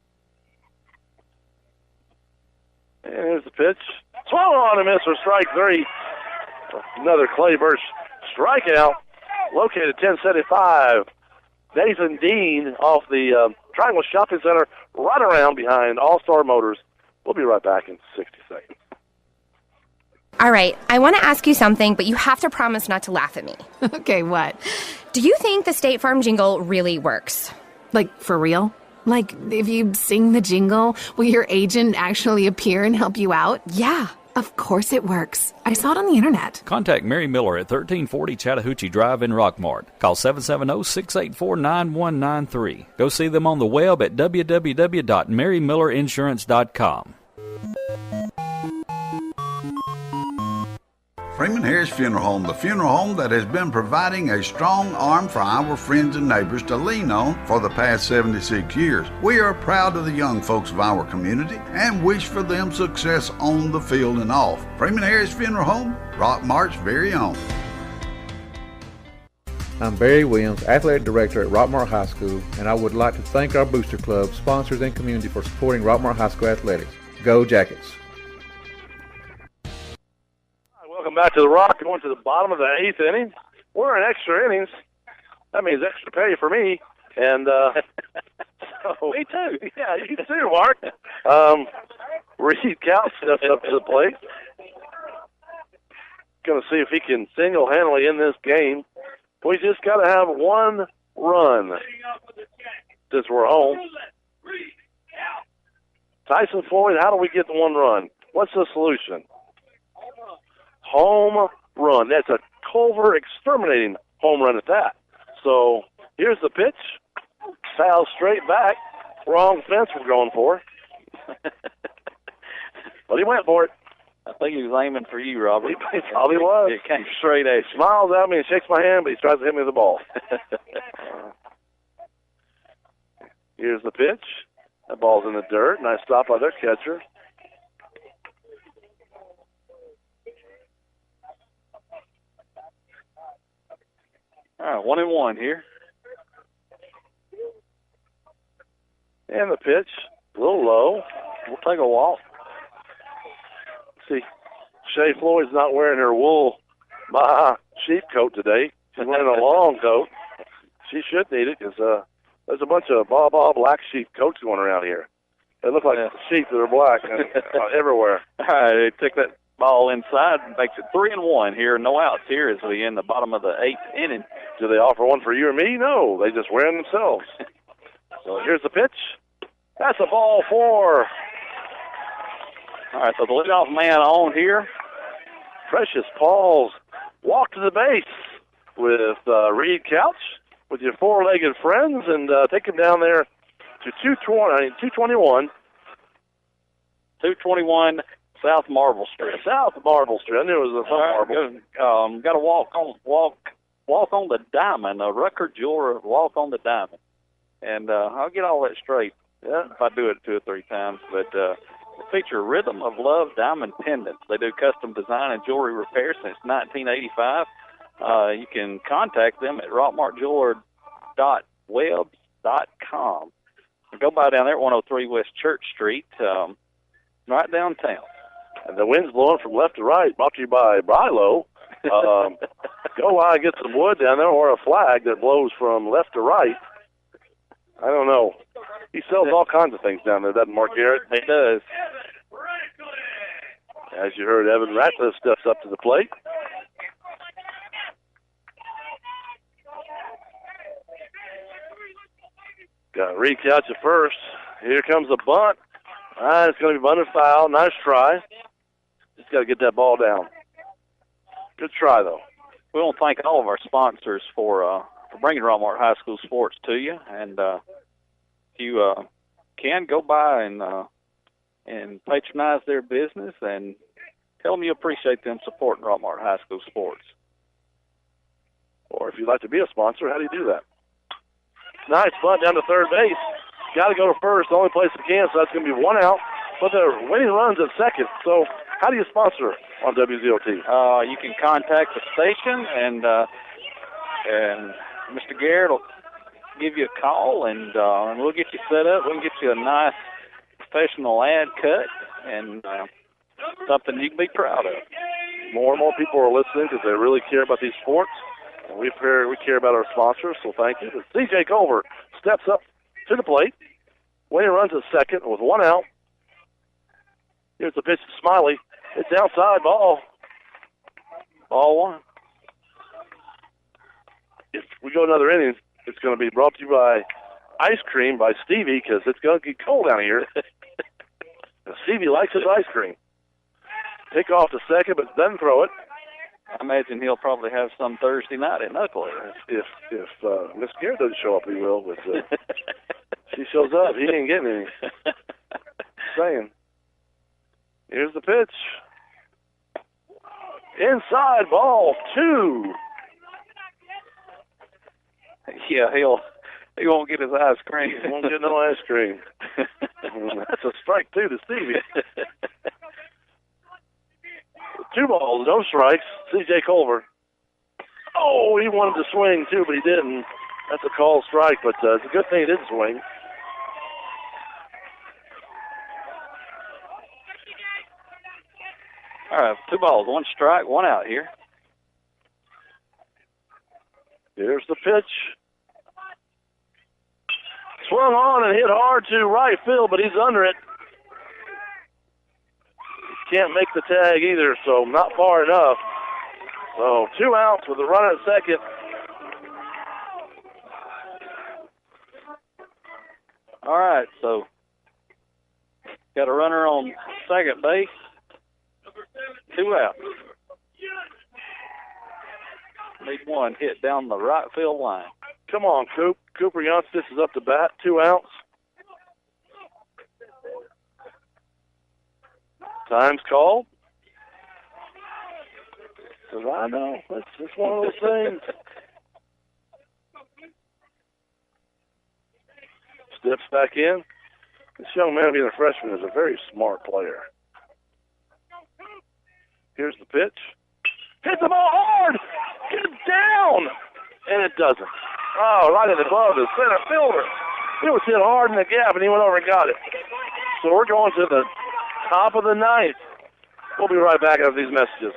S2: And here's the pitch. Swung on and missed for strike 3. Another Clay Birch strikeout. Located 1075. Nathan Dean off the Triangle Shopping Center, right around behind All-Star Motors. We'll be right back in 60 seconds.
S13: All right, I want to ask you something, but you have to promise not to laugh at me.
S14: Okay, what?
S13: Do you think the State Farm jingle really works?
S14: Like, for real? Like, if you sing the jingle, will your agent actually appear and help you out?
S13: Yeah.
S14: Of course it works. I saw it on the internet.
S1: Contact Mary Miller at 1340 Chattahoochee Drive in Rockmart. Call 770-684-9193. Go see them on the web at www.marymillerinsurance.com.
S7: Freeman Harris Funeral Home, the funeral home that has been providing a strong arm for our friends and neighbors to lean on for the past 76 years. We are proud of the young folks of our community and wish for them success on the field and off. Freeman Harris Funeral Home, Rockmart's very own.
S21: I'm Barry Williams, Athletic Director at Rockmart High School, and I would like to thank our Booster Club, sponsors, and community for supporting Rockmart High School athletics. Go Jackets!
S2: Welcome back to the Rock. Going to the bottom of the 8th inning. We're in extra innings. That means extra pay for me. And so,
S3: me too.
S2: Yeah, you too, Mark. Reed Cal steps up to the plate. Going to see if he can single-handedly in this game. We just got to have 1 run since we're home. Tyson Floyd, how do we get the 1 run? What's the solution? Home run. That's a Culver exterminating home run at that. So here's the pitch. Foul straight back. Wrong fence we're going for. But he went for it.
S3: I think he was aiming for you, Robert.
S2: He probably was.
S3: It came straight at you.
S2: Smiles at me and shakes my hand, but he tries to hit me with the ball. Here's the pitch. That ball's in the dirt. Nice stop by their catcher.
S3: All right, 1-1 here.
S2: And the pitch, a little low.
S3: We'll take a walk.
S2: See, Shay Floyd's not wearing her wool sheep coat today. She's wearing a long coat. She should need it because there's a bunch of black sheep coats going around here. They look like sheep that are black everywhere.
S3: All right, they took that ball inside and makes it 3-1 here. No outs here as we in the bottom of the 8th inning.
S2: Do they offer one for you or me? No, they just wear them themselves. So here's the pitch. That's a ball 4.
S3: All right, so the leadoff man on here.
S2: Precious Pauls walk to the base with Reed Couch with your four-legged friends and take him down there to 221.
S3: 221 South Marble Street.
S2: South Marble Street. I knew it was a Marble.
S3: Got to walk on the diamond. A Rucker Jeweler walk on the diamond, and I'll get all that straight. Yeah, if I do it 2 or 3 times. But they feature Rhythm of Love diamond pendants. They do custom design and jewelry repair since 1985. You can contact them at rockmartjeweler.webs.com. Go by down there at 103 West Church Street, right downtown.
S2: And the wind's blowing from left to right, brought to you by Brilo. Go by and get some wood down there or a flag that blows from left to right. I don't know. He sells all kinds of things down there, doesn't Mark Garrett?
S3: He does.
S2: As you heard, Evan Ratcliffe steps up to the plate. Got Reed Couch at first. Here comes a bunt. It's going to be bunted foul. Nice try. Just got to get that ball down. Good try, though.
S3: We want to thank all of our sponsors for bringing Rockmart High School sports to you. And if you can, go by and patronize their business and tell them you appreciate them supporting Rockmart High School sports.
S2: Or if you'd like to be a sponsor, how do you do that? Nice bunt down to third base. Got to go to first, the only place it can, so that's going to be 1 out. But they're winning runs at second. So how do you sponsor on WZOT?
S3: You can contact the station, and Mr. Garrett will give you a call, and we'll get you set up. We can get you a nice professional ad cut and something you can be proud of.
S2: More and more people are listening because they really care about these sports. And we care about our sponsors, so thank you. But C.J. Culver steps up to the plate. Winning runs at second with 1 out. Here's the pitch to Smiley. It's outside ball. Ball 1. If we go another inning, it's going to be brought to you by ice cream by Stevie because it's going to get cold down here. Stevie likes his ice cream. Pick off to second, but doesn't throw it.
S3: I imagine he'll probably have some Thursday night at Knucklehead.
S2: If Miss Garrett doesn't show up, he will. But she shows up, he ain't getting any. Saying. Here's the pitch. Inside ball 2.
S3: Yeah, he won't get his ice cream.
S2: He won't get no ice cream. That's a strike 2 to Stevie. 2 balls, no strikes. C.J. Culver. Oh, he wanted to swing, too, but he didn't. That's a called strike, but it's a good thing he didn't swing.
S3: All right, 2 balls, 1 strike, 1 out here.
S2: Here's the pitch. Swung on and hit hard to right field, but he's under it. Can't make the tag either, so not far enough. So 2 outs with a run at second.
S3: All right, so got a runner on second base. 2 outs. Need 1 hit down the right field line.
S2: Come on, Coop. Cooper Youngstis is up to bat. 2 outs. Time's called. Because I know. It's just one of those things. Steps back in. This young man, being a freshman, is a very smart player. Here's the pitch. Hit the ball hard! Get it down! And it doesn't. Oh, right in the glove of the center fielder. It was hit hard in the gap, and he went over and got it. So we're going to the top of the 9th. We'll be right back after these messages.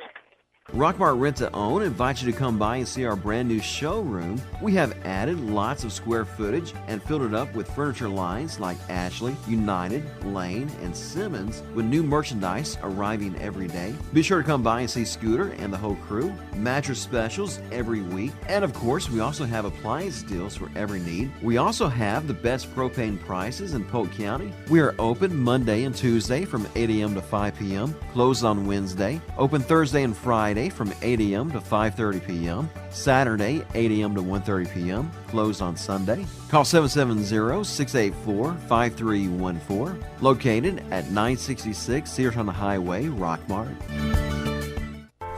S15: Rockmart Rent-to-Own invites you to come by and see our brand new showroom. We have added lots of square footage and filled it up with furniture lines like Ashley, United, Lane, and Simmons, with new merchandise arriving every day. Be sure to come by and see Scooter and the whole crew. Mattress specials every week. And of course, we also have appliance deals for every need. We also have the best propane prices in Polk County. We are open Monday and Tuesday from 8 a.m. to 5 p.m., closed on Wednesday, open Thursday and Friday from 8 a.m. to 5:30 p.m., Saturday 8 a.m. to 1:30 p.m., closed on Sunday. Call 770-684-5314, located at 966 Searton Highway, Rockmart.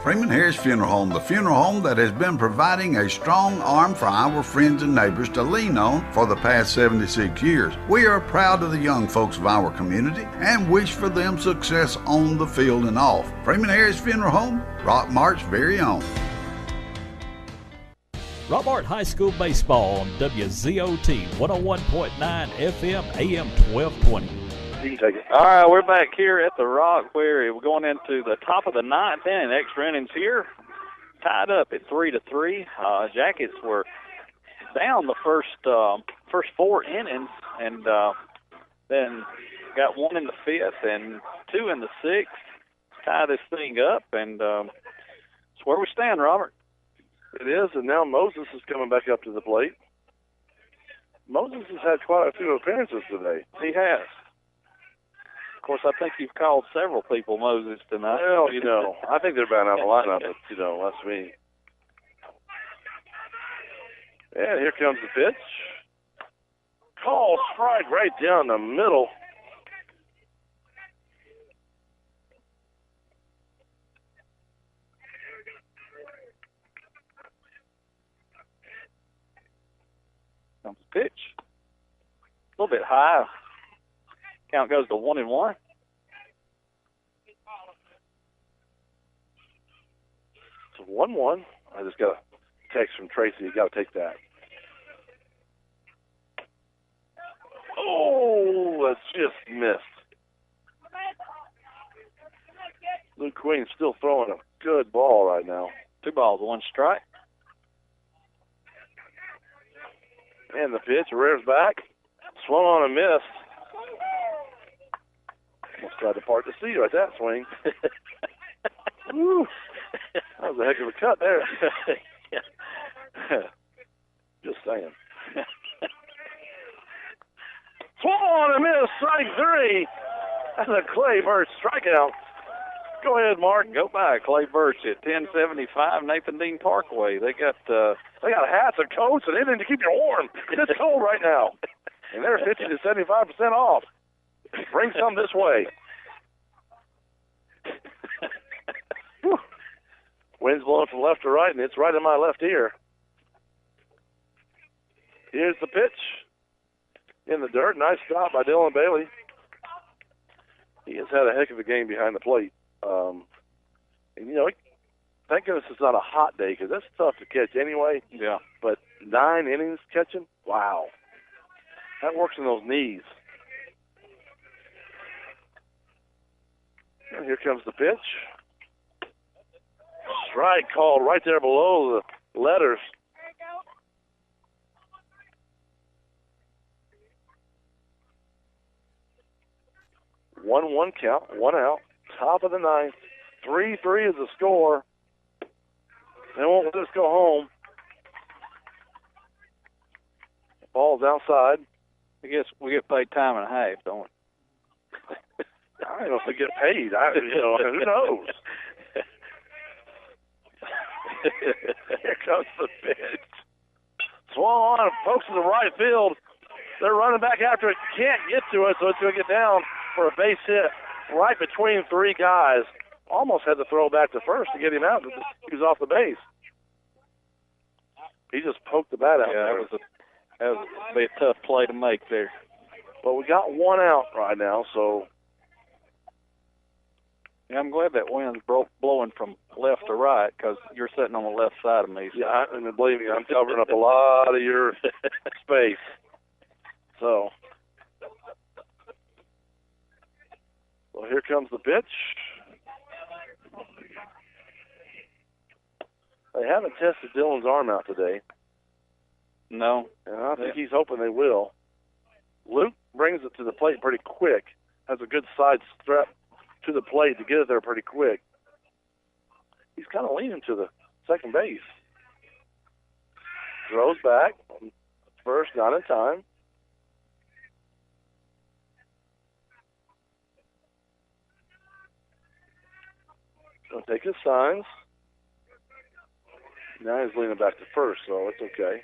S7: Freeman Harris Funeral Home, the funeral home that has been providing a strong arm for our friends and neighbors to lean on for the past 76 years. We are proud of the young folks of our community and wish for them success on the field and off. Freeman Harris Funeral Home, Rockmart's very own.
S1: Rockmart High School Baseball on WZOT 101.9 FM AM 1220.
S2: You can take it.
S3: All right, we're back here at the Rock where we're going into the top of the ninth inning. Extra innings here, tied up at 3-3. Jackets were down the first 4 innings, and then got 1 in the 5th and 2 in the 6th. Tie this thing up, and that's where we stand, Robert.
S2: It is, and now Moses is coming back up to the plate. Moses has had quite a few appearances today.
S3: He has. Of course, I think you've called several people Moses tonight.
S2: Well, I think they're about out of the lineup, but, that's me. And here comes the pitch. Call strike right down the middle.
S3: Comes the pitch. A little bit high. Count goes to 1-1.
S2: It's 1-1. I just got a text from Tracy. You got to take that. Oh, that's just missed. Luke Queen's still throwing a good ball right now.
S3: 2 balls, 1 strike.
S2: And the pitch rears back. Swung on and missed. Almost tried to part the sea right that swing. Woo. That was a heck of a cut there. Just saying. Swung on and missed. Strike 3. That's a Clay Birch strikeout. Go ahead, Mark.
S3: Go by Clay Birch at 1075 Nathan Dean Parkway. They got
S2: hats and coats and anything to keep you warm. It's cold right now. And they're 50 to 75% off. Bring some this way. Wind's blowing from left to right, and it's right in my left ear. Here's the pitch. In the dirt. Nice stop by Dylan Bailey. He has had a heck of a game behind the plate. Thank goodness it's not a hot day because that's tough to catch anyway.
S3: Yeah.
S2: But 9 innings catching, wow. That works in those knees. And here comes the pitch. Strike called right there below the letters. One count, 1 out. Top of the ninth. 3-3 is the score. They won't let us go home. Ball's outside.
S3: I guess we get paid time and a half, don't we?
S2: I don't know if we get paid. Who knows? Here comes the pitch. Swung on, pokes to the right field. They're running back after it. Can't get to it, so it's going to get down for a base hit right between 3 guys. Almost had to throw back to first to get him out. He was off the base. He just poked the bat out there.
S3: That would be a tough play to make there.
S2: But we got 1 out right now, so.
S3: Yeah, I'm glad that wind's blowing from left to right because you're sitting on the left side of me. So.
S2: Yeah, and believe me, I'm covering up a lot of your space. So here comes the pitch. They haven't tested Dylan's arm out today.
S3: No.
S2: And I think he's hoping they will. Luke brings it to the plate pretty quick. Has a good side strap to the plate to get it there pretty quick. He's kind of leaning to the second base. Throws back. First, not in time. Going to take his signs. Now he's leaning back to first, so it's okay.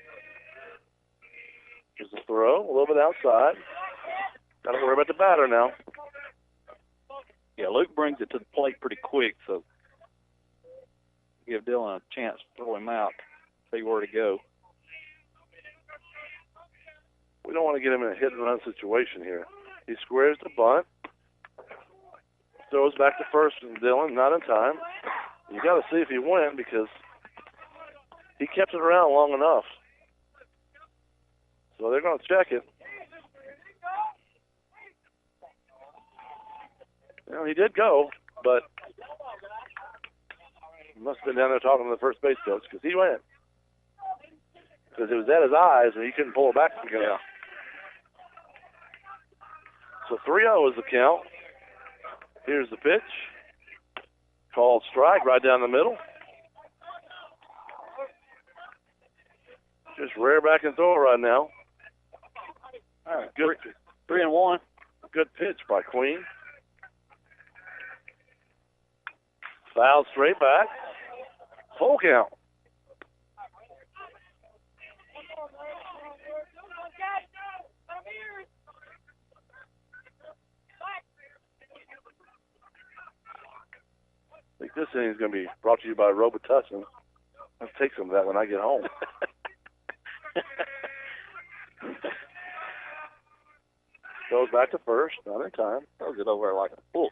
S2: Here's the throw, a little bit outside. Got to worry about the batter now.
S3: Yeah, Luke brings it to the plate pretty quick, so give Dylan a chance to throw him out, see where to go.
S2: We don't want to get him in a hit-and-run situation here. He squares the bunt. Throws back to first from Dylan, not in time. You got to see if he went because he kept it around long enough. So they're going to check it. Well, he did go, but he must have been down there talking to the first base coach because he went. Because it was at his eyes and he couldn't pull it back again. Yeah. So 3-0 is the count. Here's the pitch. Called strike right down the middle. Just rear back and throw it right now. All right, good.
S3: 3-1.
S2: Good pitch by Queen. Foul straight back. Full count. I think this inning is going to be brought to you by Robitussin. I'll take some of that when I get home. Goes back to first, not in time.
S3: Throws it over like a bull.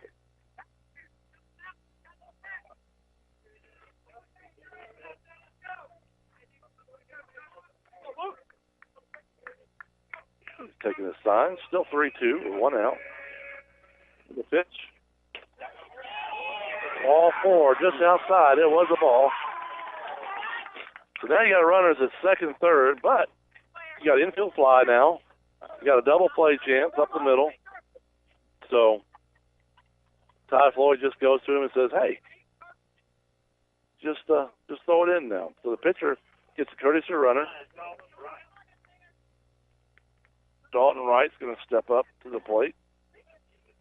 S2: He's taking his sign. Still 3-2 with one out. The pitch. Ball 4, just outside. It was a ball. So now you got runners at second, third, but you got infield fly now. You got a double play chance up the middle. So Ty Floyd just goes to him and says, "Hey, just throw it in now." So the pitcher gets a courtesy runner. Dalton Wright's going to step up to the plate.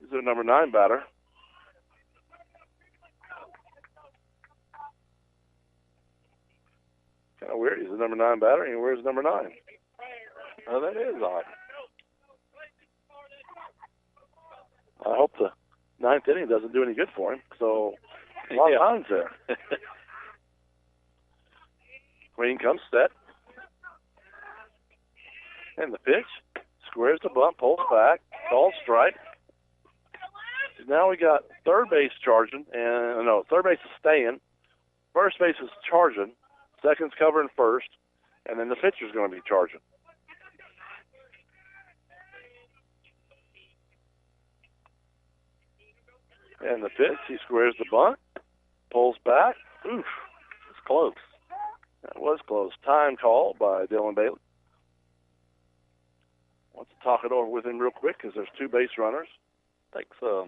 S2: He's their number 9 batter. Kind of weird. He's the number 9 batter, and he wears number 9. Oh, that is odd. I hope the 9th inning doesn't do any good for him. So, a lot of lines there. Green comes set. And the pitch. Squares the bunt, pulls back, calls strike. Now we got third base charging, and third base is staying. First base is charging. Second's covering first, and then the pitcher's going to be charging. And the pitch, he squares the bunt, pulls back. Oof, it's close. That was close. Time call by Dylan Bailey. Wants to talk it over with him real quick because there's 2 base runners.
S3: Takes a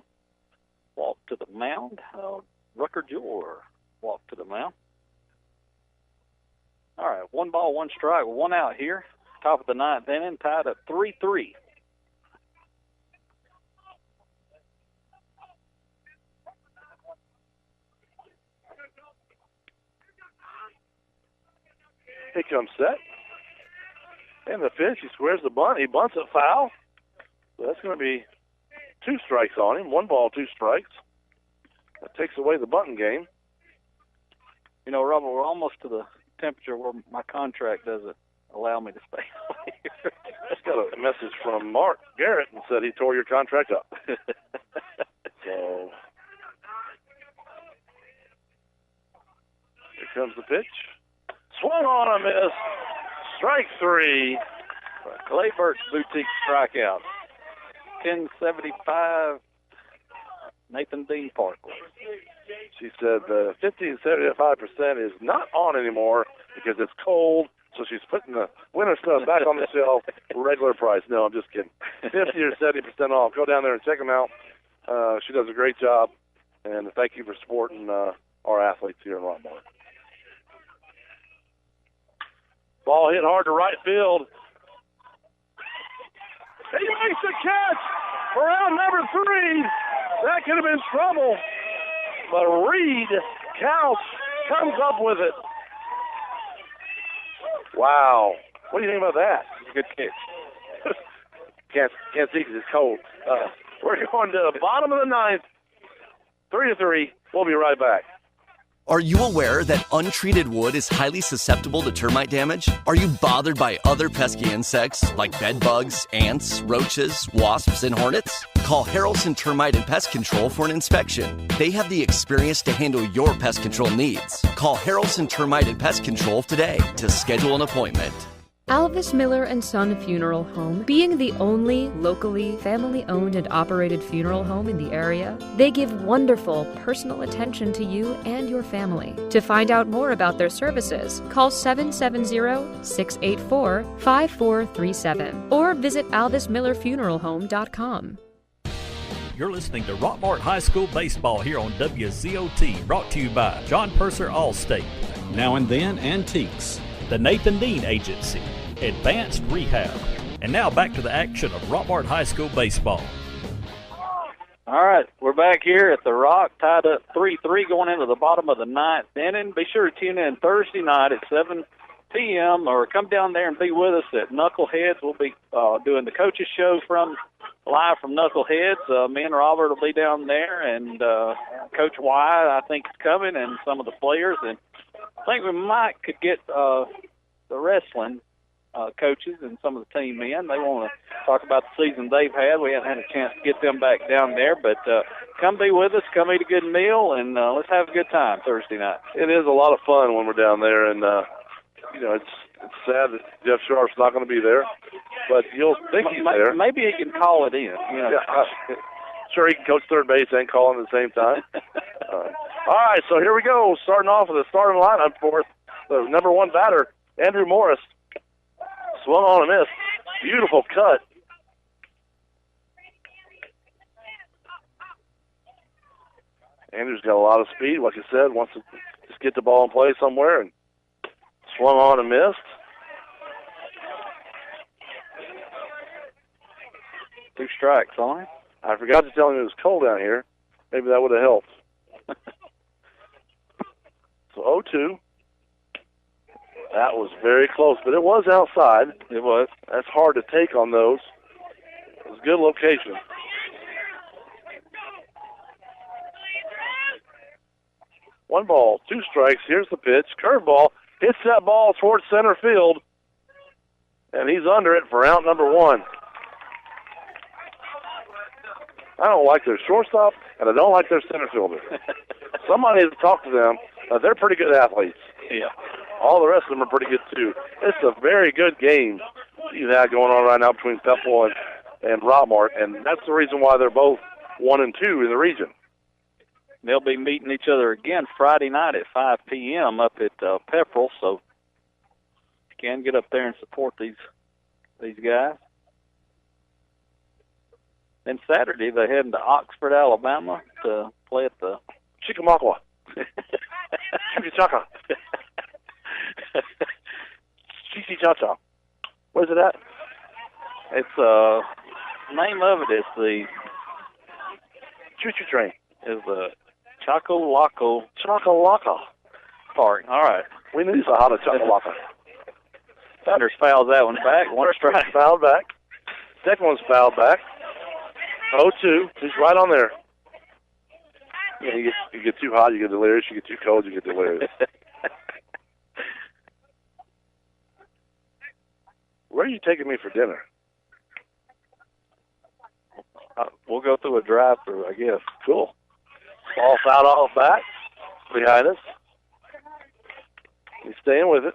S3: walk to the mound. Rucker Jewell walk to the mound. All right, 1 ball, 1 strike, 1 out here. Top of the 9th inning, tied at 3-3.
S2: He comes set. And the pitch, he squares the bunt. He bunts it foul. So that's going to be 2 strikes on him. 1 ball, 2 strikes. That takes away the bunting game.
S3: You know, Robert, we're almost to the temperature where my contract doesn't allow me to stay here.
S2: Just got a message from Mark Garrett and said he tore your contract up. So here comes the pitch. Swung on a miss. Strike 3.
S3: Clayburg's boutique strikeout. 1075 Nathan Dean Parkway.
S2: She said the 50 and 75% is not on anymore because it's cold, so she's putting the winter stuff back on the shelf, regular price. No, I'm just kidding. 50 or 70% off. Go down there and check them out. She does a great job, and thank you for supporting our athletes here in Rockmart. Ball hit hard to right field. He makes the catch for out number 3. That could have been trouble. But Reed Couch comes up with it. Wow. What do you think about that?
S3: Good catch.
S2: Can't see because it's cold. We're going to the bottom of the 9th. 3-3. We'll be right back.
S19: Are you aware that untreated wood is highly susceptible to termite damage? Are you bothered by other pesky insects like bed bugs, ants, roaches, wasps, and hornets? Call Harrelson Termite and Pest Control for an inspection. They have the experience to handle your pest control needs. Call Harrelson Termite and Pest Control today to schedule an appointment.
S20: Alvis Miller and Son Funeral Home, being the only locally family-owned and operated funeral home in the area, they give wonderful personal attention to you and your family. To find out more about their services, call 770-684-5437 or visit alvismillerfuneralhome.com.
S1: You're listening to Rockmart High School Baseball here on WZOT, brought to you by John Purser Allstate, Now and Then Antiques, the Nathan Dean Agency, Advanced Rehab. And now back to the action of Rockmart High School baseball.
S3: All right, we're back here at the Rock, tied up 3-3 going into the bottom of the 9th inning. Be sure to tune in Thursday night at 7 p.m. or come down there and be with us at Knuckleheads. We'll be doing the coaches show live from Knuckleheads. Me and Robert will be down there, and Coach Wyatt, I think, is coming, and some of the players. And I think we could get the wrestling coaches and some of the team in. They want to talk about the season they've had. We haven't had a chance to get them back down there, but come be with us, come eat a good meal, and let's have a good time Thursday night.
S2: It is a lot of fun when we're down there, and it's sad that Jeff Sharp's not going to be there, but you'll think he's there.
S3: Maybe he can call it in.
S2: Sure, he can coach third base and call in at the same time. All right, so here we go. Starting off with the starting lineup for the number 1 batter, Andrew Morris. Swung on a miss. Beautiful cut. Andrew's got a lot of speed, like I said, wants to just get the ball in play somewhere, and swung on and missed.
S3: 2 strikes on him.
S2: I forgot to tell him it was cold down here. Maybe that would have helped. So 0-2. That was very close, but it was outside.
S3: It was.
S2: That's hard to take on those. It was a good location. One ball, 2 strikes. Here's the pitch. Curveball. Hits that ball towards center field. And he's under it for out number 1. I don't like their shortstop, and I don't like their center fielder. Somebody has to talk to them. They're pretty good athletes.
S3: Yeah.
S2: All the rest of them are pretty good, too. It's a very good game you have going on right now between Pepperell and Rockmart, and that's the reason why they're both 1 and 2 in the region.
S3: They'll be meeting each other again Friday night at 5 p.m. up at Pepperell, so you can get up there and support these guys. Then Saturday they're heading to Oxford, Alabama to play at the
S2: Chickamauga. Chickachaca. Chichichacha. Where's it at?
S3: It's name of it is the
S2: choo-choo train.
S3: Is the Chakalaka Park. All right.
S2: We knew how to Chakalaka.
S3: Thunders fouls that one back. 1 strike.
S2: Fouled back. Second one's fouled back. 0-2. He's right on there. Yeah, you get too hot, you get delirious. You get too cold, you get delirious. Where are you taking me for dinner?
S3: We'll go through a drive-thru, I guess.
S2: Cool. Ball fouled off back behind us. He's staying with it.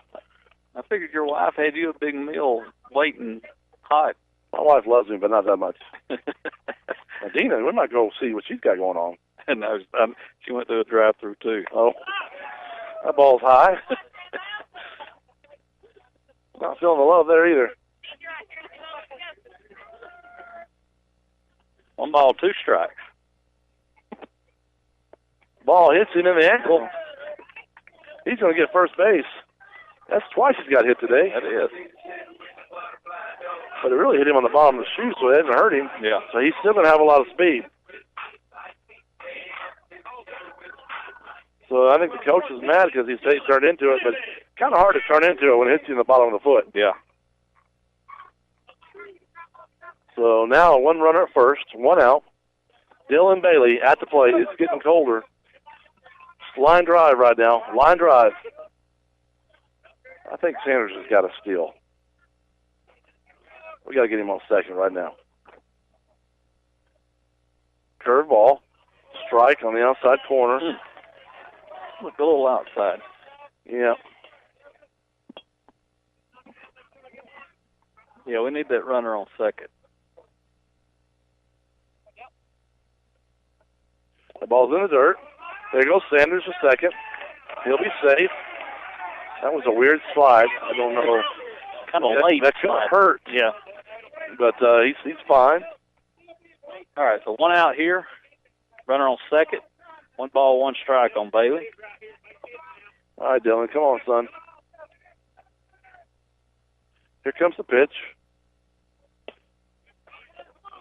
S3: I figured your wife had you a big meal waiting hot.
S2: My wife loves me, but not that much. Now, Dina, we might go see what she's got going on.
S3: No, she went through a drive-through too.
S2: Oh, that ball's high. Not feeling the love there either.
S3: 1 ball, 2 strikes.
S2: Ball hits him in the ankle. He's going to get first base. That's twice he's got hit today.
S3: That is.
S2: But it really hit him on the bottom of the shoe, so it hasn't hurt him.
S3: Yeah.
S2: So he's still going to have a lot of speed. So I think the coach is mad because he turned into it, but kind of hard to turn into it when it hits you in the bottom of the foot.
S3: Yeah.
S2: So now 1 runner at first, 1 out. Dylan Bailey at the plate. It's getting colder. Line drive right now. Line drive. I think Sanders has got a steal. We got to get him on second right now. Curve ball. Strike on the outside corner.
S3: Look a little outside.
S2: Yeah.
S3: Yeah, we need that runner on second.
S2: The ball's in the dirt. There goes Sanders to second. He'll be safe. That was a weird slide. I don't know.
S3: Kind of late.
S2: That could have hurt.
S3: Yeah.
S2: But he's fine.
S3: All right, so 1 out here. Runner on second. 1 ball, 1 strike on Bailey.
S2: All right, Dylan, come on, son. Here comes the pitch.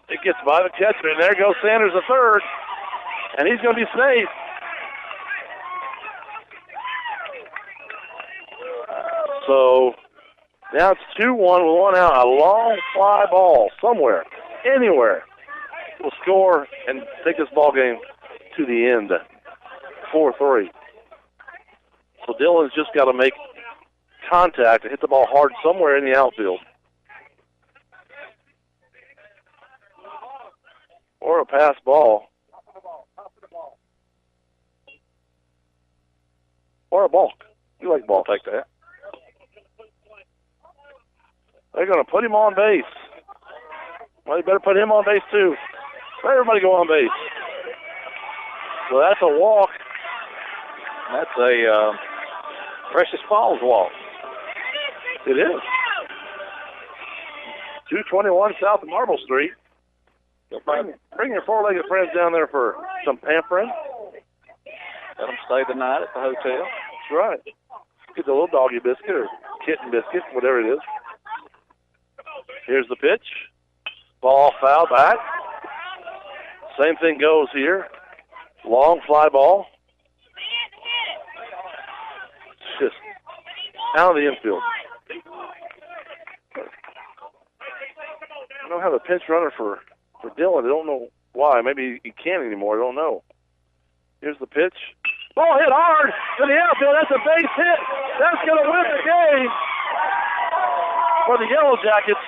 S2: It gets by the catcher, and there goes Sanders the third, and he's going to be safe. So now it's 2-1 with 1 out. A long fly ball somewhere, anywhere, will score and take this ball game to the end. 4-3. So Dylan's just got to make contact and hit the ball hard somewhere in the outfield. Or a pass ball. Or a balk. You like balk.
S3: Take that.
S2: They're going to put him on base. Well, you better put him on base, too. Let everybody go on base. So that's a walk.
S3: That's a Precious Falls walk.
S2: It is. 221 South of Marble Street. Bring your 4-legged friends down there for some pampering.
S3: Let them stay the night at the hotel.
S2: That's right. Get the little doggy biscuit or kitten biscuit, whatever it is. Here's the pitch. Ball foul back. Same thing goes here. Long fly ball. Just out of the infield. I don't have a pinch runner for Dylan. I don't know why. Maybe he can't anymore. I don't know. Here's the pitch. Ball hit hard to the outfield. That's a base hit. That's going to win the game for the Yellow Jackets.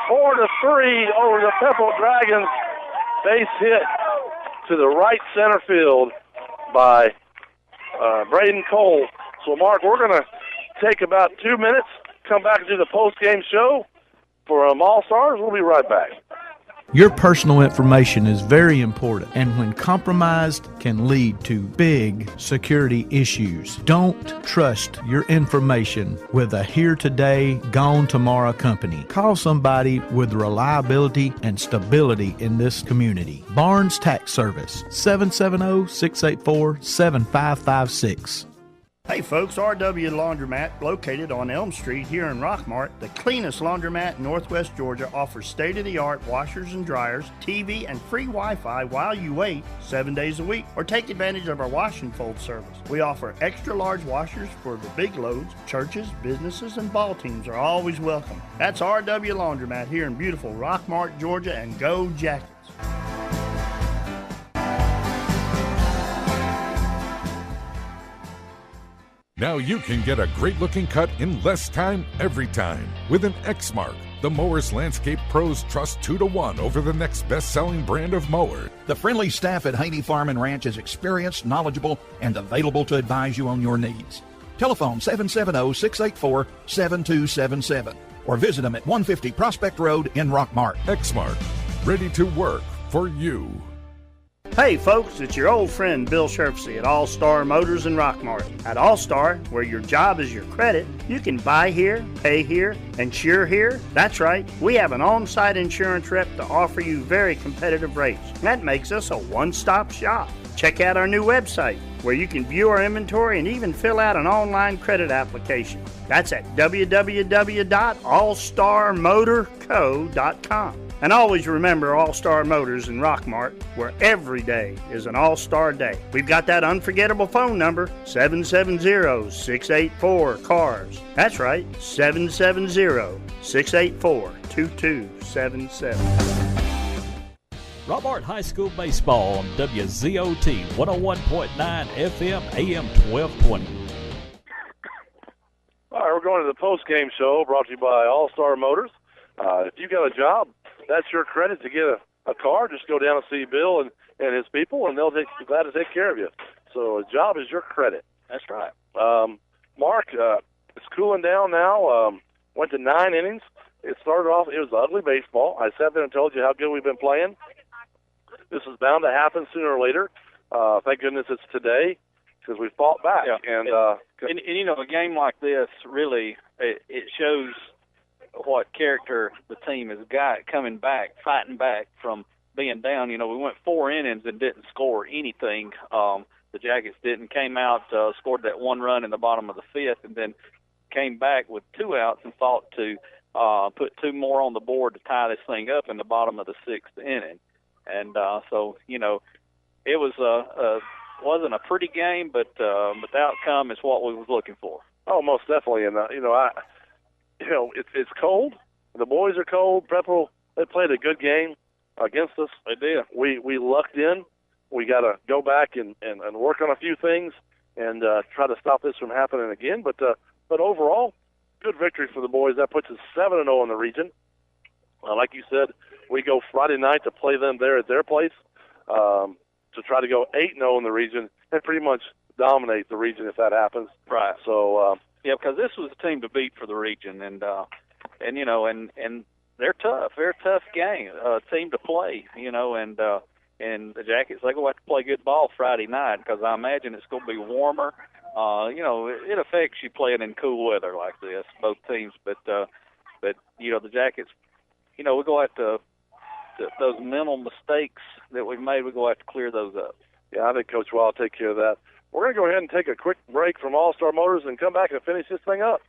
S2: 4-3 over the Pepperells Dragons. Base hit to the right center field by Braden Cole. So, Mark, we're going to take about 2 minutes, come back and do the post-game show for All-Stars. We'll be right back.
S18: Your personal information is very important, and when compromised, can lead to big security issues. Don't trust your information with a here today, gone tomorrow company. Call somebody with reliability and stability in this community. Barnes Tax Service, 770-684-7556.
S4: Hey folks, RW Laundromat, located on Elm Street here in Rockmart, the cleanest laundromat in Northwest Georgia, offers state-of-the-art washers and dryers, TV, and free Wi-Fi while you wait 7 days a week, or take advantage of our wash and fold service. We offer extra large washers for the big loads. Churches, businesses, and ball teams are always welcome. That's RW Laundromat here in beautiful Rockmart, Georgia, and go Jackets!
S5: Now you can get a great-looking cut in less time every time with an X-Mark. The Mowers Landscape Pros trust 2-1 over the next best-selling brand of mower.
S6: The friendly staff at Haney Farm and Ranch is experienced, knowledgeable, and available to advise you on your needs. Telephone 770-684-7277 or visit them at 150 Prospect Road in Rockmart.
S5: X-Mark, ready to work for you.
S4: Hey folks, it's your old friend Bill Sherfsey at All Star Motors in Rockmart. At All Star, where your job is your credit, you can buy here, pay here, insure here. That's right, we have an on-site insurance rep to offer you very competitive rates. That makes us a one-stop shop. Check out our new website, where you can view our inventory and even fill out an online credit application. That's at www.allstarmotorco.com. And always remember All-Star Motors in Rockmart, where every day is an All-Star Day. We've got that unforgettable phone number, 770-684-CARS. That's right, 770-684-2277.
S1: Rockmart High School Baseball on WZOT 101.9 FM AM 1220.
S2: All right, we're going to the post-game show brought to you by All-Star Motors. If you got a job, that's your credit to get a car. Just go down and see Bill and his people, and they'll be glad to take care of you. So a job is your credit.
S3: That's right.
S2: Mark, it's cooling down now. Went to 9 innings. It started off, it was ugly baseball. I sat there and told you how good we've been playing. This is bound to happen sooner or later. Thank goodness it's today because we fought back.
S3: Yeah.
S2: And
S3: you know, a game like this really it shows what character the team has got coming back, fighting back from being down. You know, we went 4 innings and didn't score anything. The Jackets came out, scored that 1 run in the bottom of the 5th, and then came back with 2 outs and thought to put 2 more on the board to tie this thing up in the bottom of the 6th inning. And so, you know, it was wasn't a pretty game, but the outcome is what we was looking for.
S2: Oh, most definitely. And it's cold. The boys are cold. Pepperell, they played a good game against us.
S3: They did.
S2: We lucked in. We got to go back and work on a few things and try to stop this from happening again. But overall, good victory for the boys. That puts us 7-0 in the region. Like you said, we go Friday night to play them there at their place to try to go 8-0 in the region and pretty much dominate the region if that happens.
S3: Right.
S2: So
S3: yeah, because this was a team to beat for the region, and you know, and they're tough. They're a tough team to play. You know, and the Jackets, they're going to have to play good ball Friday night because I imagine it's going to be warmer. You know, it affects you playing in cool weather like this, both teams. But you know, the Jackets, you know, we're going to have to those mental mistakes that we've made. We're going to have to clear those up.
S2: Yeah, I think Coach Wild will take care of that. We're going to go ahead and take a quick break from All-Star Motors and come back and finish this thing up.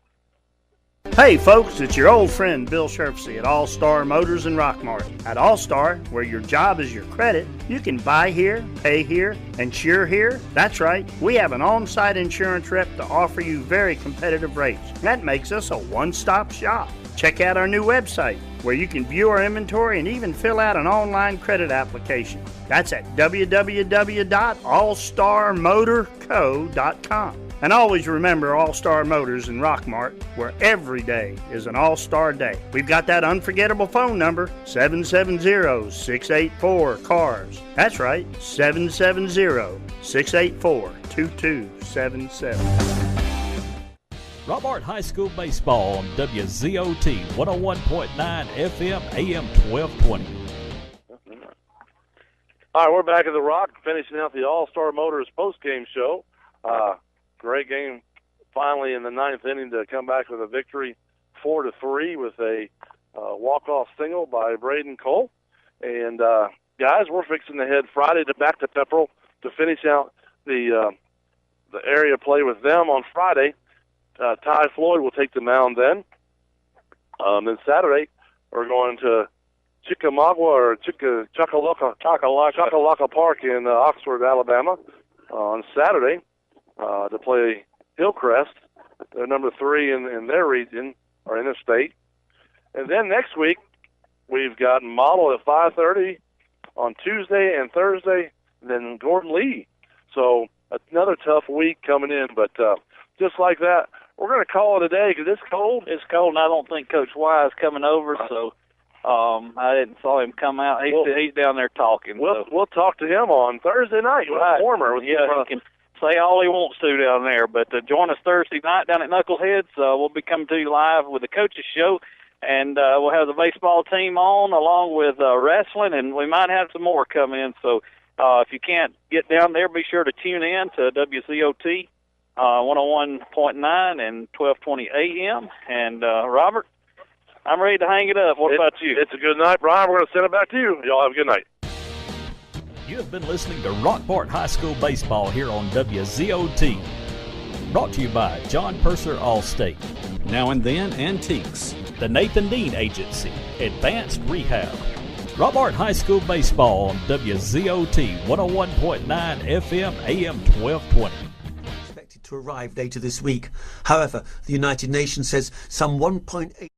S4: Hey folks, it's your old friend Bill Sherfsey at All Star Motors in Rockmart. At All Star, where your job is your credit, you can buy here, pay here, insure here. That's right, we have an on-site insurance rep to offer you very competitive rates. That makes us a one-stop shop. Check out our new website, where you can view our inventory and even fill out an online credit application. That's at www.allstarmotorco.com. And always remember All-Star Motors in Rockmart, where every day is an All-Star Day. We've got that unforgettable phone number, 770-684-CARS. That's right, 770-684-2277.
S1: Rockmart High School Baseball on WZOT 101.9 FM AM 1220.
S2: All right, we're back at the Rock, finishing out the All-Star Motors post-game show. Great game finally in the 9th inning to come back with a victory 4-3 with a walk-off single by Braden Cole. And, guys, we're fixing to head Friday back to Pepperell to finish out the area play with them on Friday. Ty Floyd will take the mound then. Then Saturday, we're going to Chickamauga or Choccolocca Park in Oxford, Alabama on Saturday to play Hillcrest. They're number 3 in their region or in their state. And then next week, we've got Model at 5:30 on Tuesday and Thursday, then Gordon Lee. So another tough week coming in, but just like that, we're going to call it a day because it's cold.
S3: It's cold, and I don't think Coach Wise is coming over, so I didn't saw him come out. He's down there talking.
S2: We'll talk to him on Thursday night when it's warmer.
S3: Yeah, he can say all he wants to down there. But join us Thursday night down at Knuckleheads. We'll be coming to you live with the Coaches Show, and we'll have the baseball team on along with wrestling, and we might have some more come in. So If you can't get down there, be sure to tune in to WZOT 101.9 and 1220 AM. And, Robert, I'm ready to hang it up. What about you?
S2: It's a good night, Brian. We're going to send it back to you. Y'all have a good night.
S1: You have been listening to Rockmart High School Baseball here on WZOT. Brought to you by John Purser Allstate, Now and Then Antiques, the Nathan Dean Agency, Advanced Rehab. Rockmart High School Baseball on WZOT 101.9 FM AM 1220.
S16: Expected to arrive later this week. However, the United Nations says some 1.8